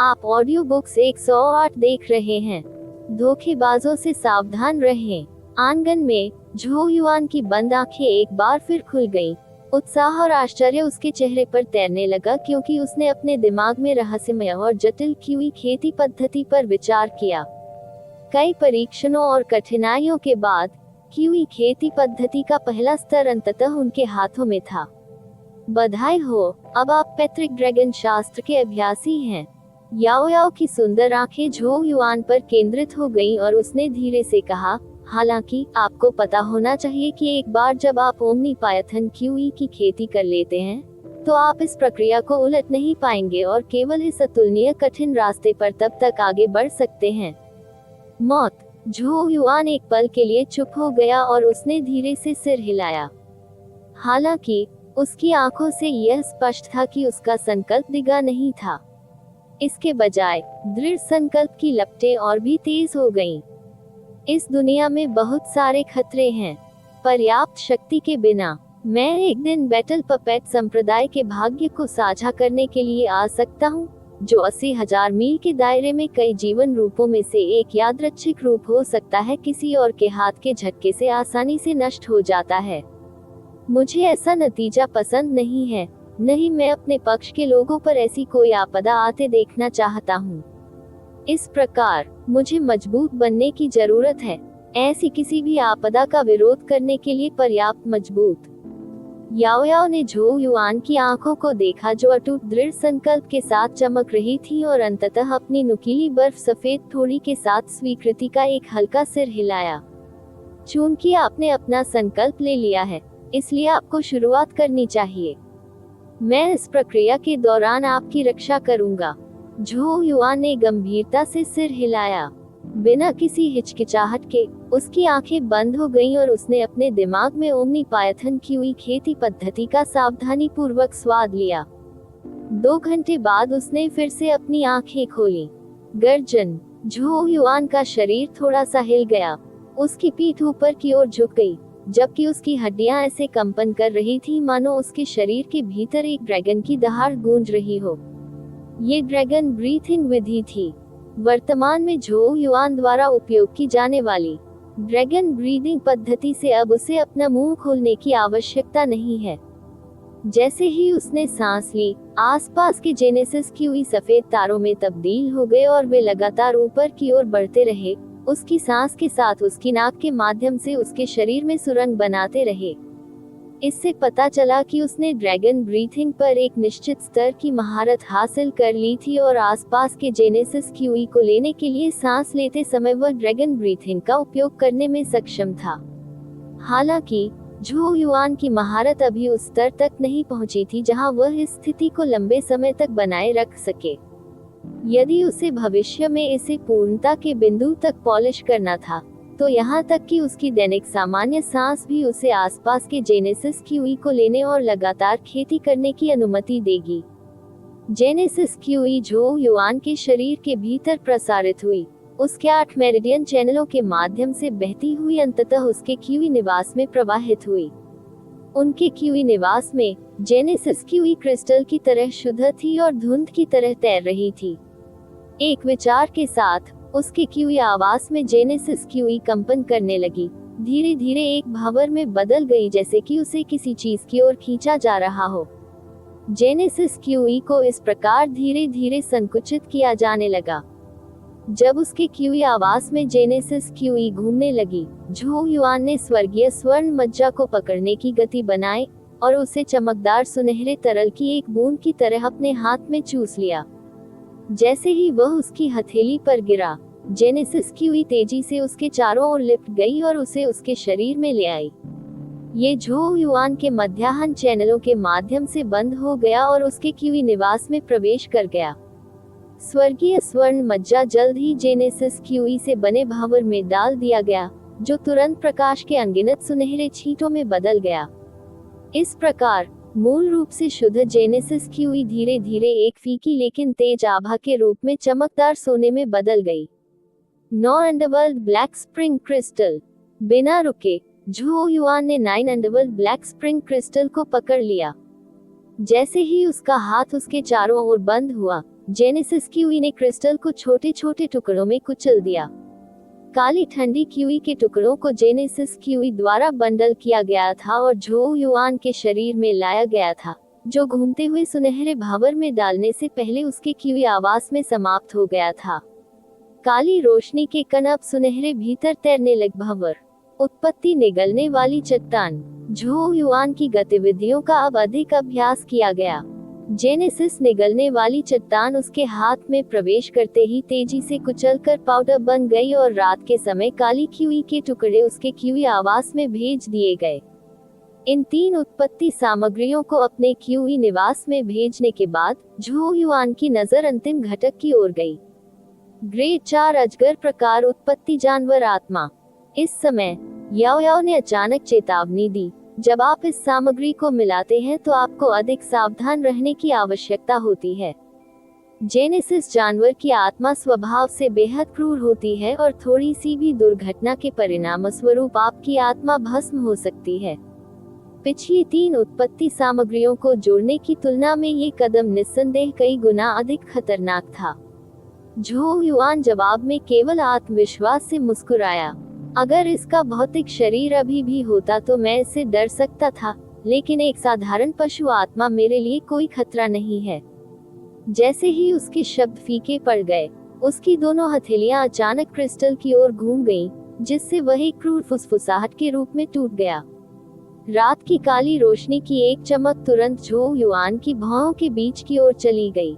आप ऑडियो बुक्स 108 देख रहे हैं। धोखेबाजों से सावधान रहें। आंगन में झो युआन की बंद आंखें एक बार फिर खुल गईं। उत्साह और आश्चर्य उसके चेहरे पर तैरने लगा क्योंकि उसने अपने दिमाग में रहस्यमय और जटिल क्यूई खेती पद्धति पर विचार किया। कई परीक्षणों और कठिनाइयों के बाद क्यूई खेती पद्धति का पहला स्तर अंततः उनके हाथों में था। बधाई हो, अब आप पैट्रिक ड्रैगन शास्त्र के अभ्यासी हैं। याओ याओ की सुंदर आंखें झो युआन पर केंद्रित हो गईं और उसने धीरे से कहा, हालांकि आपको पता होना चाहिए कि एक बार जब आप ओमनी पायथन क्यूई की खेती कर लेते हैं, तो आप इस प्रक्रिया को उलट नहीं पाएंगे और केवल इस अतुलनीय कठिन रास्ते पर तब तक आगे बढ़ सकते हैं। मौत। झो युआन एक पल के लिए चुप हो गया और उसने धीरे से सिर हिलाया। हालांकि उसकी आंखों से यह स्पष्ट था कि उसका संकल्प डिगा नहीं था। इसके बजाय दृढ़ संकल्प की लपटें और भी तेज हो गईं। इस दुनिया में बहुत सारे खतरे हैं। पर्याप्त शक्ति के बिना मैं एक दिन बैटल पपेट संप्रदाय के भाग्य को साझा करने के लिए आ सकता हूँ, जो 80,000 मील के दायरे में कई जीवन रूपों में से एक यादृच्छिक रूप हो सकता है, किसी और के हाथ के झटके से आसानी से नष्ट हो जाता है। मुझे ऐसा नतीजा पसंद नहीं है। नहीं, मैं अपने पक्ष के लोगों पर ऐसी कोई आपदा आते देखना चाहता हूँ। इस प्रकार मुझे मजबूत बनने की जरूरत है, ऐसी किसी भी आपदा का विरोध करने के लिए पर्याप्त मजबूत। याओ याओ ने झोउ युआन की आंखों को देखा, जो अटूट दृढ़ संकल्प के साथ चमक रही थी, और अंततः अपनी नुकीली बर्फ सफेद थोड़ी के साथ स्वीकृति का एक हल्का सिर हिलाया। चूंकि आपने अपना संकल्प ले लिया है, इसलिए आपको शुरुआत करनी चाहिए। मैं इस प्रक्रिया के दौरान आपकी रक्षा करूंगा। झोउ युआन ने गंभीरता से सिर हिलाया। बिना किसी हिचकिचाहट के उसकी आंखें बंद हो गईं और उसने अपने दिमाग में ओमनी पायथन क्यूई खेती पद्धति का सावधानी पूर्वक स्वाद लिया। 2 घंटे बाद उसने फिर से अपनी आंखें खोली। गर्जन। झोउ युआन का शरीर थोड़ा सा हिल गया। उसकी पीठ ऊपर की ओर झुक गई, जबकि उसकी हड्डियां ऐसे कंपन कर रही थी मानो उसके शरीर के भीतर एक ड्रैगन की दहाड़ गूंज रही हो। ये ड्रैगन ब्रीथिंग विधि थी, वर्तमान में झोउ युआन द्वारा उपयोग की जाने वाली ड्रैगन ब्रीदिंग पद्धति से अब उसे अपना मुंह खोलने की आवश्यकता नहीं है। जैसे ही उसने सांस ली, आसपास के जेनेसिस क्यूई सफेद तारों में तब्दील हो गए और वे लगातार ऊपर की ओर बढ़ते रहे, उसकी सांस के साथ उसकी नाक के माध्यम से उसके शरीर में सुरंग बनाते रहे। इससे पता चला कि उसने ड्रैगन ब्रीथिंग पर एक निश्चित स्तर की महारत हासिल कर ली थी और आसपास के जेनेसिस क्यूई को लेने के लिए सांस लेते समय वह ड्रैगन ब्रीथिंग का उपयोग करने में सक्षम था। हालांकि झोउ युआन की महारत अभी उस स्तर तक नहीं पहुंची थी जहां वह इस स्थिति को लंबे समय तक बनाए रख सके। यदि उसे भविष्य में इसे पूर्णता के बिंदु तक पॉलिश करना था, तो यहाँ तक कि उसकी दैनिक सामान्य सांस भी उसे आसपास के जेनेसिस क्यूई को लेने और लगातार खेती करने की अनुमति देगी। जेनेसिस क्यूई झोउ युआन के शरीर के भीतर प्रसारित हुई, उसके 8 मेरिडियन चैनलों के माध्यम से बहती हुई अंततः उसके क्यूई निवास में प्रवाहित हुई। उनके क्यूई निवास में जेनेसिस क्यूई क्रिस्टल की तरह शुद्ध थी और धुंध की तरह तैर रही थी। एक विचार के साथ उसके क्यूई आवास में जेनेसिस क्यूई कंपन करने लगी, धीरे धीरे एक भावर में बदल गई, जैसे कि उसे किसी चीज की ओर खींचा जा रहा हो। जेनेसिस क्यूई को इस प्रकार धीरे धीरे संकुचित किया जाने लगा। जब उसके क्यूई आवास में जेनेसिस क्यूई घूमने लगी, झोउ युआन ने स्वर्गीय स्वर्ण मज्जा को पकड़ने की गति बनाई और उसे चमकदार सुनहरे तरल की एक बूंद की तरह अपने हाथ में चूस लिया। जैसे ही वह उसकी हथेली पर गिरा, जेनेसिस क्यूई तेजी से उसके चारों ओर लिपट गई और उसे उसके शरीर में ले आई। ये झोउ युआन के मध्याह्न चैनलों के माध्यम से बंद हो गया और उसके क्यूई निवास में प्रवेश कर गया। स्वर्गीय स्वर्ण मज्जा जल्द ही जेनेसिस क्यूई से बने भावर में डाल दिया गया, जो तुरंत प्रकाश के अनगिनत सुनहरे छींटों में बदल गया। इस प्रकार मूल रूप से शुद्ध जेनेसिस क्यूई धीरे धीरे एक फीकी लेकिन तेज आभा के रूप में चमकदार सोने में बदल गई। 9 अंडरवर्ल्ड ब्लैक स्प्रिंग क्रिस्टल। बिना रुके झोउ युआन ने 9 अंडरवर्ल्ड ब्लैक स्प्रिंग क्रिस्टल को पकड़ लिया। जैसे ही उसका हाथ उसके चारों ओर बंद हुआ, जेनेसिस क्यूई ने क्रिस्टल को छोटे छोटे टुकड़ों में कुचल दिया। काली ठंडी क्यूई के टुकड़ों को जेनेसिस क्यूई द्वारा बंडल किया गया था और झोउ युआन के शरीर में लाया गया था, जो घूमते हुए सुनहरे भावर में डालने से पहले उसके क्यूई आवास में समाप्त हो गया था। काली रोशनी के कण अब सुनहरे भीतर तैरने लग। भंवर उत्पत्ति निगलने वाली चट्टान। झोउ युआन की गतिविधियों का अब अधिक अभ्यास किया गया। जेनेसिस निगलने वाली चट्टान उसके हाथ में प्रवेश करते ही तेजी से कुचलकर पाउडर बन गई और रात के समय काली क्यूई के टुकड़े उसके क्यूई आवास में भेज दिए गए। इन 3 उत्पत्ति सामग्रियों को अपने क्यूई निवास में भेजने के बाद झोउ युआन की नजर अंतिम घटक की ओर गई। ग्रेड 4 अजगर प्रकार उत्पत्ति जानवर आत्मा। इस समय याओ याओ ने अचानक चेतावनी दी, जब आप इस सामग्री को मिलाते हैं तो आपको अधिक सावधान रहने की आवश्यकता होती है। जेनेसिस जानवर की आत्मा स्वभाव से बेहद क्रूर होती है और थोड़ी सी भी दुर्घटना के परिणामस्वरूप आपकी आत्मा भस्म हो सकती है। पिछली 3 उत्पत्ति सामग्रियों को जोड़ने की तुलना में ये कदम निस्संदेह कई गुना अधिक खतरनाक था। झोउ युआन जवाब में केवल आत्मविश्वास से मुस्कुराया। अगर इसका भौतिक शरीर अभी भी होता तो मैं इससे डर सकता था, लेकिन एक साधारण पशु आत्मा मेरे लिए कोई खतरा नहीं है। जैसे ही उसके शब्द फीके पड़ गए, उसकी दोनों हथेलियां अचानक क्रिस्टल की ओर घूम गईं, जिससे वह एक क्रूर फुसफुसाहट के रूप में टूट गया। रात की काली रोशनी की एक चमक तुरंत झो युआन की भौहों के बीच की ओर चली गई।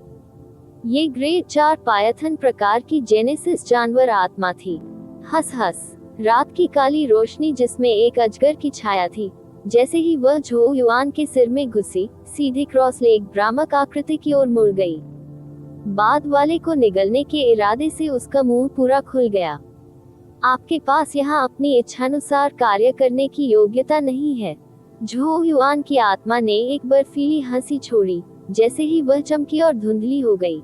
ये ग्रेट 4 पायथन प्रकार की जेनेसिस जानवर आत्मा थी। हंस हंस। रात की काली रोशनी जिसमें एक अजगर की छाया थी, जैसे ही वह झो युआन के सिर में घुसी, सीधे क्रॉस लेग भ्रामक आकृति की ओर मुड़ गई। बाद वाले को निगलने के इरादे से उसका मुंह पूरा खुल गया। आपके पास यहाँ अपनी इच्छानुसार कार्य करने की योग्यता नहीं है। झो युआन की आत्मा ने एक बर्फीली हंसी छोड़ी, जैसे ही वह चमकी और धुंधली हो गई।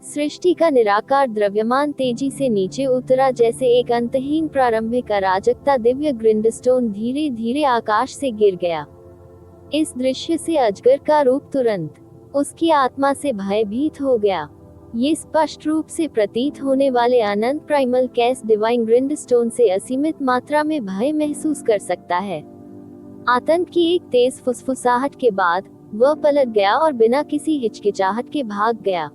सृष्टि का निराकार द्रव्यमान तेजी से नीचे उतरा, जैसे एक अंतहीन प्रारंभिक अराजकता दिव्य ग्रिंडस्टोन धीरे धीरे आकाश से गिर गया। इस दृश्य से अजगर का रूप तुरंत उसकी आत्मा से भयभीत हो गया। ये स्पष्ट रूप से प्रतीत होने वाले अनंत प्राइमल कैस डिवाइन ग्रिंडस्टोन से असीमित मात्रा में भय महसूस कर सकता है। आतंक की एक तेज फुसफुसाहट के बाद वह पलट गया और बिना किसी हिचकिचाहट के भाग गया।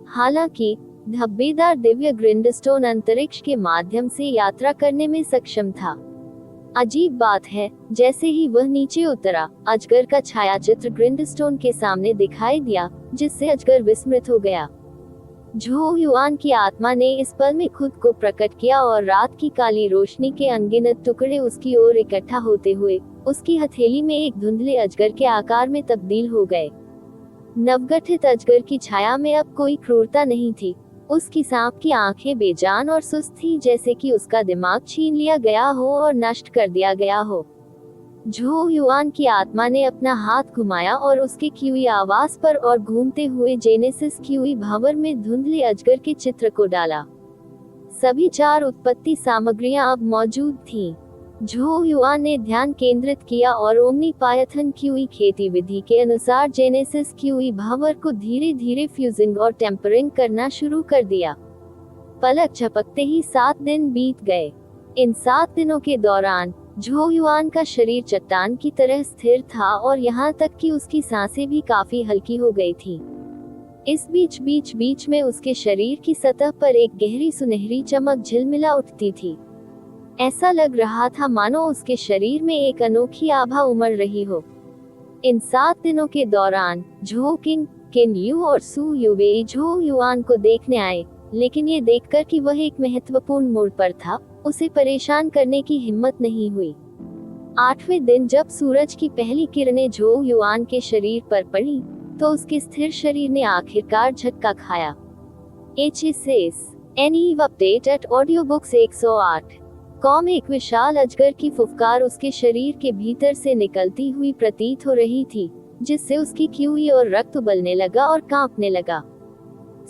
हालांकि धब्बेदार दिव्य ग्रिंडस्टोन अंतरिक्ष के माध्यम से यात्रा करने में सक्षम था। अजीब बात है, जैसे ही वह नीचे उतरा, अजगर का छायाचित्र ग्रिंडस्टोन के सामने दिखाई दिया, जिससे अजगर विस्मृत हो गया। झो युआन की आत्मा ने इस पल में खुद को प्रकट किया और रात की काली रोशनी के अनगिनत टुकड़े उसकी ओर इकट्ठा होते हुए उसकी हथेली में एक धुंधले अजगर के आकार में तब्दील हो गए। नवगठित अजगर की छाया में अब कोई क्रूरता नहीं थी। उसकी सांप की आंखें बेजान और सुस्त थीं, जैसे कि उसका दिमाग छीन लिया गया हो और नष्ट कर दिया गया हो। झो युआन की आत्मा ने अपना हाथ घुमाया और उसके क्यूई आवास पर और घूमते हुए जेनेसिस क्यूई भंवर में धुंधले अजगर के चित्र को डाला। सभी 4 उत्पत्ति सामग्रियां अब मौजूद थीं। झो युआन ने ध्यान केंद्रित किया और ओमनी पायथन क्यूई खेती विधि के अनुसार जेनेसिस क्यूई भंवर को धीरे धीरे फ्यूजिंग और टेम्परिंग करना शुरू कर दिया। पलक झपकते ही 7 दिन बीत गए। इन 7 दिनों के दौरान झो युआन का शरीर चट्टान की तरह स्थिर था और यहाँ तक कि उसकी सांसें भी काफी हल्की हो गई थी। इस बीच में उसके शरीर की सतह पर एक गहरी सुनहरी चमक झिलमिला उठती थी। ऐसा लग रहा था मानो उसके शरीर में एक अनोखी आभा उमड़ रही हो। इन 7 दिनों के दौरान झो किंग, किन यू और सू युवे झो युआन को देखने आए, लेकिन ये देखकर कि वह एक महत्वपूर्ण मोड़ पर था, उसे परेशान करने की हिम्मत नहीं हुई। 8वें दिन जब सूरज की पहली किरणें झो युआन के शरीर पर पड़ी, तो उसके स्थिर शरीर ने आखिरकार झटका खाया। HSS update at audio books 108 com एक विशाल अजगर की फुफकार उसके शरीर के भीतर से निकलती हुई प्रतीत हो रही थी, जिससे उसकी क्यूई और रक्त उबलने लगा और कांपने लगा।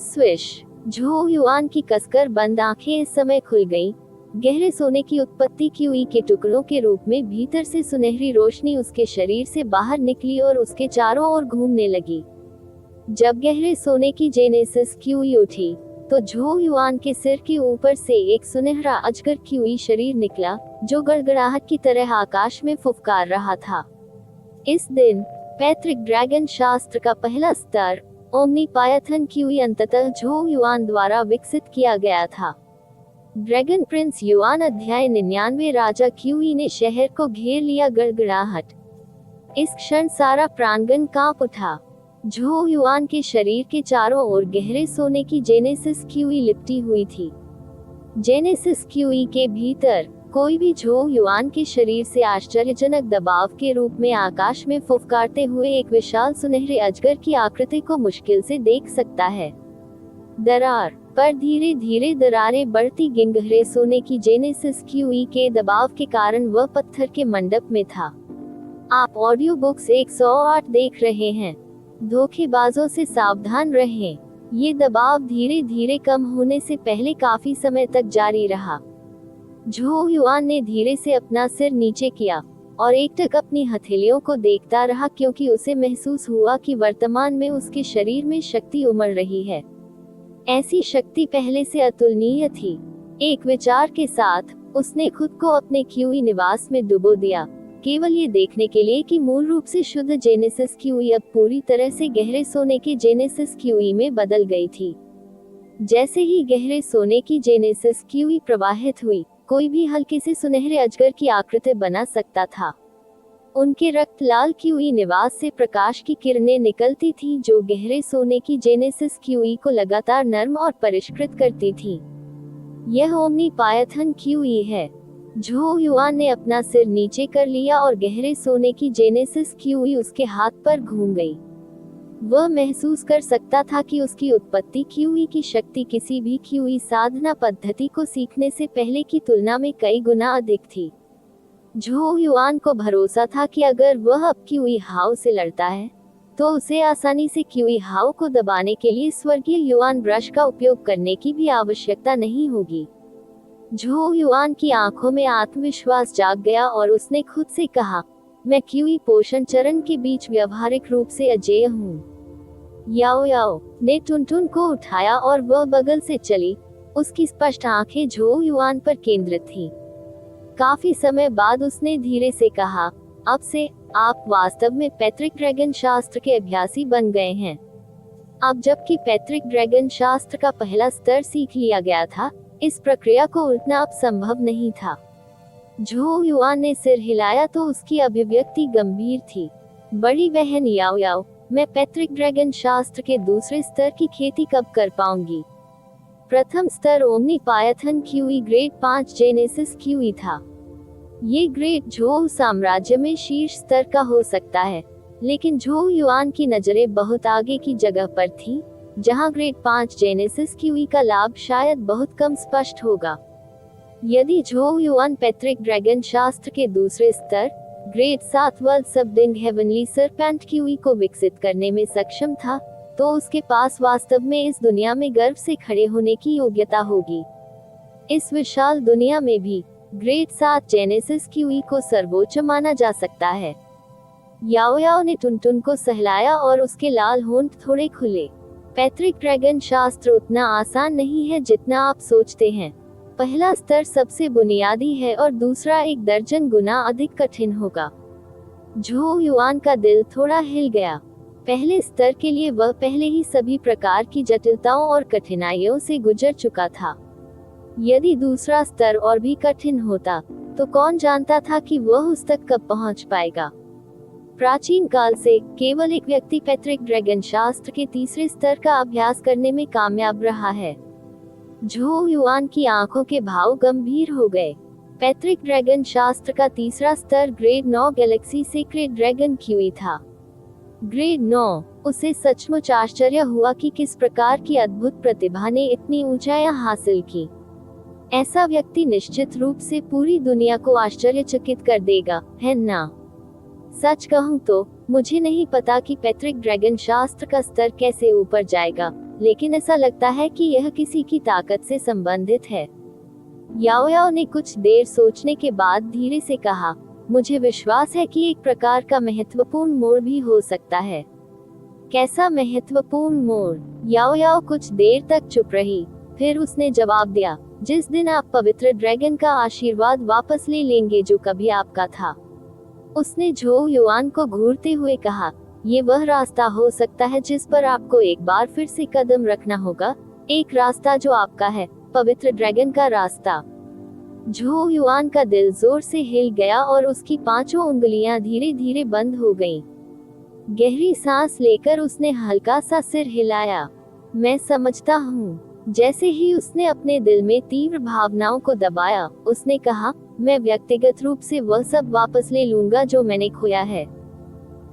स्विश। झो युआन की कसकर बंद आंखें इस समय खुल गईं। गहरे सोने की उत्पत्ति क्यूई के टुकड़ों के रूप में भीतर से सुनहरी रोशनी उसके शरीर से बाहर निकली और उसके चारों ओर घूमने लगी। जब गहरे सोने की जेनेसिस क्यूई उठी, तो झो युआन के सिर के ऊपर से एक सुनहरा अजगर क्यूई शरीर निकला, जो गड़गड़ाहट की तरह आकाश में फुफकार रहा था। इस दिन पैतृक ड्रैगन शास्त्र का पहला स्तर ओमनी पायथन क्यूई अंततः झो युआन द्वारा विकसित किया गया था। ड्रैगन प्रिंस युआन अध्याय 99 राजा क्यूई ने शहर को घेर लिया। गड़गड़ाहट। इस क्षण सारा प्रांगण कांप उठा। झो युआन के शरीर के चारों ओर गहरे सोने की जेनेसिस क्यूई लिपटी हुई थी। जेनेसिस क्यूई के भीतर कोई भी झो युआन के शरीर से आश्चर्यजनक दबाव के रूप में आकाश में फुफकारते हुए एक विशाल सुनहरे अजगर की आकृति को मुश्किल से देख सकता है। दरार पर धीरे धीरे दरारें बढ़ती। गिंगहरे सोने की जेनेसिस क्यूई के दबाव के कारण वह पत्थर के मंडप में था। आप ऑडियो बुक्स 108 देख रहे हैं। धोखेबाजों से सावधान रहें। ये दबाव धीरे धीरे कम होने से पहले काफी समय तक जारी रहा। झो युआन ने धीरे से अपना सिर नीचे किया और एकटक अपनी हथेलियों को देखता रहा, क्योंकि उसे महसूस हुआ कि वर्तमान में उसके शरीर में शक्ति उमड़ रही है। ऐसी शक्ति पहले से अतुलनीय थी। एक विचार के साथ उसने खुद को अपने क्यूई निवास में डुबो दिया। केवल ये देखने के लिए कि मूल रूप से शुद्ध जेनेसिस क्यूई अब पूरी तरह से गहरे सोने के जेनेसिस क्यूई में बदल गई थी। जैसे ही गहरे सोने की जेनेसिस क्यूई प्रवाहित हुई, कोई भी हल्के से सुनहरे अजगर की आकृति बना सकता था। उनके रक्त लाल क्यूई निवास से प्रकाश की किरणें निकलती थीं जो गहरे सोने की जेनेसिस क्यूई को लगातार नर्म और परिष्कृत करती थीं। यह ओमनी पायथन क्यूई है। झो युआन ने अपना सिर नीचे कर लिया और गहरे सोने की जेनेसिस क्यूई उसके हाथ पर घूम गई। वह महसूस कर सकता था कि उसकी उत्पत्ति क्यूई की शक्ति किसी भी क्यूई साधना पद्धति को सीखने से पहले की तुलना में कई गुना अधिक थी। झो युआन को भरोसा था कि अगर वह अब क्यूई हाउ से लड़ता है, तो उसे आसानी से क्यूई हाउ को दबाने के लिए स्वर्गीय युआन ब्रश का उपयोग करने की भी आवश्यकता नहीं होगी। झो युआन की आंखों में आत्मविश्वास जाग गया और उसने खुद से कहा, मैं क्यूई पोषण चरण के बीच व्यवहारिक रूप से अजेय हूँ। याओ याओ ने टुनटुन को उठाया और वह बगल से चली। उसकी स्पष्ट आंखें झो युआन पर केंद्रित थीं। काफी समय बाद उसने धीरे से कहा, अब से आप वास्तव में पैतृक ड्रैगन शास्त्र के अभ्यासी बन गए हैं। अब जबकि पैतृक ड्रैगन शास्त्र का पहला स्तर सीख लिया गया था, इस प्रक्रिया को उल्टना अब संभव नहीं था। झो युआन ने सिर हिलाया तो उसकी अभिव्यक्ति गंभीर थी। बड़ी बहन याओ याओ, मैं पैतृक ड्रैगन शास्त्र के दूसरे स्तर की खेती कब कर पाऊंगी? प्रथम स्तर omni Python QE grade 5 genesis QE था। ये ग्रेड झो साम्राज्य में शीर्ष स्तर का हो सकता है, लेकिन झो युआन की नजरें बहुत आगे की जगह पर थीं, जहां ग्रेड 5 जेनेसिस क्यूई का लाभ शायद बहुत कम स्पष्ट होगा। यदि झो युआन पैतृक ड्रैगन शास्त्र के दूसरे स्तर grade 7 world subduing heavenly serpent qi को विकसित करने में सक्षम था, तो उसके पास वास्तव में इस दुनिया में गर्व से खड़े होने की योग्यता होगी। इस विशाल दुनिया में भी ग्रेड 7 जेनेसिस क्यूई को सर्वोच्च माना जा सकता है। याओ याओ ने टुनटुन को सहलाया और उसके लाल होंठ थोड़े खुले। पैतृक ड्रैगन शास्त्र उतना आसान नहीं है जितना आप सोचते हैं। पहला स्तर सबसे बुनियादी है और दूसरा 1 दर्जन गुना अधिक कठिन होगा। झो युआन का दिल थोड़ा हिल गया। पहले स्तर के लिए वह पहले ही सभी प्रकार की जटिलताओं और कठिनाइयों से गुजर चुका था। यदि दूसरा स्तर और भी कठिन होता, तो कौन जानता था कि वह उस तक कब पहुंच पाएगा। प्राचीन काल से केवल एक व्यक्ति पैतृक ड्रैगन शास्त्र के तीसरे स्तर का अभ्यास करने में कामयाब रहा है। झो युआन की आंखों के भाव गंभीर हो गए। पैतृक ड्रैगन शास्त्र का तीसरा स्तर grade 9 Galaxy sacred dragon QE था। ग्रेड 9, उसे सचमुच आश्चर्य हुआ कि किस प्रकार की अद्भुत प्रतिभा ने इतनी ऊंचाइयां हासिल की। ऐसा व्यक्ति निश्चित रूप से पूरी दुनिया को आश्चर्यचकित कर देगा, है ना? सच कहूं तो मुझे नहीं पता कि पैतृक ड्रैगन शास्त्र का स्तर कैसे ऊपर जाएगा, लेकिन ऐसा लगता है कि यह किसी की ताकत से संबंधित है। याओ याओ ने कुछ देर सोचने के बाद धीरे से कहा, मुझे विश्वास है कि एक प्रकार का महत्वपूर्ण मोड़ भी हो सकता है। कैसा महत्वपूर्ण मोड़? याओ याओ कुछ देर तक चुप रही, फिर उसने जवाब दिया, जिस दिन आप पवित्र ड्रैगन का आशीर्वाद वापस ले लेंगे जो कभी आपका था। उसने झो युआन को घूरते हुए कहा, ये वह रास्ता हो सकता है जिस पर आपको एक बार फिर से कदम रखना होगा, एक रास्ता जो आपका है, पवित्र ड्रैगन का रास्ता। झो युआन का दिल जोर से हिल गया और उसकी 5 उंगलियां धीरे धीरे बंद हो गईं। गहरी सांस लेकर उसने हल्का सा सिर हिलाया। मैं समझता हूँ। जैसे ही उसने अपने दिल में तीव्र भावनाओं को दबाया, उसने कहा, मैं व्यक्तिगत रूप से वह सब वापस ले लूंगा जो मैंने खोया है।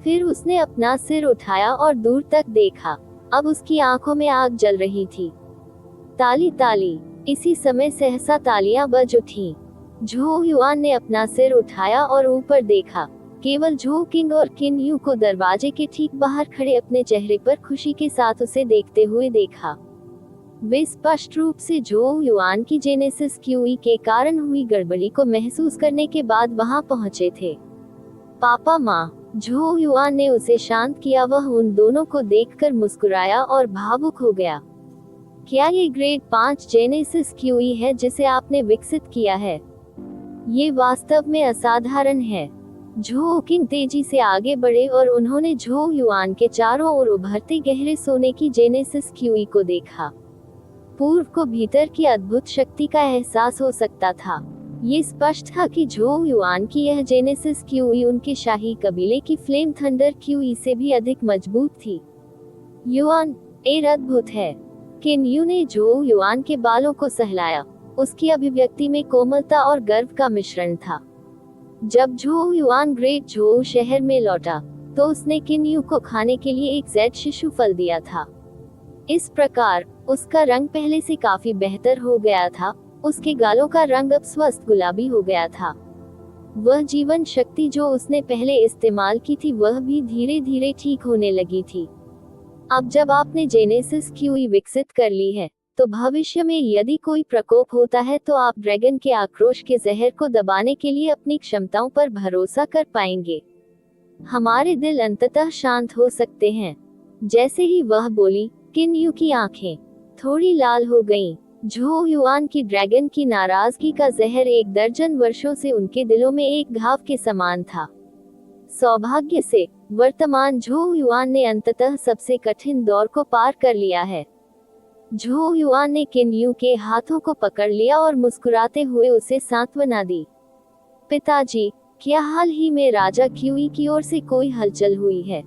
फिर उसने अपना सिर उठाया और दूर तक देखा। अब उसकी आंखों में आग जल रही थी। ताली ताली। इसी समय सहसा तालियां बज उठीं। झो युआन ने अपना सिर उठाया और ऊपर देखा। केवल झो किंग और किन यू को दरवाजे के ठीक बाहर खड़े अपने चेहरे पर खुशी के साथ उसे देखते हुए देखा। वे स्पष्ट रूप से झो युआन की जेनेसिस क्यूई के कारण हुई गड़बड़ी को महसूस करने के बाद वहां पहुंचे थे। पापा माँ, झो युआन ने उसे शांत किया। वह उन दोनों को देखकर मुस्कुराया और भावुक हो गया। क्या ये ग्रेड 5 जेनेसिस क्यूई है जिसे आपने विकसित किया है? ये वास्तव में असाधारण है। झोउ किंग तेजी से आगे बढ़े और उन्होंने झोउ युआन के चारों ओर उभरते गहरे सोने की जेनेसिस क्यूई को देखा। पूर्व को भीतर की अद्भुत शक्ति का एहसास हो सकता था। ये स्पष्ट था कि झोउ युआन की यह जेनेसिस क्यूई उनके शाही कबीले की फ्लेम थंडर क्यूई से भी अधिक मजबूत थी। युआन एक अद्भुत है। किन यू ने झोउ युआन के बालों को सहलाया। उसकी अभिव्यक्ति में कोमलता और गर्व का मिश्रण था। जब झोउ युआन ग्रेट झोउ शहर में लौटा तो उसने किन यू को खाने के लिए एक जेड शिशु फल दिया था। इस प्रकार उसका रंग पहले से काफी बेहतर हो गया था। उसके गालों का रंग अब स्वस्थ गुलाबी हो गया था। वह जीवन शक्ति जो उसने पहले इस्तेमाल की थी वह भी धीरे धीरे ठीक होने लगी थी। अब जब आपने जेनेसिस क्यूई विकसित कर ली है तो भविष्य में यदि कोई प्रकोप होता है तो आप ड्रैगन के आक्रोश के जहर को दबाने के लिए अपनी क्षमताओं पर भरोसा कर पाएंगे। हमारे दिल अंततः शांत हो सकते हैं। जैसे ही वह बोली, किन यू की आंखें थोड़ी लाल हो गईं। झोउ युआन की ड्रैगन की नाराजगी का जहर 1 दर्जन वर्षों से उनके दिलों में एक घाव के समान था। सौभाग्य से वर्तमान झोउ युआन ने अंततः सबसे कठिन दौर को पार कर लिया है। झोउ युआन ने किन यू के हाथों को पकड़ लिया और मुस्कुराते हुए उसे सांत्वना दी। पिताजी, क्या हाल ही में राजा क्यूई की ओर से कोई हलचल हुई है?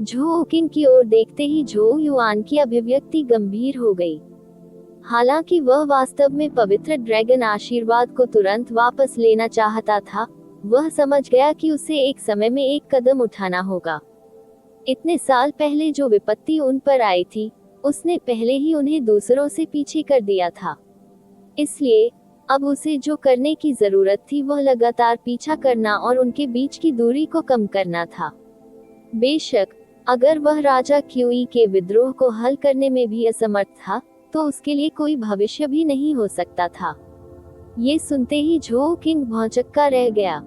झोउ किंग की ओर देखते ही झोउ युआन की अभिव्यक्ति गंभीर हो गई। हालांकि वह वास्तव में पवित्र ड्रैगन आशीर्वाद को तुरंत वापस लेना चाहता था, वह समझ गया कि उसे एक समय में एक कदम उठाना होगा। इतने साल पहले जो विपत्ति उन पर आई थी, उसने पहले ही उन्हें दूसरों से पीछे कर दिया था। इसलिए अब उसे जो करने की जरूरत थी वह लगातार पीछा करना और उनके बीच की दूरी को कम करना था। बेशक अगर वह राजा क्यूई के विद्रोह को हल करने में भी असमर्थ था तो उसके लिए कोई भविष्य भी नहीं हो सकता था। ये सुनते ही झोउ किंग भौंचक्का रह गया।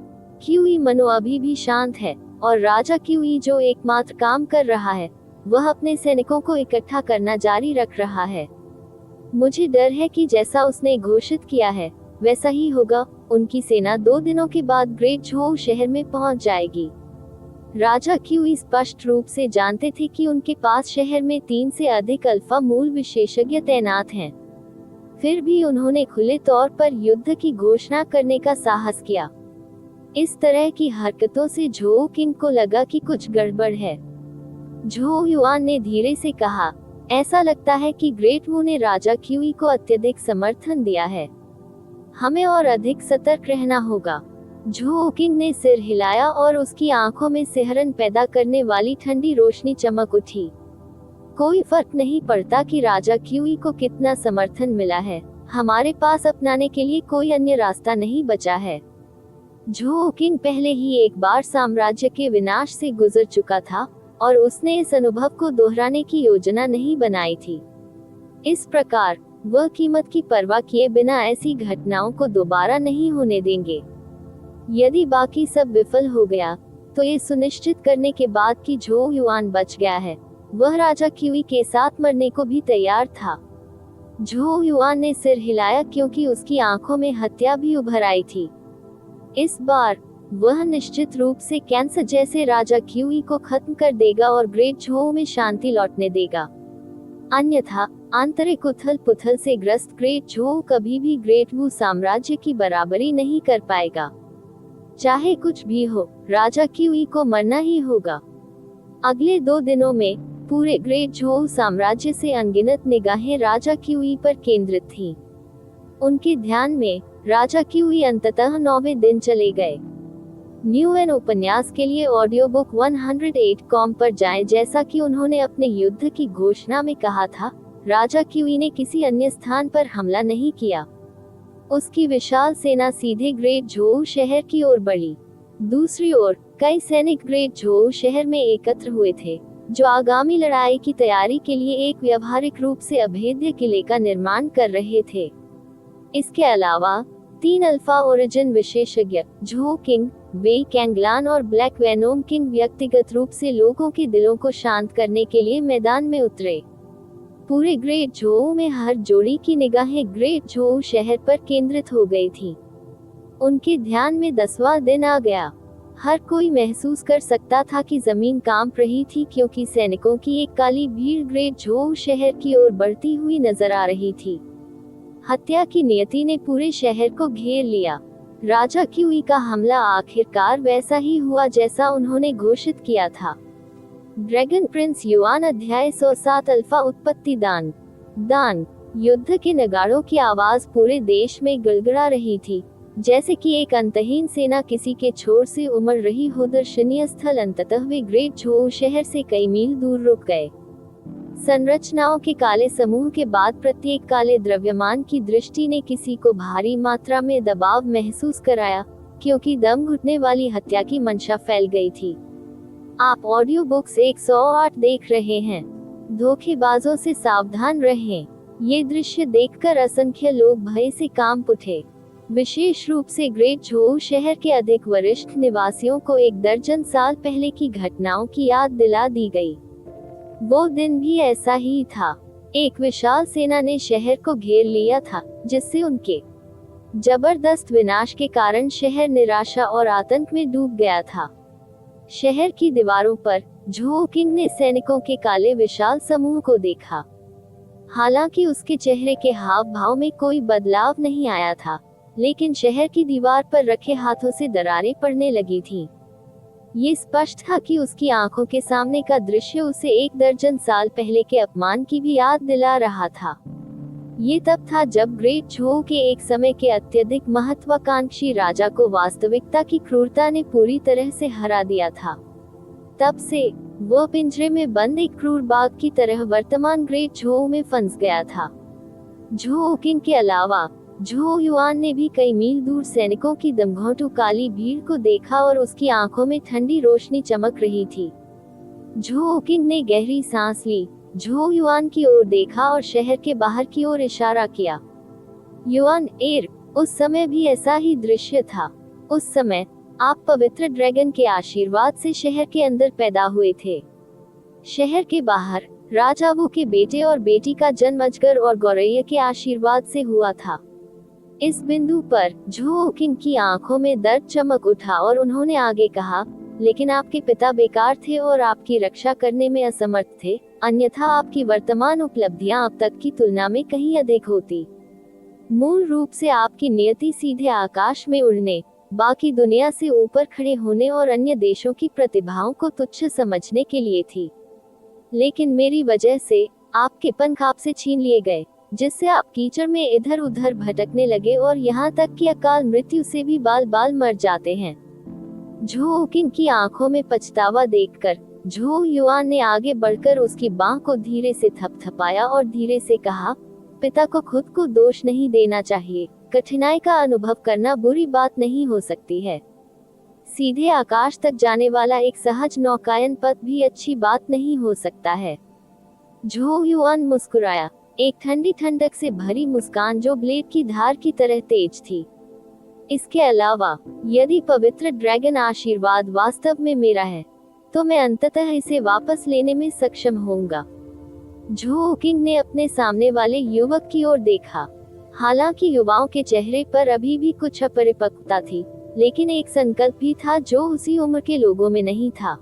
क्यूई मनो अभी भी शांत है और राजा क्यूई जो एकमात्र काम कर रहा है वह अपने सैनिकों को इकट्ठा करना जारी रख रहा है। मुझे डर है कि जैसा उसने घोषित किया है वैसा ही होगा। उनकी सेना 2 दिनों के बाद ग्रेट झोउ शहर में पहुंच जाएगी। राजा क्यूई स्पष्ट रूप से जानते थे कि उनके पास शहर में 3 से अधिक अल्फा मूल विशेषज्ञ तैनात हैं। फिर भी उन्होंने खुले तौर पर युद्ध की घोषणा करने का साहस किया। इस तरह की हरकतों से झोउ किंग को लगा कि कुछ गड़बड़ है। झोउ युआन ने धीरे से कहा, ऐसा लगता है कि ग्रेट वू ने राजा क्यूई को अत्यधिक समर्थन दिया है। हमें और अधिक सतर्क रहना होगा। झोउ किंग ने सिर हिलाया और उसकी आंखों में सिहरन पैदा करने वाली ठंडी रोशनी चमक उठी। कोई फर्क नहीं पड़ता कि राजा क्यूई को कितना समर्थन मिला है, हमारे पास अपनाने के लिए कोई अन्य रास्ता नहीं बचा है। झोउ किंग पहले ही एक बार साम्राज्य के विनाश से गुजर चुका था और उसने इस अनुभव को दोहराने की योजना नहीं बनाई थी। इस प्रकार वह कीमत की परवाह किए बिना ऐसी घटनाओं को दोबारा नहीं होने देंगे। यदि बाकी सब विफल हो गया तो ये सुनिश्चित करने के बाद कि झोउ युआन बच गया है, वह राजा क्यूई के साथ मरने को भी तैयार था। झोउ युआन ने सिर हिलाया क्योंकि उसकी आंखों में हत्या भी उभर आई थी। इस बार वह निश्चित रूप से कैंसर जैसे राजा क्यूई को खत्म कर देगा और ग्रेट झोउ में शांति लौटने देगा। अन्यथा आंतरिक उथल पुथल से ग्रस्त ग्रेट झोउ कभी भी ग्रेट वू साम्राज्य की बराबरी नहीं कर पाएगा। चाहे कुछ भी हो, राजा क्यूई को मरना ही होगा। अगले 2 दिनों में पूरे ग्रेट झोउ साम्राज्य से अनगिनत निगाहें राजा क्यूई पर केंद्रित थीं। उनके ध्यान में राजा क्यूई अंततः 9वें दिन चले गए। न्यू एन उपन्यास के लिए ऑडियो बुक 108com पर जाएं। जैसा कि उन्होंने अपने युद्ध की घोषणा में कहा था, राजा क्यूई ने किसी अन्य स्थान पर हमला नहीं किया। उसकी विशाल सेना सीधे ग्रेट झोउ शहर की ओर बढ़ी। दूसरी ओर कई सैनिक ग्रेट झोउ शहर में एकत्र हुए थे, जो आगामी लड़ाई की तैयारी के लिए एक व्यावहारिक रूप से अभेद्य किले का निर्माण कर रहे थे। इसके अलावा 3 अल्फा ओरिजिन विशेषज्ञ झोउ किंग, वेई कैंगलान और ब्लैक वेनोम किंग व्यक्तिगत रूप से लोगों के दिलों को शांत करने के लिए मैदान में उतरे। पूरे ग्रेट झोउ में हर जोड़ी की निगाहें ग्रेट झोउ शहर पर केंद्रित हो गई थी। उनके ध्यान में 10वां दिन आ गया। हर कोई महसूस कर सकता था कि जमीन कांप रही थी, क्योंकि सैनिकों की एक काली भीड़ ग्रेट झोउ शहर की ओर बढ़ती हुई नजर आ रही थी। हत्या की नियति ने पूरे शहर को घेर लिया। राजा क्यूई का हमला आखिरकार वैसा ही हुआ जैसा उन्होंने घोषित किया था। ड्रैगन प्रिंस युआन अध्याय 107 अल्फा उत्पत्ति दान। युद्ध के नगाड़ों की आवाज पूरे देश में गड़गड़ा रही थी, जैसे कि एक अंतहीन सेना किसी के छोर से उमड़ रही हो। दर्शनीय स्थल अंततः वे ग्रेट झोउ शहर से कई मील दूर रुक गए। संरचनाओं के काले समूह के बाद प्रत्येक काले द्रव्यमान की दृष्टि ने किसी को भारी मात्रा में दबाव महसूस कराया, क्योंकि दम घुटने वाली हत्या की मंशा फैल गई थी। आप ऑडियो बुक्स 108 देख रहे हैं। धोखेबाजों से सावधान रहें। ये दृश्य देखकर असंख्य लोग भय से कांप उठे। विशेष रूप से ग्रेट झोउ शहर के अधिक वरिष्ठ निवासियों को 1 दर्जन साल पहले की घटनाओं की याद दिला दी गई। वो दिन भी ऐसा ही था। एक विशाल सेना ने शहर को घेर लिया था, जिससे उनके जबरदस्त विनाश के कारण शहर निराशा और आतंक में डूब गया था। शहर की दीवारों पर झोउ किंग ने सैनिकों के काले विशाल समूह को देखा। हालांकि उसके चेहरे के हाव भाव में कोई बदलाव नहीं आया था, लेकिन शहर की दीवार पर रखे हाथों से दरारें पड़ने लगी थीं। ये स्पष्ट था कि उसकी आंखों के सामने का दृश्य उसे 1 दर्जन साल पहले के अपमान की भी याद दिला रहा था। ये तब था जब ग्रेट झोउ के एक समय के अत्यधिक महत्वाकांक्षी राजा को वास्तविकता की क्रूरता ने पूरी तरह से हरा दिया था। तब से वो पिंजरे में बंद एक क्रूर बाघ की तरह वर्तमान ग्रेट झोउ में फंस गया था। झोउ किंग के अलावा झोउ युआन ने भी कई मील दूर सैनिकों की दमघोंटू काली भीड़ को देखा और उसकी आंखों में ठंडी रोशनी चमक रही थी। झोउ किंग ने गहरी सांस ली, झोउ युआन की ओर देखा और शहर के बाहर की ओर इशारा किया। युआन एर, उस समय भी ऐसा ही दृश्य था। उस समय आप पवित्र ड्रैगन के आशीर्वाद से शहर के अंदर पैदा हुए थे। शहर के बाहर राजा वू के बेटे और बेटी का जन्म अजगर और गौरैया के आशीर्वाद से हुआ था। इस बिंदु पर झोउ किंग की आंखों में दर्द चमक उठा और उन्होंने आगे कहा, लेकिन आपके पिता बेकार थे और आपकी रक्षा करने में असमर्थ थे, अन्यथा आपकी वर्तमान उपलब्धियां अब तक की तुलना में कहीं अधिक होती। मूल रूप से आपकी नियति सीधे आकाश में उड़ने, बाकी दुनिया से ऊपर खड़े होने और अन्य देशों की प्रतिभाओं को तुच्छ समझने के लिए थी। लेकिन मेरी वजह से आपके पंख आपसे छीन लिए गए, जिससे आप कीचड़ में इधर उधर भटकने लगे और यहाँ तक कि अकाल मृत्यु से भी बाल बाल मर जाते हैं। झोउ किंग की आंखों में पछतावा देखकर झोउ युआन ने आगे बढ़कर उसकी बांह को धीरे से थपथपाया और धीरे से कहा, पिता को खुद को दोष नहीं देना चाहिए। कठिनाई का अनुभव करना बुरी बात नहीं हो सकती है। सीधे आकाश तक जाने वाला एक सहज नौकायन पथ भी अच्छी बात नहीं हो सकता है। झोउ युआन मुस्कुराया, एक ठंडी ठंडक से भरी मुस्कान जो ब्लेड की धार की तरह तेज थी। इसके अलावा, यदि पवित्र ड्रैगन आशीर्वाद वास्तव में मेरा है, तो मैं अंततः इसे वापस लेने में सक्षम होऊंगा। झोउ किंग ने अपने सामने वाले युवक की ओर देखा। हालांकि युवाओं के चेहरे पर अभी भी कुछ अपरिपक्वता थी, लेकिन एक संकल्प भी था जो उसी उम्र के लोगों में नहीं था।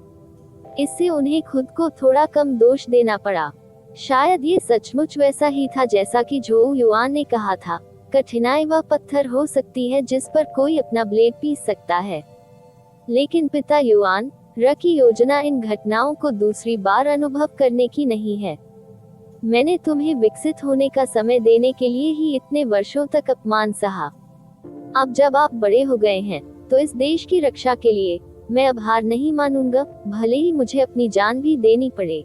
इससे उन्हें खुद को थोड़ा कम दोष देना पड़ा। शायद ये सचमुच वैसा ही था जैसा कि झोउ युआन ने कहा था, कठिनाई वह पत्थर हो सकती है जिस पर कोई अपना ब्लेड पीस सकता है। लेकिन पिता युआन, र की योजना इन घटनाओं को दूसरी बार अनुभव करने की नहीं है। मैंने तुम्हें विकसित होने का समय देने के लिए ही इतने वर्षों तक अपमान सहा। अब जब आप बड़े हो गए हैं, तो इस देश की रक्षा के लिए मैं अब हार नहीं मानूंगा, भले ही मुझे अपनी जान भी देनी पड़े।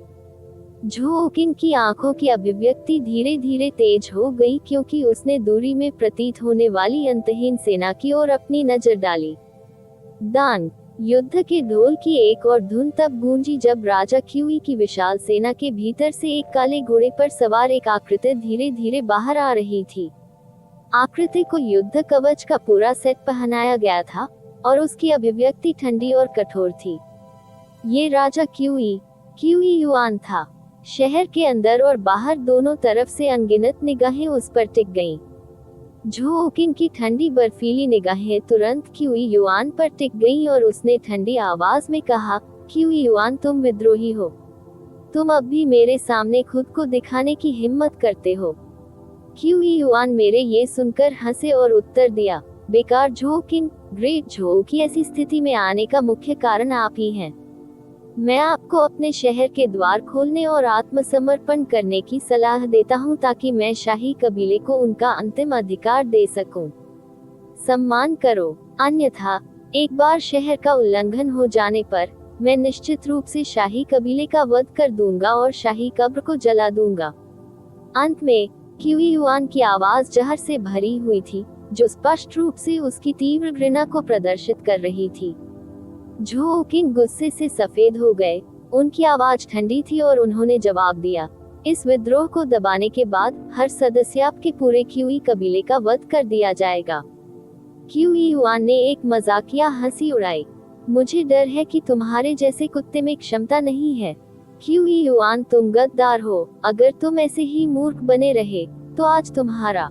झोउ किंग की आंखों की अभिव्यक्ति धीरे धीरे तेज हो गई, क्योंकि उसने दूरी में प्रतीत होने वाली अंतहीन सेना की ओर अपनी नजर डाली। दान युद्ध के ढोल की एक और धुन तब गूंजी जब राजा क्यूई की विशाल सेना के भीतर से एक काले घोड़े पर सवार एक आकृति धीरे धीरे बाहर आ रही थी। आकृति को युद्ध कवच का पूरा सेट पहनाया गया था और उसकी अभिव्यक्ति ठंडी और कठोर थी। ये राजा क्यूई युआन था। शहर के अंदर और बाहर दोनों तरफ से अनगिनत निगाहें उस पर टिक गईं। झोकिन की ठंडी बर्फीली निगाहें तुरंत क्यूई युआन पर टिक गईं और उसने ठंडी आवाज में कहा, क्यूई युआन तुम विद्रोही हो। तुम अब भी मेरे सामने खुद को दिखाने की हिम्मत करते हो। क्यूई युआन मेरे ये सुनकर हंसे और उत्तर दिया, बेकार झोकिन, ग्रेट झो की ऐसी स्थिति में आने का मुख्य कारण आप ही हैं। मैं आपको अपने शहर के द्वार खोलने और आत्मसमर्पण करने की सलाह देता हूं ताकि मैं शाही कबीले को उनका अंतिम अधिकार दे सकूं। सम्मान करो, अन्यथा एक बार शहर का उल्लंघन हो जाने पर मैं निश्चित रूप से शाही कबीले का वध कर दूंगा और शाही कब्र को जला दूंगा। अंत में क्यूई युआन की आवाज जहर से भरी हुई थी, जो स्पष्ट रूप से उसकी तीव्र घृणा को प्रदर्शित कर रही थी। झोकिन गुस्से से सफेद हो गए। उनकी आवाज ठंडी थी और उन्होंने जवाब दिया, इस विद्रोह को दबाने के बाद हर सदस्य आपके पूरे क्यूई कबीले का वध कर दिया जाएगा। क्यूई युआन ने एक मजाकिया हंसी उड़ाई, मुझे डर है कि तुम्हारे जैसे कुत्ते में क्षमता नहीं है। क्यूई युआन तुम गद्दार हो, अगर तुम ऐसे ही मूर्ख बने रहे तो आज तुम्हारा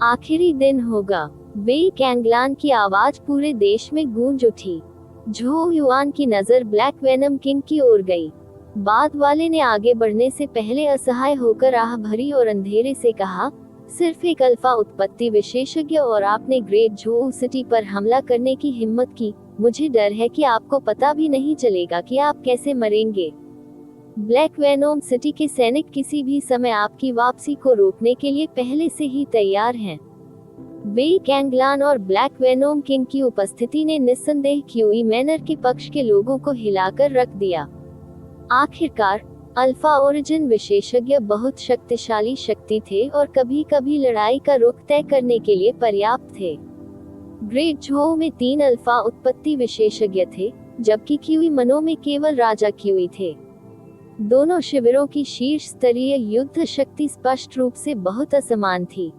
आखिरी दिन होगा। वेई कैंगलान की आवाज पूरे देश में गूंज उठी। झो युआन की नजर ब्लैक वेनम किंग की ओर गई। बाद वाले ने आगे बढ़ने से पहले असहाय होकर आह भरी और अंधेरे से कहा, सिर्फ एक अल्फा उत्पत्ति विशेषज्ञ और आपने ग्रेट झो सिटी पर हमला करने की हिम्मत की। मुझे डर है कि आपको पता भी नहीं चलेगा कि आप कैसे मरेंगे। ब्लैक वेनोम सिटी के सैनिक किसी भी समय आपकी वापसी को रोकने के लिए पहले से ही तैयार हैं। वेई कैंगलान और ब्लैक वेनोम किंग की उपस्थिति ने निस्संदेह क्यूई मैनर के पक्ष के लोगों को हिलाकर रख दिया। आखिरकार अल्फा ओरिजिन विशेषज्ञ बहुत शक्तिशाली शक्ति थे और कभी कभी लड़ाई का रुख तय करने के लिए पर्याप्त थे। ग्रेट झो में 3 अल्फा उत्पत्ति विशेषज्ञ थे, जबकि क्यूई मनो में केवल राजा क्यूई थे। दोनों शिविरों की शीर्ष स्तरीय युद्ध शक्ति स्पष्ट रूप से बहुत असमान थी।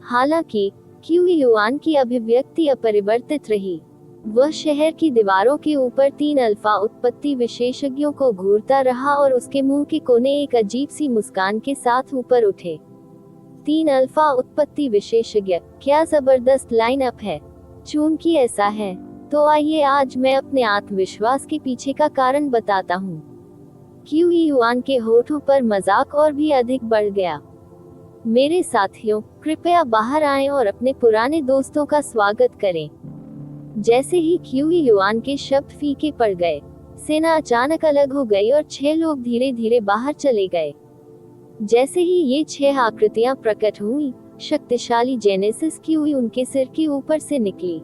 हालांकि क्यूई युआन की अभिव्यक्ति अपरिवर्तित रही। वह शहर की दीवारों के ऊपर 3 अल्फा उत्पत्ति विशेषज्ञों को घूरता रहा और उसके मुंह के कोने एक अजीब सी मुस्कान के साथ ऊपर उठे। 3 अल्फा उत्पत्ति विशेषज्ञ, क्या जबरदस्त लाइनअप है। चूंकि ऐसा है, तो आइए आज मैं अपने आत्मविश्वास के पीछे का कारण बताता हूँ। क्यूई युआन के होठों पर मजाक और भी अधिक बढ़ गया। मेरे साथियों, कृपया बाहर आएं और अपने पुराने दोस्तों का स्वागत करें। जैसे ही क्यूई युआन के शब्द फीके पड़ गए, सेना अचानक अलग हो गई और 6 लोग धीरे धीरे बाहर चले गए। जैसे ही ये 6 आकृतियां प्रकट हुई, शक्तिशाली जेनेसिस क्यूई उनके सिर के ऊपर से निकली।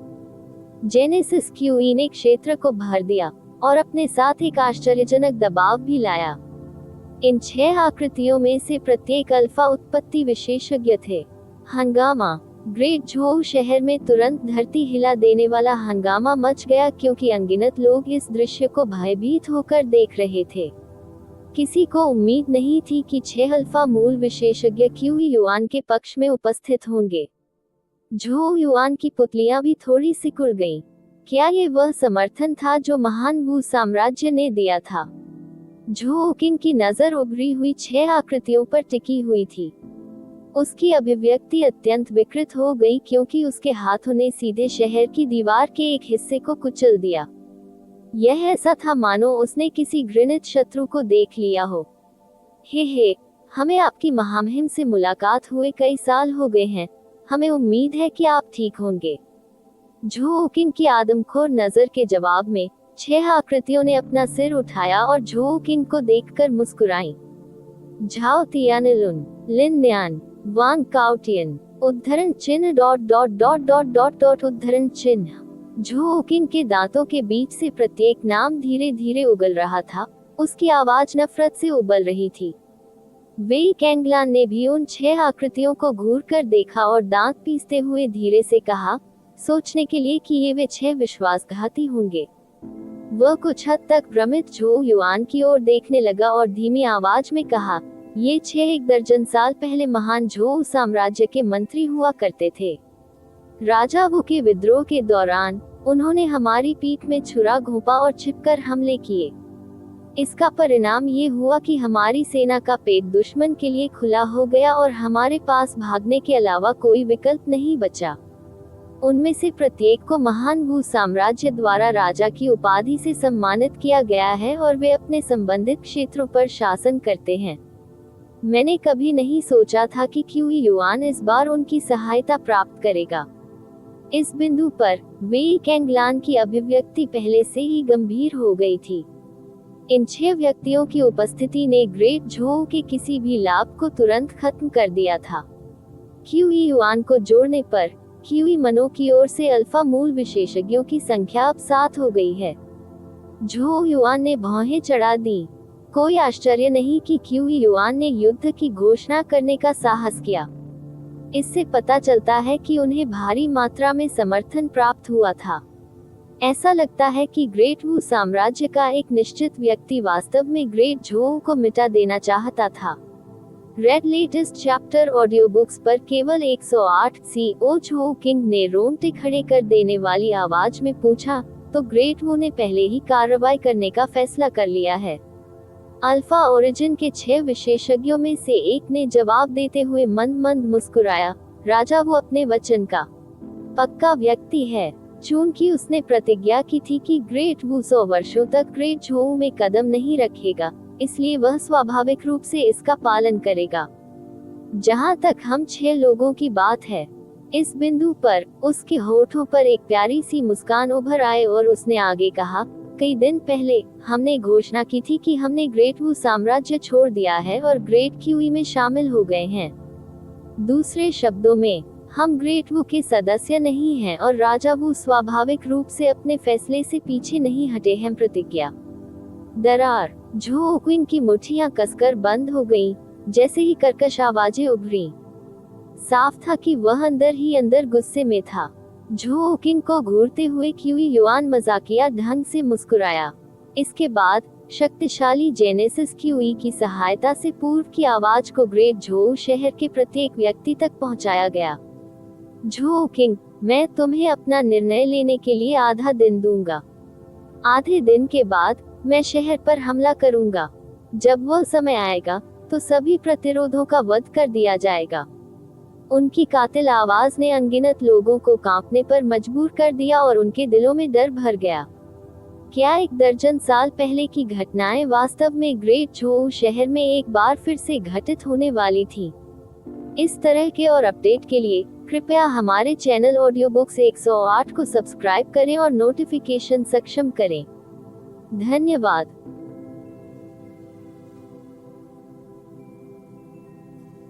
जेनेसिस क्यूई ने क्षेत्र को भर दिया और अपने साथ एक आश्चर्यजनक दबाव भी लाया। इन 6 आकृतियों में से प्रत्येक अल्फा उत्पत्ति विशेषज्ञ थे। हंगामा। ग्रेट झो शहर में तुरंत धरती हिला देने वाला हंगामा मच गया क्योंकि अनगिनत लोग इस दृश्य को भयभीत होकर देख रहे थे। किसी को उम्मीद नहीं थी कि 6 अल्फा मूल विशेषज्ञ क्यूई युआन के पक्ष में उपस्थित होंगे। झो युआन की पुतलियां भी थोड़ी सिकुड़ गईं। क्या ये वह समर्थन था जो महान वू साम्राज्य ने दिया था? झो किंग की नजर उभरी हुई 6 आकृतियों पर टिकी हुई थी। उसकी अभिव्यक्ति अत्यंत विकृत हो गई क्योंकि उसके हाथों ने सीधे शहर की दीवार के एक हिस्से को कुचल दिया। यह ऐसा था मानो उसने किसी घृणित शत्रु को देख लिया हो। हे, हमें आपकी महामुहिम से मुलाकात हुए कई साल हो गए हैं। हमें उम्मीद है कि आप ठीक होंगे। झो किंग की आदमखोर नजर के जवाब में 6 आकृतियों ने अपना सिर उठाया और झो किंग को देखकर मुस्कुराई। झाओ तियानलुन, लिन न्यान, वांग काउटियन, उद्धरण चिन्ह ... उद्धरण चिन्ह। झो किंग के दांतों के बीच से प्रत्येक नाम धीरे धीरे उगल रहा था। उसकी आवाज नफरत से उबल रही थी। वेई कैंगलान ने भी उन 6 आकृतियों को घूर कर देखा और दांत पीसते हुए धीरे से कहा, सोचने के लिए कि ये वे 6 विश्वासघाती होंगे। वह कुछ हद तक भ्रमित झो युआन की ओर देखने लगा और धीमी आवाज में कहा, ये 6 1 दर्जन साल पहले महान झो साम्राज्य के मंत्री हुआ करते थे। राजा वू के विद्रोह के दौरान उन्होंने हमारी पीठ में छुरा घोंपा और छिपकर हमले किए। इसका परिणाम ये हुआ कि हमारी सेना का पेट दुश्मन के लिए खुला हो गया और हमारे पास भागने के अलावा कोई विकल्प नहीं बचा। उनमें से प्रत्येक को महान भू साम्राज्य द्वारा राजा की उपाधि से सम्मानित किया गया है और वे अपने संबंधित क्षेत्रों पर शासन करते हैं। मैंने कभी नहीं सोचा था कि क्यूई युआन इस बार उनकी सहायता प्राप्त करेगा। इस बिंदु पर वेई कैंगलान की अभिव्यक्ति पहले से ही गंभीर हो गई थी। इन 6 व्यक्तियों की उपस्थिति ने ग्रेट झोउ के किसी भी लाभ को तुरंत खत्म कर दिया था। क्यूई युआन को जोड़ने पर क्यूई मनो की ओर से अल्फा मूल विशेषज्ञों की संख्या अब 7 हो गई है। झोउ युआन ने भौहें चढ़ा दी। कोई आश्चर्य नहीं कि क्यूई युआन ने युद्ध की घोषणा करने का साहस किया। इससे पता चलता है कि उन्हें भारी मात्रा में समर्थन प्राप्त हुआ था। ऐसा लगता है कि ग्रेट वू साम्राज्य का एक निश्चित व्यक्ति वास्तव में ग्रेट झोउ को मिटा देना चाहता था। Red latest chapter audio books पर केवल 108 CO झोउ किंग ने रोंगटे खड़े कर देने वाली आवाज में पूछा, तो ग्रेट वू ने पहले ही कार्रवाई करने का फैसला कर लिया है। अल्फा ओरिजिन के 6 विशेषज्ञों में से एक ने जवाब देते हुए मंद मंद मुस्कुराया, राजा वो अपने वचन का पक्का व्यक्ति है। चूंकि उसने प्रतिज्ञा की थी कि ग्रेट वू 100 वर्षों तक ग्रेट झोउ में कदम नहीं रखेगा, इसलिए वह स्वाभाविक रूप से इसका पालन करेगा। जहां तक हम 6 लोगों की बात है, इस बिंदु पर उसके होठों पर एक प्यारी सी मुस्कान उभर आए और उसने आगे कहा, कई दिन पहले हमने घोषणा की थी कि हमने ग्रेट वू साम्राज्य छोड़ दिया है और ग्रेट क्यूई में शामिल हो गए हैं। दूसरे शब्दों में, हम ग्रेट वू के सदस्य नहीं हैं और राजा वू स्वाभाविक रूप से अपने फैसले से पीछे नहीं हटे हैं। प्रतिज्ञा दरार। झोउ क्वीन की मुट्ठियां कसकर बंद हो गईं, जैसे ही कर्कश आवाजें उभरी। साफ था कि वह अंदर ही अंदर गुस्से में था। झोउ किंग को घूरते हुए क्यूई युआन मजाकिया ढंग से मुस्कुराया। इसके बाद शक्तिशाली जेनेसिस क्यूई की सहायता से पूर्व की आवाज को ग्रेट झोउ शहर के प्रत्येक व्यक्ति तक पहुंचाया गया। झोउ किंग, मैं तुम्हें अपना निर्णय लेने के लिए आधा दिन दूंगा। आधे दिन के बाद मैं शहर पर हमला करूंगा। जब वह समय आएगा तो सभी प्रतिरोधों का वध कर दिया जाएगा। उनकी कातिल आवाज ने अनगिनत लोगों को कांपने पर मजबूर कर दिया और उनके दिलों में डर भर गया। क्या 1 दर्जन साल पहले की घटनाएं वास्तव में ग्रेट झोउ शहर में एक बार फिर से घटित होने वाली थी? इस तरह के और अपडेट के लिए कृपया हमारे चैनल ऑडियो बुक्स 108 को सब्सक्राइब करें और नोटिफिकेशन सक्षम करें। धन्यवाद।